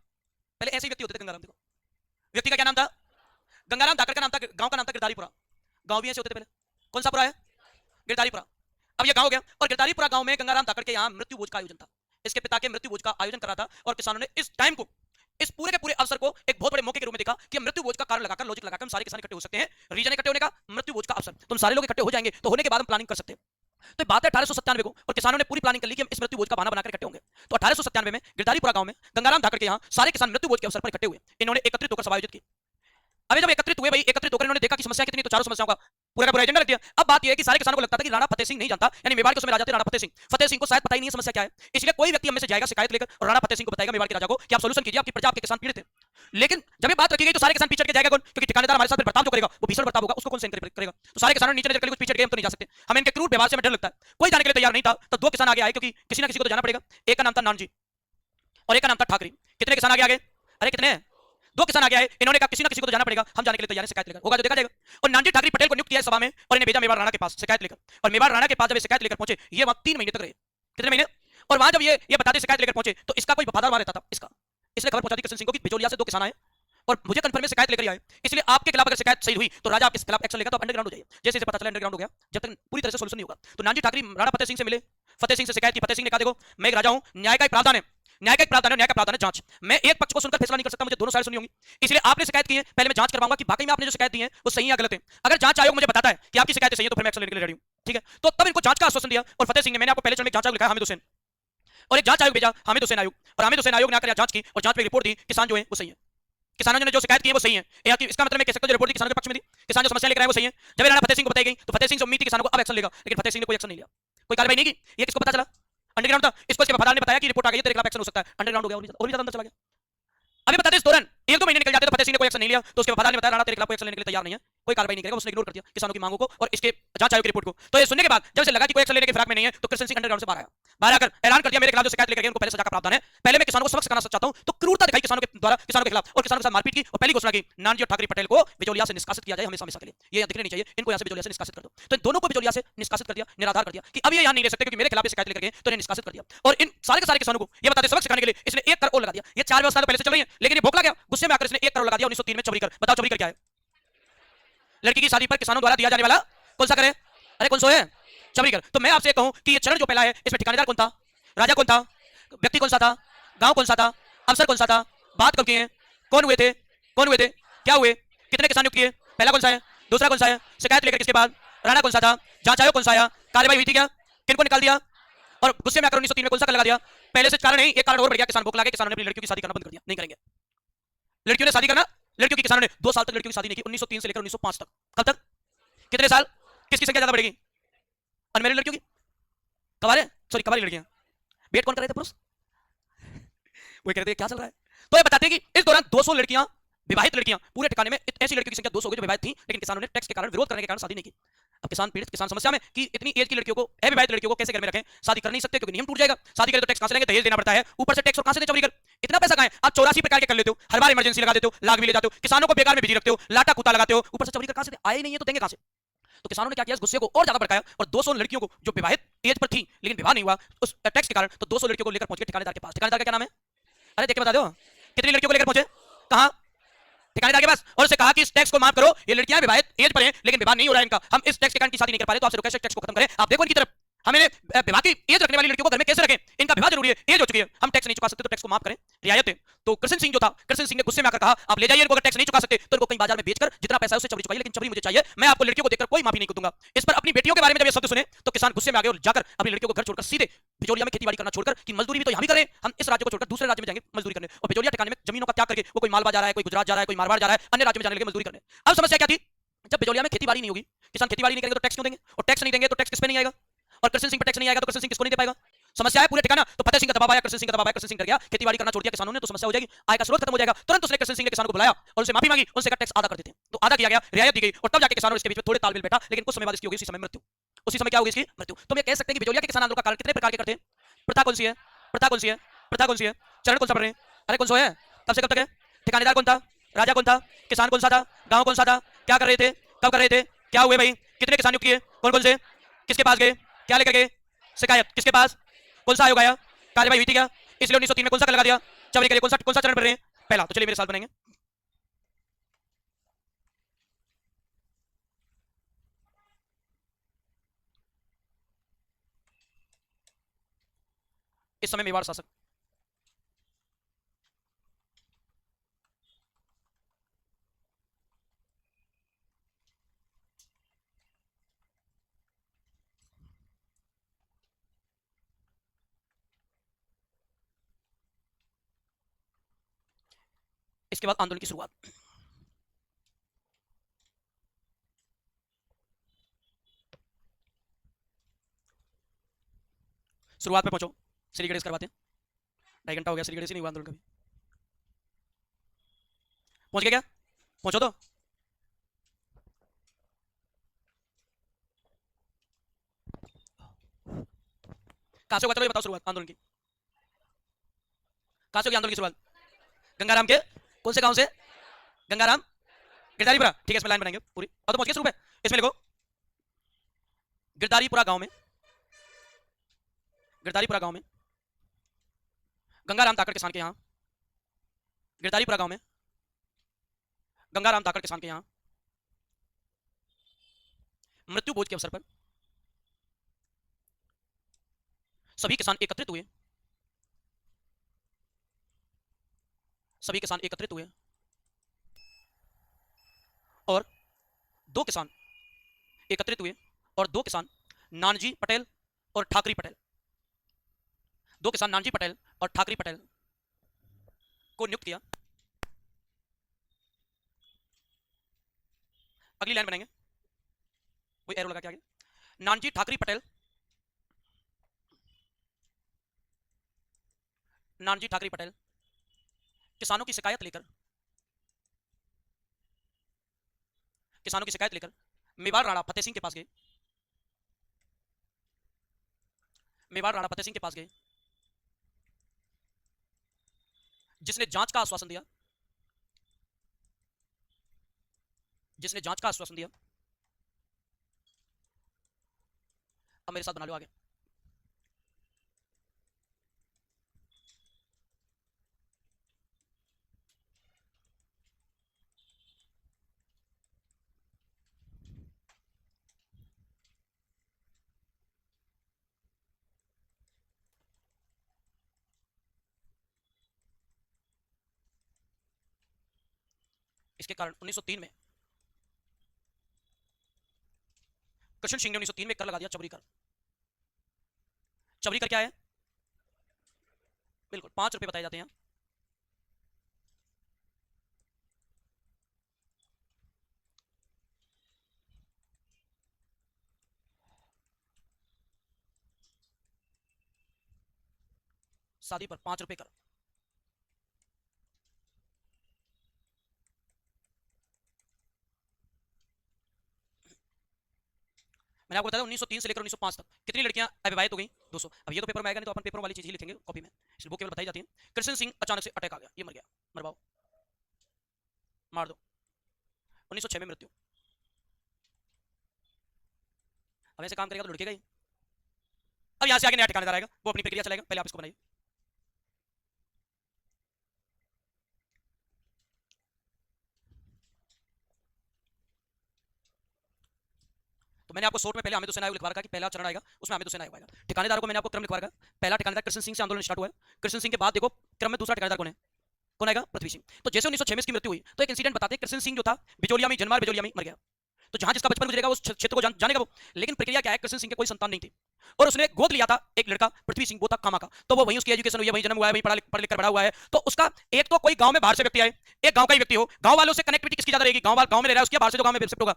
पहले ऐसे ही व्यक्ति होते थे गंगाराम। देखो व्यक्ति का क्या नाम था? गंगाराम धाकड़ का नाम था, गांव का नाम था गिरधारीपुरा। गांव भी ऐसे होते थे पहले। कौन सा पुरा है? गिरधारीपुरा। अब ये गांव हो गया और गिरधारीपुरा गांव में गंगाराम धाकड़ के यहाँ मृत्यु भोज का आयोजन था। इसके पिता के मृत्यु भोज का आयोजन करा था और किसानों ने इस टाइम को, इस पूरे के पूरे अवसर को एक बहुत बड़े मौके के रूप में देखा कि मृत्यु भोज का कारण लगाकर, लॉजिक लगाकर हम सारे किसान इकट्ठे हो सकते हैं। रीजन इकट्ठे होने का, मृत्यु भोज का अवसर, तुम सारे लोग इकट्ठे हो जाएंगे तो होने के बाद हम प्लानिंग कर सकते हैं। तो बात है 1897 को और किसानों ने पूरी प्लानिंग कर ली कि हम इस मृत्यु भोज का बहाना बनाकर इकट्ठे होंगे। तो 1897 में गिरधारीपुरा गांव में गंगाराम धाकड़ के यहाँ सारे किसान मृत्यु भोज के अवसर पर इकट्ठे हुए। इन्होंने एकत्रित होकर सभा आयोजित की। अभी जब एकत्रित हुए भाई, एकत्रित होकर इन्होंने देखा कि समस्या कितनी, तो चारों समस्याओं का पूरा एजेंडा रख दिया। अब बात यह है कि सारे किसानों को लगता था कि राणा फतेह सिंह नहीं जानता, यानी मेवाड़ के उसमें राजा थे राणा फतेह सिंह। फतेह सिंह को शायद पता ही नहीं है समस्या क्या है, इसलिए कोई व्यक्ति हमें से जाएगा शिकायत लेकर और राणा फतेह सिंह को बताएगा मेवाड़ के राजा को कि आप सॉल्यूशन कीजिए, आपकी प्रजा, आपके किसान पीड़ित हैं। लेकिन जब ये बात रखी गई तो सारे किसान पीछे हट के जाएगा कौन? क्योंकि ठिकानेदार हमारे साथ बर्ताव जो करेगा वो भीषण बर्ताव होगा, उसको कौन सहन करेगा? तो सारे किसानों ने नीचे नजर कर कुछ पीछे हट गए, हम तो नहीं जा सकते, हमें इनके क्रूर व्यवहार से डर लगता है। कोई जाने के लिए तैयार नहीं था। तो दो किसान आगे आए क्योंकि किसी ना किसी को तो जाना पड़ेगा। एक का नाम था नानजी और एक का नाम था ठाकरे। कितने किसान आगे? अरे कितने? दो किसान आगे आए। इन्होंने कहा किसी ना किसी को तो जाना पड़ेगा, हम जाने के लिए तैयार हैं, शिकायत लेकर होगा जो देखा जाएगा। और नानजी ठाकरे पटेल को नियुक्त किया सभा में और इन्हें भेजा मेवाड़ राणा के पास शिकायत लेकर। और मेवाड़ राणा के पास जब शिकायत लेकर पहुंचे, ये वहां 3 महीने तक रहे। कितने महीने? और वहां जब ये बताते शिकायत लेकर पहुंचे तो इसका कोई वफादार वहां रहता था। इसने खबर पहुंचा दी कृष्ण सिंह को कि बिचौलिया से 2 किसान आए और मुझे कन्फर्म में शिकायत लेकर आए, इसलिए आपके खिलाफ अगर शिकायत सही हुई तो राजा आपके खिलाफ एक्शन लेगा, तो आप अंडरग्राउंड हो जाइए। जैसे पता चला अंडरग्राउंड हो गया, जब तक पूरी तरह से सॉल्यूशन नहीं होगा। तो नानजी ठाकरे राणा फतेह सिंह से मिले, फतेह सिंह से शिकायत की। फतेह सिंह ने कहा देखो मैं एक राजा हूं, न्याय का एक प्रावधान है, न्याय का एक प्रावधान है, न्याय का प्रावधान है जांच। मैं एक पक्ष को सुनकर फैसला नहीं कर सकता, मुझे दोनों साइड सुननी होगी। इसलिए आपने शिकायत की है, पहले मैं जांच करवाऊंगा कि वाकई में आपने जो शिकायत दी है वो सही है या गलत है। अगर जांच आयोग मुझे बताता है कि आपकी शिकायत सही है तो फिर मैं एक्शन लेने के लिए रेडी हूं, ठीक है? तो तब इनको जांच का आश्वासन दिया और फतेह सिंह ने, मैंने आपको पहले चरण में जांच आयोग लिखा है हामिद हुसैन, और एक जांच आयोग भेजा हामिद हुसैन आयोग, और हामिद हुसैन आयोग ने आकर जांच की और जांच में रिपोर्ट दी किसान जो है वो सही है, किसानों ने जो शिकायत की है वो सही है। इसका मतलब मैं कह सकता हूं जो रिपोर्ट दी किसानों के पक्ष में दी, किसान जो समस्या लेकर आए वो सही है। जब राणा फतेह सिंह को बताई गई तो फतेह सिंह से उम्मीद थी किसानों को अब एक्शन लेगा, लेकिन फतेह सिंह ने कोई एक्शन नहीं लिया, कोई कार्रवाई नहीं की। ये किसको पता चला? अंडरग्राउंड था। इसको इसके वफादार ने बताया कि रिपोर्ट आ गई है, तेरे खिलाफ एक्शन हो सकता है, अंडरग्राउंड हो गया और भी ज्यादा चला गया। अभी बताते इस दौरान 1-2 महीने निकल जाते तो फतेह सिंह ने कोई कोई एक्शन नहीं लिया तो उसके वफादार ने बताया राणा तेरे खिलाफ कोई एक्शन लेने के लिए तैयार नहीं है, कोई कार्रवाई नहीं करेगा, उसने इग्नोर कर दिया किसानों की मांगों को और इसके जांच आयोग की रिपोर्ट को। तो ये सुनने के बाद जब से लगा कि कोई एक्शन लेने के फिराक में नहीं है तो कृष्ण सिंह अंडरग्राउंड से बाहर आया, बाहर आकर ऐलान कर दिया मेरे खिलाफ जो शिकायत लेकर गए उनको पहले सजा का प्रावधान है, पहले मैं किसानों को सबक सिखाना चाहता हूं तो क्रूरता दिखाई किसानों के द्वारा किसानों के खिलाफ और किसानों के साथ मारपीट की और पहली घोषणा की नानजी और ठाकरे पटेल को बिजोलिया से निष्कासित किया जाए हमेशा हमेशा के लिए, ये दिखने नहीं चाहिए, इनको यहां से बिजोलिया से निष्कासित कर दो। तो इन दोनों को बिजोलिया से निष्कासित कर दिया, निराधार कर दिया कि अब ये यहां नहीं रह सकते क्योंकि मेरे खिलाफ शिकायत लेकर गए तो इन्हें निष्कासित कर दिया। और इन सारे के सारे किसानों को ये बताते सबक सिखाने के लिए इसने 1 करोड़ लगा दिया। ये 4 व्यवस्था तो पहले से चल रही है लेकिन ये भोकला गया, गुस्से में आकर इसने 1 करोड़ लगा दिया 1903 में चबरी कर। बताओ चबरी कर क्या है? लड़की की शादी पर किसानों द्वारा दिया जाने वाला कौन सा करे? अरे कौन सो है? चबरी कर। तो मैं आपसे कहूं कि ये चरण जो पहला है इसमें ठिकानेदार कौन था, राजा कौन था, व्यक्ति कौन सा था, गांव कौन सा था, अफसर कौन सा था, बात कब की है, कौन हुए थे, कौन हुए थे, क्या हुए, कितने किसान नियुक्त किए, पहला कौन सा है, दूसरा कौन सा है, शिकायत लेकर किसके बाद, राणा कौन सा था, जांच आयोग कौन सा आया, कार्रवाई हुई थी क्या, किनको निकाल दिया और गुस्से में आकर 1903 में कौन सा कर लगा दिया? पहले से कारण नहीं, एक कारण और बढ़ गया, किसान भूख लगे, किसानों ने अपनी लड़कियों की शादी करना बंद कर दिया, नहीं करेंगे। लड़कियों ने शादी करना, लड़कियों की किसानों ने 2 साल तक लड़कियों की शादी नहीं की, 1903 से लेकर 1905 तक। कब तक? कितने साल? किसकी संख्या ज्यादा बढ़ेगी? अनमैरिड लड़कियों की, कवारे सॉरी कवारी लड़कियां। वेट कौन कर रहे थे? पुरुष। वो कह रहे थे क्या चल रहा है? तो ये बताते हैं कि इस दौरान 200 लड़कियां, विवाहित लड़कियां पूरे ठिकाने में, ऐसी लड़कियों की संख्या 200 हो गई जो विवाहित थी लेकिन किसानों ने टैक्स के कारण, विरोध करने के कारण शादी नहीं की। अब किसान पीड़ित, किसान समस्या में कि इतनी एज की लड़कियों को, अविवाहित लड़कियों को कैसे घर में रखें, शादी कर नहीं सकते क्योंकि नियम टूट जाएगा, शादी करें तो टैक्स कहां से लेंगे, दहेज देना पड़ता है, ऊपर से टैक्स और कहां से दे चोरी कर, इतना पैसा कहां है? आप 84 प्रकार के कर लेते हो, हर बार इमरजेंसी लगा देते हो, लाग भी ले जाते हो, किसानों को बेकार में बिजी रखते हो, लाटा कुत्ता लगाते हो, ऊपर से चोरी कर कहां से आए ही नहीं है तो देंगे कहां से? तो किसानों ने क्या किया, इस गुस्से को और ज्यादा भड़काया और 200 लड़कियों को जो विवाहित एज पर थी लेकिन विवाह नहीं हुआ उस टैक्स के कारण, तो 200 लड़कियों को लेकर पहुंच गए ठिकानेदार के पास। ठिकानेदार का क्या नाम है? अरे देख के बता दो, कितनी लड़कियों को लेकर पहुंचे? कहां? ठिकानेदार के पास। और उससे कहा कि इस टैक्स को माफ करो, ये लड़कियां विवाहित एज पर हैं लेकिन विवाह नहीं हो रहा है इनका, हम इस टैक्स के कारण की शादी नहीं कर पा रहे तो आपसे रिक्वेस्ट है टैक्स को खत्म करें। आप देखो इनकी तरफ, हमें विवाह की एज रखने वाली लड़कियों को घर में कैसे रखें, इनका विवाह जरूरी है, एज हो चुकी है, हम टैक्स नहीं चुका सकते तो टैक्स को माफ करें, रियायत है। तो कृष्ण सिंह जो था, कृष्ण सिंह ने गुस्से में आकर कहा आप ले जाइए इनको, अगर टैक्स नहीं चुका सकते तो इनको कहीं बाजार में बेचकर जितना पैसा है उससे चबरी चुकाइए, लेकिन चबरी मुझे चाहिए, मैं आपको लड़कियों को देखकर कोई माफी नहीं दूंगा। इस पर अपनी बेटियों के बारे में जब ये शब्द सुने तो किसान गुस्से में आ गए और जाकर अपनी लड़कियों को घर छोड़कर सीधे बिजोलिया में खेतीबाड़ी करना छोड़कर, कि मजदूरी भी तो यहां भी करें, हम इस राज्य को छोड़कर दूसरे राज्य में जाएंगे मजदूरी करने, और बिजोलिया ठिकाने में जमीनों का त्याग करके वो कोई मालवा जा रहा है, कोई गुजरात जा रहा है, कोई मारवाड़ जा रहा है, अन्य राज्य में जाने लगे मजदूरी करने। अब समस्या क्या थी, जब बिजोलिया में खेतीबाड़ी नहीं होगी, किसान खेतीबाड़ी नहीं करेंगे तो टैक्स क्यों देंगे, और टैक्स नहीं देंगे तो टैक्स किस पे नहीं आएगा, और कृष्ण सिंह पर टैक्स नहीं आएगा तो कृष्ण सिंह किसको नहीं दे पाएगा? समस्या है पूरे ठिकाना। तो फतेह सिंह का दबाव आया, कृष्ण सिंह का दबाव आया, कृष्ण सिंह डर गया, खेतीबाड़ी करना छोड़ दिया किसानों ने, तो समस्या हो जाएगी, आय का स्रोत खत्म हो जाएगा। तुरंत उसने कृष्ण सिंह ने किसानों को बुलाया और उनसे माफी मांगी, उनसे कहा टैक्स आधा कर देते हैं, तो आधा किया गया, रियायत दी गई और तब जाके किसानों इसके बीच में थोड़े तालमेल बैठा, लेकिन कुछ समय बाद इसकी होगी उसी समय मृत्यु। उसी समय क्या होगी इसकी? मृत्यु। तो हम ये कह सकते हैं कि बिजोलिया के किसान आंदोलन का कारण कितने प्रकार के करते हैं? प्रथा कौन सी है? प्रथा कौन सी है? प्रथा कौन सी है? चरण कौन सा पढ़ रहे हैं? अरे कौन सा है? कब से कब तक है? ठिकानेदार कौन था? राजा कौन था? किसान कौन सा था? गांव कौन सा था? क्या कर रहे थे? कब कर रहे थे? क्या हुए भाई? कितने किसान नियुक्त किए? कौन कौन से? किसके पास गए? क्या लेकर गए? शिकायत किसके पास? कौन सा आयोग आया? कार्रवाई हुई थी क्या? इसलिए 1903 में कौन सा कर लगा दिया? चबरी के लिए कौन सा चरण पढ़ रहे हैं? पहला। तो चलिए मेरे साथ बनेंगे। इस समय मेवाड़ शासक, इसके बाद आंदोलन की शुरुआत। शुरुआत पे पहुंचो, श्री गणेश करवाते हैं, 2.5 घंटा हो गया, श्री गणेश ही नहीं हुआ आंदोलन कभी। पहुंच गया क्या? पहुंचो तो। कहां से होगा, चलो ये बताओ शुरुआत आंदोलन की, कहां से होगी आंदोलन की शुरुआत? गंगाराम के कौन से गांव से? गंगाराम गिरधारीपुरा, ठीक है, इसमें लाइन बनाएंगे पूरी, और तो पहुंच गए शुरू पे। इसमें लिखो गिरधारीपुरा गांव में, गिरधारीपुरा गांव में गंगाराम ताकड़ किसान के यहां, गिरधारीपुरा गांव में गंगाराम ताकड़ किसान के यहां मृत्यु भोज के अवसर पर सभी किसान एकत्रित हुए, सभी किसान एकत्रित हुए और 2 किसान एकत्रित हुए और 2 किसान नानजी पटेल और ठाकरी पटेल, 2 किसान नानजी पटेल और ठाकरी पटेल को नियुक्त किया। अगली लाइन बनाएंगे, कोई एरो लगा के आगे, नानजी ठाकरी पटेल, नानजी ठाकरी पटेल किसानों की शिकायत लेकर किसानों की शिकायत लेकर मेवाड़ राणा फतेह सिंह के पास गए। मेवाड़ राणा फतेह सिंह के पास गए, जिसने जांच का आश्वासन दिया, जिसने जांच का आश्वासन दिया। अब मेरे साथ बना लो आगे। इसके कारण 1903 में कृष्ण सिंह ने 1903 में कर लगा दिया, चबरी कर। चबरी कर क्या है? बिल्कुल 5 रुपए बताए जाते हैं। शादी पर 5 रुपए कर। मैंने आपको बताया 1903 से लेकर 1905 तक कितनी लड़कियां अविवाहित हो गई? 200। अब ये तो पेपर में आएगा नहीं, तो अपन पेपर वाली चीज ही लिखेंगे कॉपी में, इसलिए वो केवल बताई जाती है। कृष्ण सिंह अचानक से अटैक आ गया, ये मर गया, मरवाओ, मार दो। 1906 में मृत्यु। अब ऐसे काम करेगा तो लुढ़केगा ही। अब यहां से आगे नया ठिकानेदार आएगा, वो अपनी प्रक्रिया चलाएगा, पहले आप इसको बनाइए। तो मैंने आपको शॉर्ट में पहले हामिद हुसैन आयोग लिखवा रखा कि पहला चरण आएगा, उसमें हामिद हुसैन आयोग आएगा। ठिकानेदारों को मैंने आपको क्रम लिखवा रखा। पहला ठिकानेदार कृष्ण सिंह से आंदोलन स्टार्ट हुआ है। कृष्ण सिंह के बाद देखो क्रम में दूसरा ठिकानेदार कौन है? कौन आएगा? पृथ्वी सिंह। तो जैसे 1906 में इसकी मृत्यु हुई, तो एक इंसिडेंट बताते हैं, कृष्ण सिंह जो था बिजोलिया में, जनमार बिजोलिया में मर गया। तो जहां जिसका बचपन गुजरेगा उस क्षेत्र को जानेगा वो। लेकिन प्रक्रिया क्या है, कृष्ण सिंह के कोई संतान नहीं थी, और उसने गोद लिया था एक लड़का पृथ्वी सिंह, वो था कामा का। तो वो वहीं उसकी एजुकेशन हुई है, वहीं जन्म हुआ है, वहीं पढ़ लिख कर बड़ा हुआ है। तो उसका एक तो कोई गांव में बाहर से व्यक्ति आए, एक गांव का ही व्यक्ति हो, गांव वालों से कनेक्टिविटी किसकी ज्यादा रहेगी? गांव में रह रहा है उसकी, बाहर से जो गांव में शिफ्ट होगा।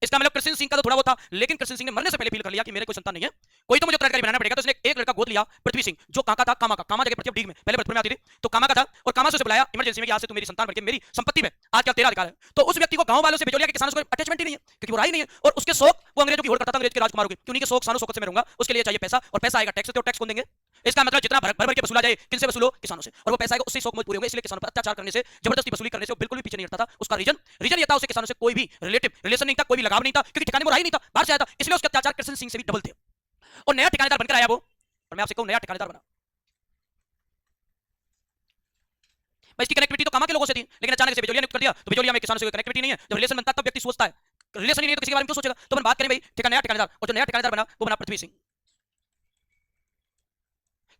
इसका मतलब कृष्ण सिंह का तो थोड़ा वो था, लेकिन कृष्ण सिंह ने मरने से पहले फील कर लिया कि मेरे कोई संतान नहीं है, कोई तो मुझे उत्तराधिकारी बनाना पड़ेगा। तो उसने एक लड़का गोद लिया पृथ्वी सिंह, जो काका था, कामा का। कामा जगह पृथ्वी में पहले पृथ्वी में आती थी, तो कामा का था, और कामा से उसे बुलाया इमरजेंसी में कि आज से तू मेरी संतान बनके मेरी संपत्ति में आज क्या तेरा अधिकार है। तो उस व्यक्ति को गांव वालों से, बिजोलिया के किसानों से अटैचमेंट ही नहीं है, क्योंकि वो राही नहीं है, और उसके शौक वो अंग्रेजों की होड़ करता था, अंग्रेज के राजकुमारों की, कि उन्हीं के शौक शानों शौकत से मैं रहूंगा, उसके लिए चाहिए पैसा, और पैसा आएगा टैक्स से, तो टैक्स कौन देंगे? इसका मतलब जितना भर भर के वसूला जाए, किनसे वसूलो? किसानों से, और वो पैसा आएगा, उससे शौक मत पूरे होंगे। इसलिए किसानों पर अत्याचार करने से, जबरदस्ती वसूली करने से वो बिल्कुल भी पीछे नहीं हटता था। उसका रीजन ये था, उसे किसानों से कोई भी रिलेशन नहीं था, कोई भी लगाव नहीं था, क्योंकि ठिकाने में राही नहीं था, बाहर से आया था, इसलिए उसके अत्याचार कृष्ण सिंह से भी डबल थे। और नया ठिकानेदार बनकर आया वो, और मैं आपसे कहूं नया ठिकानेदार बना। इसकी कनेक्टिविटी तो कामा के लोगों से थी, लेकिन अचानक से बिजोलिया ने कर दिया, तो बिजोलिया में किसानों से कोई कनेक्टिविटी नहीं है। जब रिलेशन बनता तब व्यक्ति सोचता है, रिलेशन ही नहीं है तो किसी के बारे में क्यों सोचेगा? तो अपन बात करें भाई नया ठिकानेदार, और जो नया ठिकानेदार बना वो बना पृथ्वी सिंह।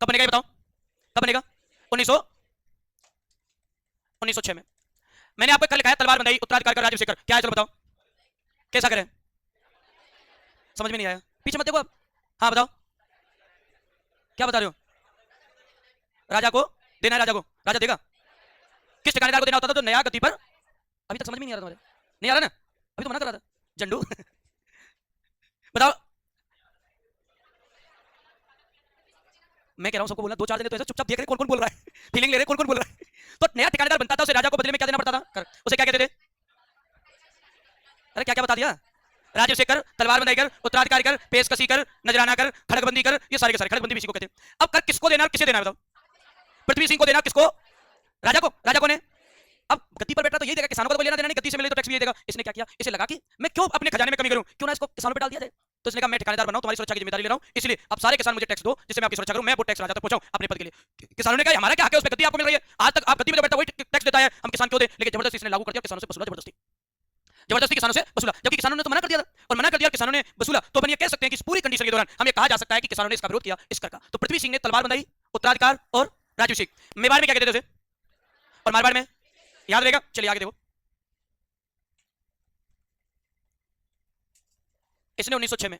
कब बनेगा ये बताओ, कब बनेगा? 1906 में। मैंने आपको कल लिखा है तलवार बंधाई उत्तराधिकार का राजशेखर, क्या है चलो बताओ, कैसा करें? समझ में नहीं आया, पीछे मत देखो आप। हाँ बताओ, क्या बता रहे हो? राजा को देना है, राजा को, राजा देगा। किस ठिकानेदार को देना होता था? तो नया गद्दी पर। अभी तक समझ में नहीं आ रहा तुम्हारे, नहीं आ रहा ना? अभी तो मना कर रहा था जंडू। बताओ, मैं कह रहा हूं सबको बोलना, 2-4 दिन तो ऐसे चुपचाप देख रहे कौन कौन बोल रहा है, फीलिंग ले रहे कौन कौन बोल रहा है। तो नया ठिकानेदार बनता था, उसे राजा को बदले में क्या देना पड़ता था? कर। उसे क्या कहते थे? अरे क्या क्या बता दिया? राजशेखर, तलवार बंधाई कर, उत्तराधिकारी कर, पेशकशी कर, नजराना कर, खड़कबंदी कर, ये सारे के सारे। खड़कबंदी भी इसी को कहते हैं। अब कर किसको देना और किसे देना है बताओ? पृथ्वी सिंह को देना, किसको? राजा को। राजा कौन है? अब गद्दी पर बैठा तो यही देगा, किसानों को तो कोई लेना देना नहीं, गद्दी से मिले तो टैक्स भी यही देगा। इसने क्या किया, इसे लगा कि मैं क्यों अपने खजाने में कमी करूं, क्यों ना इसको किसानों पे डाल दिया जाए। तो इसने कहा मैं ठिकानेदार बनाऊं, तुम्हारी सुरक्षा की जिम्मेदारी ले रहा हूं, इसलिए अब सारे किसान मुझे टैक्स दो, जिससे मैं आपकी सुरक्षा करूं, मैं वो टैक्स राजा तक पहुंचाऊं अपने पद के लिए। किसानों ने कहा हमारा क्या हक है, उस पे गद्दी आपको मिल रही है, आज तक आप गद्दी में जो बैठा वही टैक्स देता है, हम किसान क्यों दे? लेकिन जबरदस्ती इसने लागू कर दिया, किसानों से वसूला, जबरदस्ती जबरदस्ती किसानों से वसूला, जबकि किसानों ने तो मना कर दिया था, और मना कर दिया किसानों ने वसूला। तो अपन ये कह सकते हैं कि इस पूरी कंडीशन के दौरान हम ये कहा जा सकता है कि किसानों ने इसका विरोध किया, इस कर का। तो पृथ्वी सिंह ने तलवार बंधाई, उत्तराधिकार और राजवंशिक। मेवाड़ में क्या कहते थे उसे, और मारवाड़ में? याद रहेगा, चलिए आगे देखो। इसने 1906 में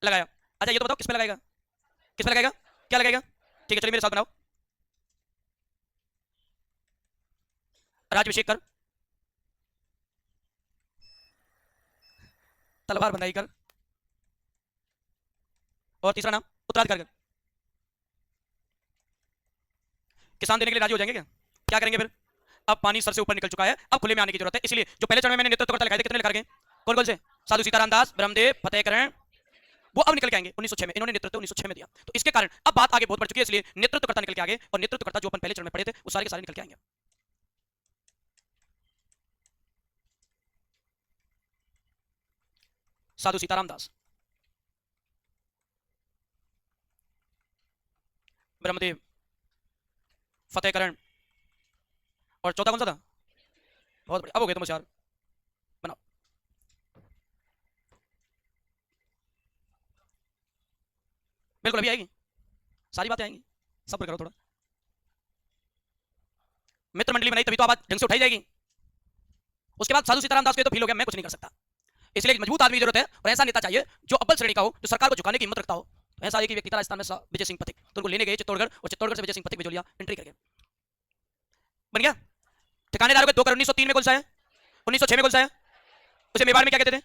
लगाया। अच्छा ये तो बताओ किस पे लगाएगा, किस पे लगाएगा, क्या लगाएगा? ठीक है चलिए मेरे साथ बनाओ। राजभिषेक कर, तलवार बंधाई कर, और तीसरा नाम उत्तराधिकार कर। किसान देने के लिए राजी हो जाएंगे क्या? क्या करेंगे फिर? अब पानी सर से ऊपर निकल चुका है, अब खुले में आने की जरूरत है। इसलिए जो पहले चरण में मैंने नेतृत्वकर्ता लिखाए थे, कितने लिखा गए? कौन कौन से? साधु सीताराम दास, ब्रह्मदेव, फतेहकरण, वो अब निकल के आएंगे 1906 में। इन्होंने नेतृत्व 1906 में दिया, तो इसके कारण अब बात आगे बहुत बढ़ चुकी है, इसलिए नेतृत्वकर्ता निकल के आगे, और नेतृत्वकर्ता जो अपन पहले चरण में पढ़े थे वो सारे के सारे निकल के आएंगे। साधु सीताराम दास, ब्रह्मदेव, फतेहकरण, और चौथा कौन सा था? बहुत बढ़िया, अब हो गए तुम होशियार। बनाओ। बिल्कुल अभी आएगी, सारी बातें आएंगी, सब्र करो थोड़ा। मित्र मंडली बनाई तभी तो आवाज ढंग से उठाई जाएगी। उसके बाद साधु सीताराम दास के तो फील हो गया मैं कुछ नहीं कर सकता, इसलिए एक मजबूत आदमी की जरूरत है, और ऐसा नेता चाहिए जो अव्वल श्रेणी का हो, जो सरकार को झुकाने की हिम्मत रखता हो। ऐसा एक ही व्यक्ति था राजस्थान में, विजय सिंह पथिक। तो उनको लेने गए चित्तौड़गढ़, और चित्तौड़गढ़ से विजय सिंह पथिक बिजोलिया एंट्री कर गए। बन गया ठिकानेदारों के 2 करोड़। 1903 में कौन सा है? 1906 में कौन सा है? उसे मेवाड़ में क्या कहते थे?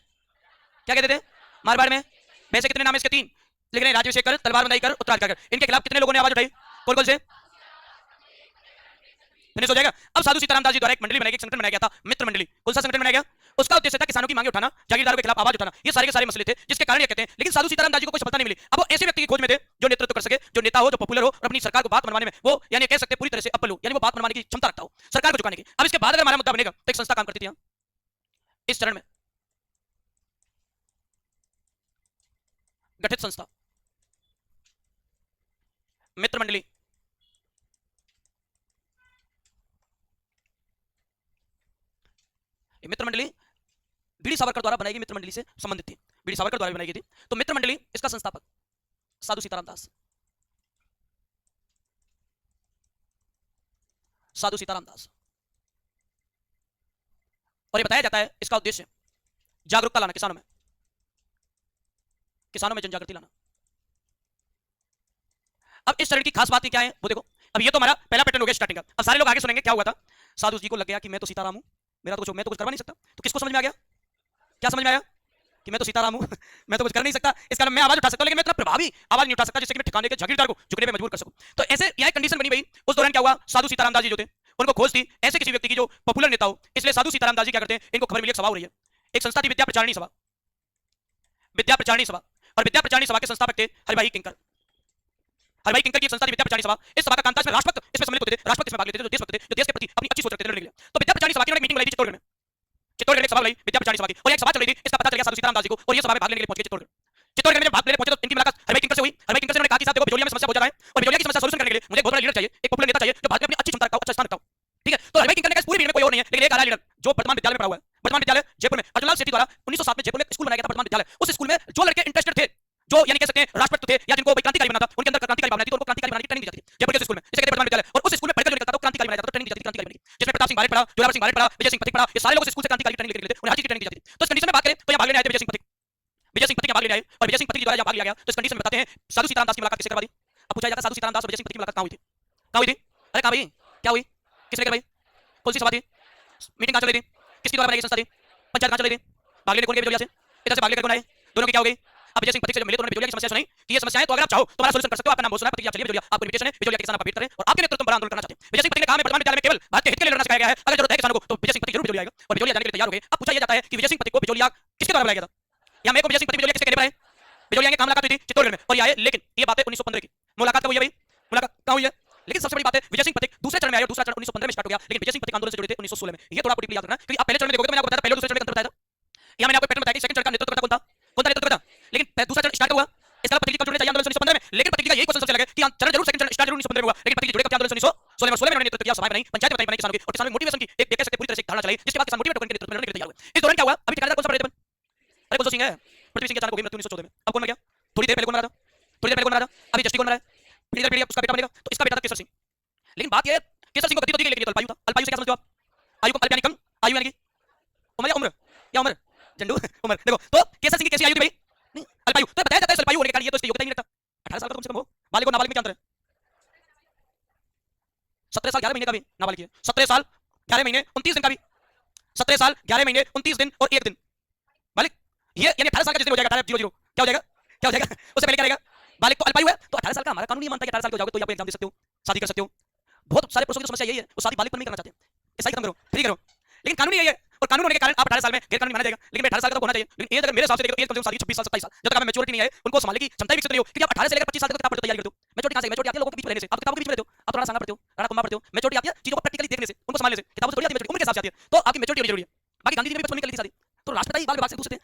क्या कहते थे? मारवाड़ में। वैसे कितने नाम इसके? 3 लिख रहे हैं, राजभिषेक कर, तलवार बंदाई कर, उत्तराधिकार कर। इनके खिलाफ कितने लोगों ने आवाज उठाई? कौन कौन से? फिनिश हो जाएगा। अब साधु सीताराम दास जी द्वारा एक मंडली बनाई गई, एक संगठन बनाया गया था, मित्र मंडली। कौन सा संगठन बनाया गया? उसका उद्देश्य था किसानों की मांगे उठाना, जागीरदारों के खिलाफ आवाज उठाना। ये सारे के सारे मसले थे, जिसके कारण ये कहते हैं। लेकिन साधु सीताराम दास जी को कोई सफलता नहीं मिली। अब वो ऐसे व्यक्ति की खोज में थे जो नेतृत्व कर सके, जो नेता हो, जो पॉपुलर हो, और अपनी सरकार को बात मनवाने में वो यानी कह सकते पूरी तरह से अव्वल हो, यानी वो बात मनवाने की क्षमता रखता हो, सरकार को झुकाने की। अब इसके बाद अगर हमारा मुद्दा बनेगा तो एक संस्था काम करती थी इस चरण में, गठित संस्था, मित्र मंडली। मित्र मंडली बीडी सावरकर द्वारा बनाई गई मित्र मंडली से संबंधित थी, बीडी सावरकर द्वारा बनाई गई थी। तो मित्र मंडली, इसका संस्थापक साधु सीताराम दास, साधु सीताराम दास। और ये बताया जाता है इसका उद्देश्य जागरूकता लाना, किसानों में जन जागृति लाना। अब इस चरण की खास बात क्या है वो देखो। अब ये तो हमारा पहला पैटर्न हो गया स्टार्टिंग का। अब सारे लोग आगे सुनेंगे क्या हुआ था। साधु जी को लग गया कि मैं तो सीताराम हूं, मेरा तो कुछ, मैं तो कुछ करवा नहीं सकता। तो किसको समझ में आ गया? क्या समझ में आया? कि मैं तो सीताराम हूं मैं तो कुछ कर नहीं सकता, इस कारण मैं आवाज उठा सकता हूं, लेकिन मैं इतना प्रभावी आवाज नहीं उठा सकता जिससे कि मैं ठिकाने के जागीरदार को झुकने पे मजबूर कर सकूं। तो ऐसे यह कंडीशन बनी भाई। उस दौरान क्या हुआ, साधु सीताराम दास जी जो थे उनको खोज थी ऐसे किसी व्यक्ति की जो पॉपुलर नेता हो। इसलिए साधु सीताराम दास जी क्या करते हैं, इनको खबर मिली एक सभा हो रही है, एक संस्था थी विद्या प्रचारणी सभा, विद्या प्रचारणी सभा। और विद्या प्रचारणी सभा के संस्थापक थे हरिभाई किंकर। हरिभाई किंकर की संस्था थी विद्या प्रचारणी सभा। इस सभा का काम था, इसमें राष्ट्रभक्त इसमें सम्मिलित होते थे, राष्ट्रभक्त इसमें भाग लेते थे, जो देशभक्त थे, जो देश के प्रति अपनी अच्छी सोच रखते थे, लड़ने के लिए। तो विद्या प्रचारणी सभा की मीटिंग बुलाई थी चित्तौड़गढ़ में। चित्तौड़गढ़ एक सभा बुलाई विद्या प्रचारणी सभा की, और एक सभा चल रही थी। इसका पता चल गया साधु सीताराम दास जी को, और ये सभा में भाग लेने के लिए पहुंच गए चित्तौड़गढ़। चित्तौड़गढ़ में भाग लेने पहुंचे तो इनकी मुलाकात हरिभाई किंकर से हुई। हरिभाई किंकर से उन्होंने कहा कि साहब देखो बिजोलिया में समस्या बहुत ज्यादा है, और बिजोलिया की समस्या सोल्यूशन करने के लिए मुझे बहुत बड़ा लीडर चाहिए, एक पॉपुलर नेता चाहिए जो भारत में अपनी अच्छी क्षमता रखता हो, अच्छा स्थान रखता हो। ठीक है, तो हरिभाई किंकर ने कहा पूरी भीड़ में कोई और नहीं है, लेकिन एक आला लीडर जो वर्तमान विद्यालय में पढ़ा हुआ है, वर्तमान विद्यालय जयपुर में अर्जुनलाल सेठी द्वारा 1907 में जयपुर में स्कूल बनाया गया था, वर्तमान विद्यालय। उस स्कूल में जो लड़के इंटरेस्टेड थे, जो यानी कह सकते हैं राष्ट्रभक्त थे, या जिनको क्रांतिकारी बनाना था, उनके अंदर क्रांतिकारी भावना थी, तो उनको क्रांतिकारी बनाने की ट्रेनिंग दी जाती थी जयपुर के स्कूल में, इसे कहते हैं वर्तमान विद्यालय। और उस स्कूल में पढ़कर जो निकलता था वो क्रांतिकारी बनाया जाता था, ट्रेनिंग दी जाती थी क्रांतिकारी बनने की, जिसमें प्रताप सिंह बारेट पढ़ा, जोरावर सिंह बारेट पढ़ा, विजय सिंह पथिक पढ़ा। ये सारे लोग उस स्कूल से क्रांतिकारी ट्रेनिंग लेकर निकले थे, उन्हें हर चीज की ट्रेनिंग दी जाती थी। तो इस कंडीशन में बात करें तो यहाँ भाग लेने आए थे विजय सिंह पथिक। विजय सिंह पथिक भाग लेने आए, और विजय सिंह पथिक द्वारा भाग लिया गया। तो इस कंडीशन में बताते हैं साधु सीताराम दास की मुलाकात किससे करवा दी। अब पूछा जाता है साधु सीताराम दास और विजय सिंह पथिक की मुलाकात कहाँ हुई थी? कहाँ हुई थी? अरे कहाँ भाई, क्या हुई, किसने कर भाई, कौन सी सभा थी, मीटिंग कहाँ चल रही थी, किसके द्वारा बनाई गई संस्था थी, पंचायत कहाँ चल रही थी, भाग लेने कौन गए बिजोलिया से, इधर से भाग लेकर कौन आए, दोनों की क्या हो गई। अब विजय सिंह पथिक से जब मिले तो उन्होंने बिजोलिया की समस्या सुनाई कि ये समस्या है, तो अगर आप चाहो तो हमारा सोल्यूशन कर सकते हो, आपका नाम बोल सुना है, पथिक आप चलिए बिजोलिया, आपको इनविटेशन है, बिजोलिया के किसान आप वेट करें और आपके नेतृत्व में बड़ा आंदोलन करना चाहते हैं। विजय सिंह पथिक ने कहा मैं वर्तमान विद्यालय में केवल भारत के हित के लिए लड़ना सिखाया गया है, अगर जरूरत है किसानों को तो विजय सिंह पथिक जरूर बिजोलिया आएगा, और बिजोलिया जाने के लिए तैयार हो गए। अब पूछा जाता है कि विजय सिंह पथिक को बिजोलिया किसके द्वारा बुलाया गया था, या मेरे को विजय सिंह पथिक बिजोलिया किसके कहने पर आए, बिजोलिया के काम मुलाकात हुई थी चित्तौड़गढ़ में और ये आए। लेकिन ये बात है 1915 की, मुलाकात कब हुई है भाई, मुलाकात कहाँ हुई है। लेकिन सबसे बड़ी बात है विजय सिंह पथिक दूसरे चरण में आए, दूसरा चरण 1915 में स्टार्ट हो गया, लेकिन विजय सिंह पथिक आंदोलन से जुड़े थे 1916 में। ये थोड़ा आपको डीपली याद रखना, क्योंकि आप पहले चरण में देखोगे तो मैंने आपको बताया था, पहले दूसरे चरण का अंतर बताया था। यहाँ मैंने आपको पैटर्न बताया कि सेकंड चरण का नेतृत्व करता कौन था, कौन था नेतृत्व करता, लेकिन दूसरा चरण स्टार्ट हुआ। इसका पथिक का जुड़ने चाहिए आंदोलन 1915 में, लेकिन पथिक का यही क्वेश्चन सबसे लगा कि चरण जरूर सेकंड चरण स्टार्ट जरूर 1915 में हुआ, लेकिन पथिक जुड़े कब आंदोलन 1916 में। 16 में उन्होंने नेतृत्व किया, सभाएं बनाई, पंचायत बनाई किसानों की, और किसानों में मोटिवेशन की एक कह सकते पूरी तरह से धारणा चलाई, जिसके बाद किसान मोटिवेट होकर नेतृत्व में लड़ने के लिए तैयार हुए। इस दौरान क्या हुआ, अभी ठिकानेदार कौन सा बने थे, अरे कौन सा सिंह है, पृथ्वी सिंह की अचानक हो गई मृत्यु 1914 में। अब कौन मर गया, थोड़ी देर पहले कौन मरा था, थोड़ी देर पहले कौन मरा था, अभी जस्टिस कौन मरा है, पीढ़ी दर पीढ़ी उसका बेटा बनेगा, तो इसका बेटा था केसर सिंह। लेकिन बात यह है केसर सिंह को गद्दी तो दी गई, लेकिन अल्पायु था। अल्पायु से क्या समझते हो आप, आयु को अल्प यानी कम, आयु यानी उम्र या उम्र या उम्र, झंडू उम्र। देखो तो केसर सिंह की कैसी आयु थी भाई, नहीं अल्पायु। तो बताया जाता है अल्पायु होने के कारण ये तो इसकी योग्यता ही नहीं रखता। 18 साल का कम से कम हो, बालिग और नाबालिग में क्या अंतर है, 17 साल 11 महीने का भी नाबालिग है, 17 साल 11 महीने 29 दिन का भी, 17 साल 11 महीने 29 दिन और 1 दिन बालिग। ये यानी 18 साल का जिस दिन हो जाएगा 18 0 क्या हो जाएगा, क्या हो जाएगा, उससे पहले क्या रहेगा, बालिग तो अल्पायु है। तो 18 साल का हमारा कानून ये मानता है कि 18 साल के हो जाओगे तो आप एग्जाम दे सकते हो, शादी कर सकते हो। बहुत सारे पुरुषों की समस्या यही है, वो शादी बालिग पर नहीं करना चाहते, ईसाई खत्म करो, फ्री करो। लेकिन कानून ही है, और कानून होने के कारण आप 18 साल में गैर कानूनी माना जाएगा। लेकिन 18 साल का तो होना चाहिए। लेकिन एज अगर मेरे हिसाब से देखो, एज कम से कम शादी 26 साल 27 साल, जब तक आप मैच्योरिटी नहीं है, उनको संभालने की क्षमता विकसित नहीं हो। क्योंकि आप 18 से लेकर 25 साल तक किताब पढ़ते हो, तैयारी करते हो। मैच्योरिटी कहां से? मैच्योरिटी आती है लोगों के बीच में रहने से। आप किताबों के बीच में रहते हो, आप राणा सांगा पढ़ते हो, राणा कुंभा पढ़ते हो। मैच्योरिटी आती है चीजों को प्रैक्टिकली देखने से, उनको संभालने से। किताबों से थोड़ी आती है मैच्योरिटी, उम्र के हिसाब से आती है। तो आपकी मैच्योरिटी होनी जरूरी है। बाकी गांधी जी ने भी बचपन में कर ली थी शादी, तो राष्ट्रपिता ही बाल विभाग से पूछते हैं।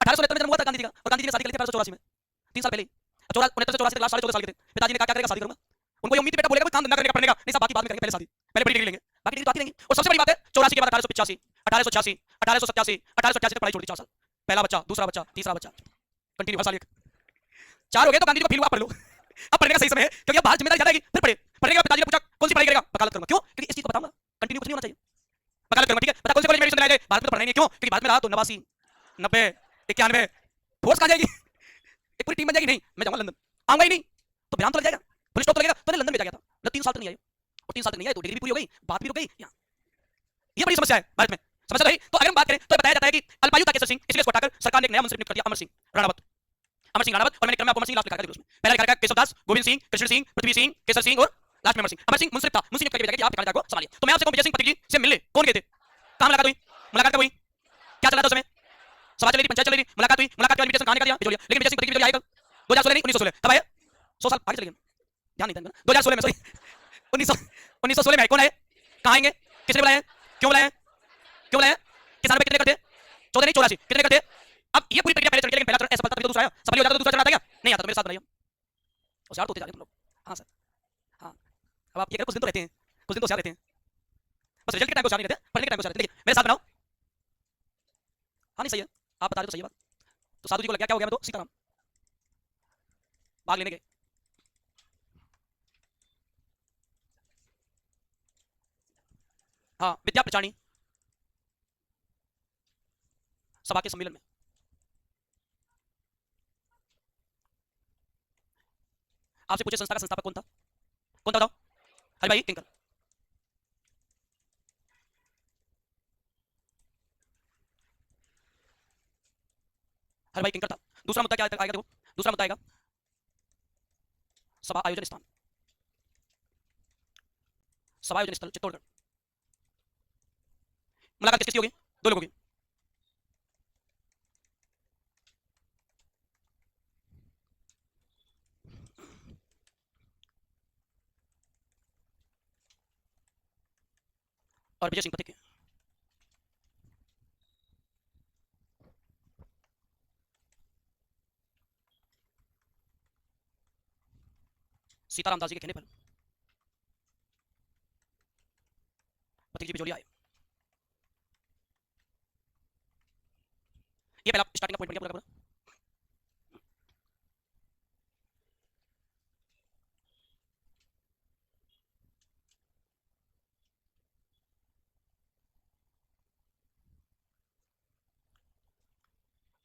1869 में जन्म हुआ था गांधी जी का, और गांधी जी ने शादी कर ली थी 1884 में, 3 साल पहले ही। 69 से 84 तक लास्ट 14.5 साल के थे। पिताजी ने कहा क्या करेगा, शादी करूंगा। उनको ये उम्मीद थी बेटा बोलेगा कोई काम धंधा करने का, पढ़ने का नहीं, सब बाकी बाद में करेंगे, पहले शादी, पहले बड़ी डिग्री लेंगे, बाकी डिग्री तो आती रहेंगी। और सबसे बड़ी बात है 84 के बाद 1885, 1886, 1887, 1887 तक पढ़ाई छोड़ दी 4 साल। पहला बच्चा, दूसरा बच्चा, तीसरा बच्चा, कंटिन्यू हर साल एक। 4 हो गए तो गांधी जी को फील हुआ पढ़ लो। अब पढ़ने का सही समय है, क्योंकि अब बाहर जिम्मेदारी ज्यादा आएगी, फिर पढ़े। पढ़ने के बाद पिताजी ने पूछा कौन सी पढ़ाई करेगा, वकालत करूंगा। क्यों? क्योंकि इस चीज को बताऊंगा, कंटिन्यू कुछ नहीं होना चाहिए, वकालत करूंगा। ठीक है, बता कौन से कॉलेज में एडमिशन दिलाया जाए? भारत में तो पढ़ना ही नहीं। क्यों? क्योंकि भारत में रहा तो 89, 90, 91 फोर्स कहां जाएगी? एक पूरी टीम बन जाएगी। नहीं, मैं जाऊंगा लंदन, आऊंगा ही नहीं तो विराम तो लग जाएगा, पुलिस स्टॉप तो लगेगा। तो लंदन भेजा गया था, 3 साल तक नहीं आए, और 3 साल तक नहीं आए तो डिग्री भी पूरी हो गई, बात भी रुक गई। ये बड़ी समस्या है भारत में, समस्या रही। तो अगर हम बात करें तो बताया जाता है कि अल्पायु था केसर सिंह, इसलिए इसको हटाकर सरकार ने एक नया मंत्री नियुक्त कर दिया, अमर सिंह राणावत। अमर सिंह राणावत, और मैंने क्रम में आपको अमर सिंह लास्ट लिखा था उसमें। पहला लिखा था केशवदास, गोविंद सिंह, कृष्ण सिंह, पृथ्वी सिंह, केसर सिंह, और लास्ट में अमर सिंह। अमर सिंह मुंसिफ था, मुंसिफ करके भेजा कि आप ठिकानेदार को संभालिए। तो मैं आपसे कहूं विजय सिंह पटेल जी से मिलने कौन गए थे? कहां मुलाकात हुई? मुलाकात कब हुई? क्या चल रहा था उस समय? सभा चल रही थी, पंचायत चल रही थी, मुलाकात हुई। मुलाकात के बाद इनविटेशन कहां का दिया? बिजोलिया। लेकिन विजय सिंह पटेल जी आए कब? 2016 नहीं, 1916। कब आए? 100 साल आगे चले गए, ध्यान नहीं देंगे। 2016 में, सॉरी 1916 में आए। कौन आए? कहां आएंगे? किसने बुलाया? क्यों बुलाया? क्यों बुलाया? किसान पे कितने करते? 14 नहीं 84 कितने करते? अब ये पूरी प्रक्रिया पहले चल रही है, लेकिन पहला चरण असफलता, तभी तो दूसरा आया। सफल हो जाता तो दूसरा चरण आता क्या? नहीं आता। तो मेरे साथ बनाइए, होशियार तो होते जा रहे हैं तुम लोग। हाँ सर, हाँ। अब आप ये करें, कुछ दिन तो रहते हैं, कुछ दिन तो होशियार रहते हैं, बस रिजल्ट के टाइम को होशियार नहीं रहते, पढ़ने के टाइम को होशियार रहते। देखिए मेरे साथ बनाओ। हाँ नहीं सही है, आप बता रहे हो तो सही है बात। तो साधु जी को लग गया क्या हो गया? मैं तो सीताराम भाग लेने गए। हाँ, विद्या प्रचारणी सभा के सम्मेलन में। आपसे पूछे संस्था का संस्थापक कौन था? कौन था बताओ? हरिभाई किंकर। हरिभाई किंकर था। दूसरा मुद्दा क्या आएगा? देखो दूसरा मुद्दा आएगा सभा आयोजन स्थान। सभा आयोजन स्थल चित्तौड़गढ़। मुलाकात किसकी होगी? 2 लोगों की। और विजय सिंह पटेल की। सीताराम दास जी के कहने पर पटेल जी बिजोलिया आए। ये पहला स्टार्टिंग का पॉइंट बन गया पूरा।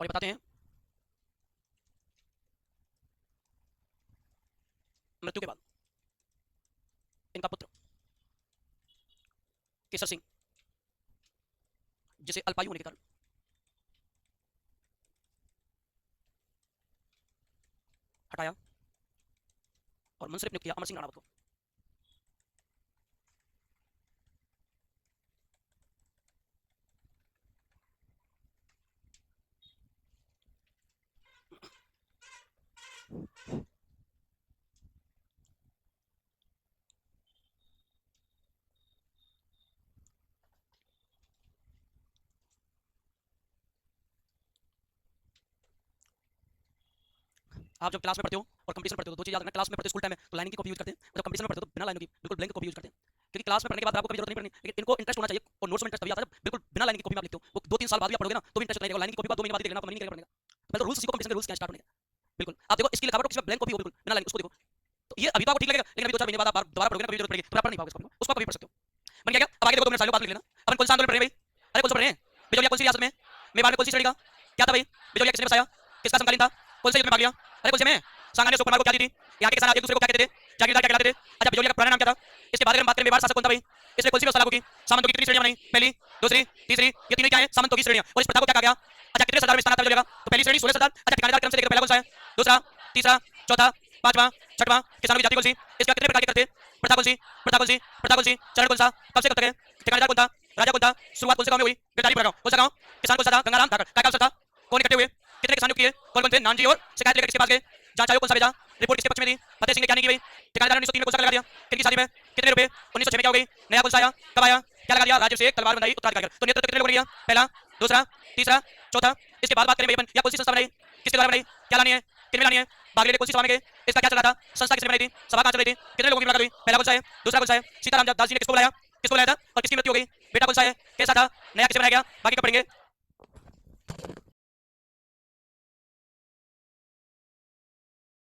और ये बताते हैं मृत्यु के बाद इनका पुत्र केसर सिंह, जिसे अल्पायु होने के कारण हटाया और मुंसिफ नियुक्त किया अमर सिंह राणावत को। आप जब क्लास में पढ़ते हो और कंपटीशन पढ़ते हो तो 2 चीज याद रखना। क्लास में पढ़ते स्कूल टाइम में तो लाइनिंग की कॉपी यूज करते हैं, और जब कंपटीशन में पढ़ते हो तो बिना लाइनिंग की बिल्कुल ब्लैंक कॉपी यूज करते हैं। क्योंकि क्लास में पढ़ने के बाद आपको कभी जरूरत नहीं पड़नी, लेकिन इनको इंटरेस्ट होना चाहिए, और नोट्स में इंटरेस्ट तभी आता है जब बिल्कुल बिना लाइनिंग की कॉपी में आप लिखते हो। वो 2-3 साल बाद भी आप पढ़ोगे ना तो भी इंटरेस्ट नहीं रहेगा। लाइनिंग की कॉपी बाद 2 महीने बाद देख लेना, आपको नहीं पढ़ने का। पहले तो रूल्स सीखो, कंपटीशन के रूल्स क्या स्टार्ट होने का। बिल्कुल आप देखो इसकी लिखावट किसी में ब्लैंक कॉपी हो, बिल्कुल बिना लाइनिंग, उसको देखो तो ये अभी तो आपको ठीक लगेगा, लेकिन अभी 2-4 महीने बाद आप दोबारा पढ़ोगे ना, कभी जरूरत पड़ेगी तो आप पढ़ नहीं पाओगे उसको, उसको कभी पढ़ सकते हो। मैंने क्या अब आगे देखो 2 मिनट सालों बाद लिख लेना। अपन कौन सा आंदोलन पढ़ रहे हैं भाई? अरे कौन सा पढ़ रहे हैं? बिजोलिया कौन सी रियासत में? मेवाड़ में कौन सी श्रेणी का? क्या था भाई? बिजोलिया किसने बसाया? किसका समकालीन था? कौन से युद्ध में भाग लिया? अरे कौन से में? सांगा ने सुकुमार को क्या दी थी? यहाँ के किसान एक दूसरे को क्या कहते थे? जागीरदार क्या कहलाते थे? अच्छा बिजोलिया का पुराना नाम क्या था? इसके बारे में बात करें, मेवाड़ शासक कौन था भाई? इसने कौन सी व्यवस्था लागू की? सामंतों की कितनी श्रेणियां बनाई? पहली, दूसरी, तीसरी, ये तीनों क्या है? सामंतों की श्रेणियां। और इस प्रथा को क्या कहा गया? अच्छा कितने सरदार में स्थान आता है बिजोलिया का? तो पहली श्रेणी 16 सरदार। अच्छा ठिकानेदार क्रम से देखकर पहला कौन सा है? दूसरा, तीसरा, चौथा, पांचवा छठवां किसानों की जाति कौन सी, इसका कितने प्रकार के करते, प्रथा कौन सी, प्रथा कौन सी, प्रथा कौन सी, चरण कौन सा, कब से कब तक है, ठिकानेदार कौन था, राजा कौन था, शुरुआत कौन से गांव में हुई, गिरधारी गांव, कौन सा गांव, किसान कौन सा था, गंगाराम ठाकर, काय का अवसर था, कौन इकट्ठे हुए, कितने किसान नियुक्त किए, कौन कौन थे, नानजी और शिकायत लेकर किसके पास गए, जांच आयोग कौन सा भेजा, रिपोर्ट किसके पक्ष में दी, फतेह सिंह ने क्या नहीं की भाई, ठिकानेदार ने 1903 में कौन सा लगा दिया, किनकी शादी में, कितने रुपए, 1906 में क्या हो गई, नया कौन सा आया, कब आया, क्या लगा दिया, राज्य से एक तलवार बंधाई उत्तराधिकारी कर। तो नेतृत्व कितने लोगों ने किया, पहला, दूसरा, तीसरा, चौथा। इसके बाद बात करें भाई अपन, या कौन सी संस्था बनाई, किसके द्वारा बनाई, क्या लानी है, किन में लानी है, भाग लेने कौन सी सभा में गए, इसका क्या चल रहा था, संस्था किसने बनाई थी, सभा कहां चल रही थी, कितने लोगों की मुलाकात हुई, पहला कौन सा है, दूसरा कौन सा है, सीताराम दास जी ने किसको बुलाया था और किसकी मृत्यु हो गई, बेटा कौन सा है, कैसा था, नया किसे बनाया गया, बाकी का पढ़ेंगे।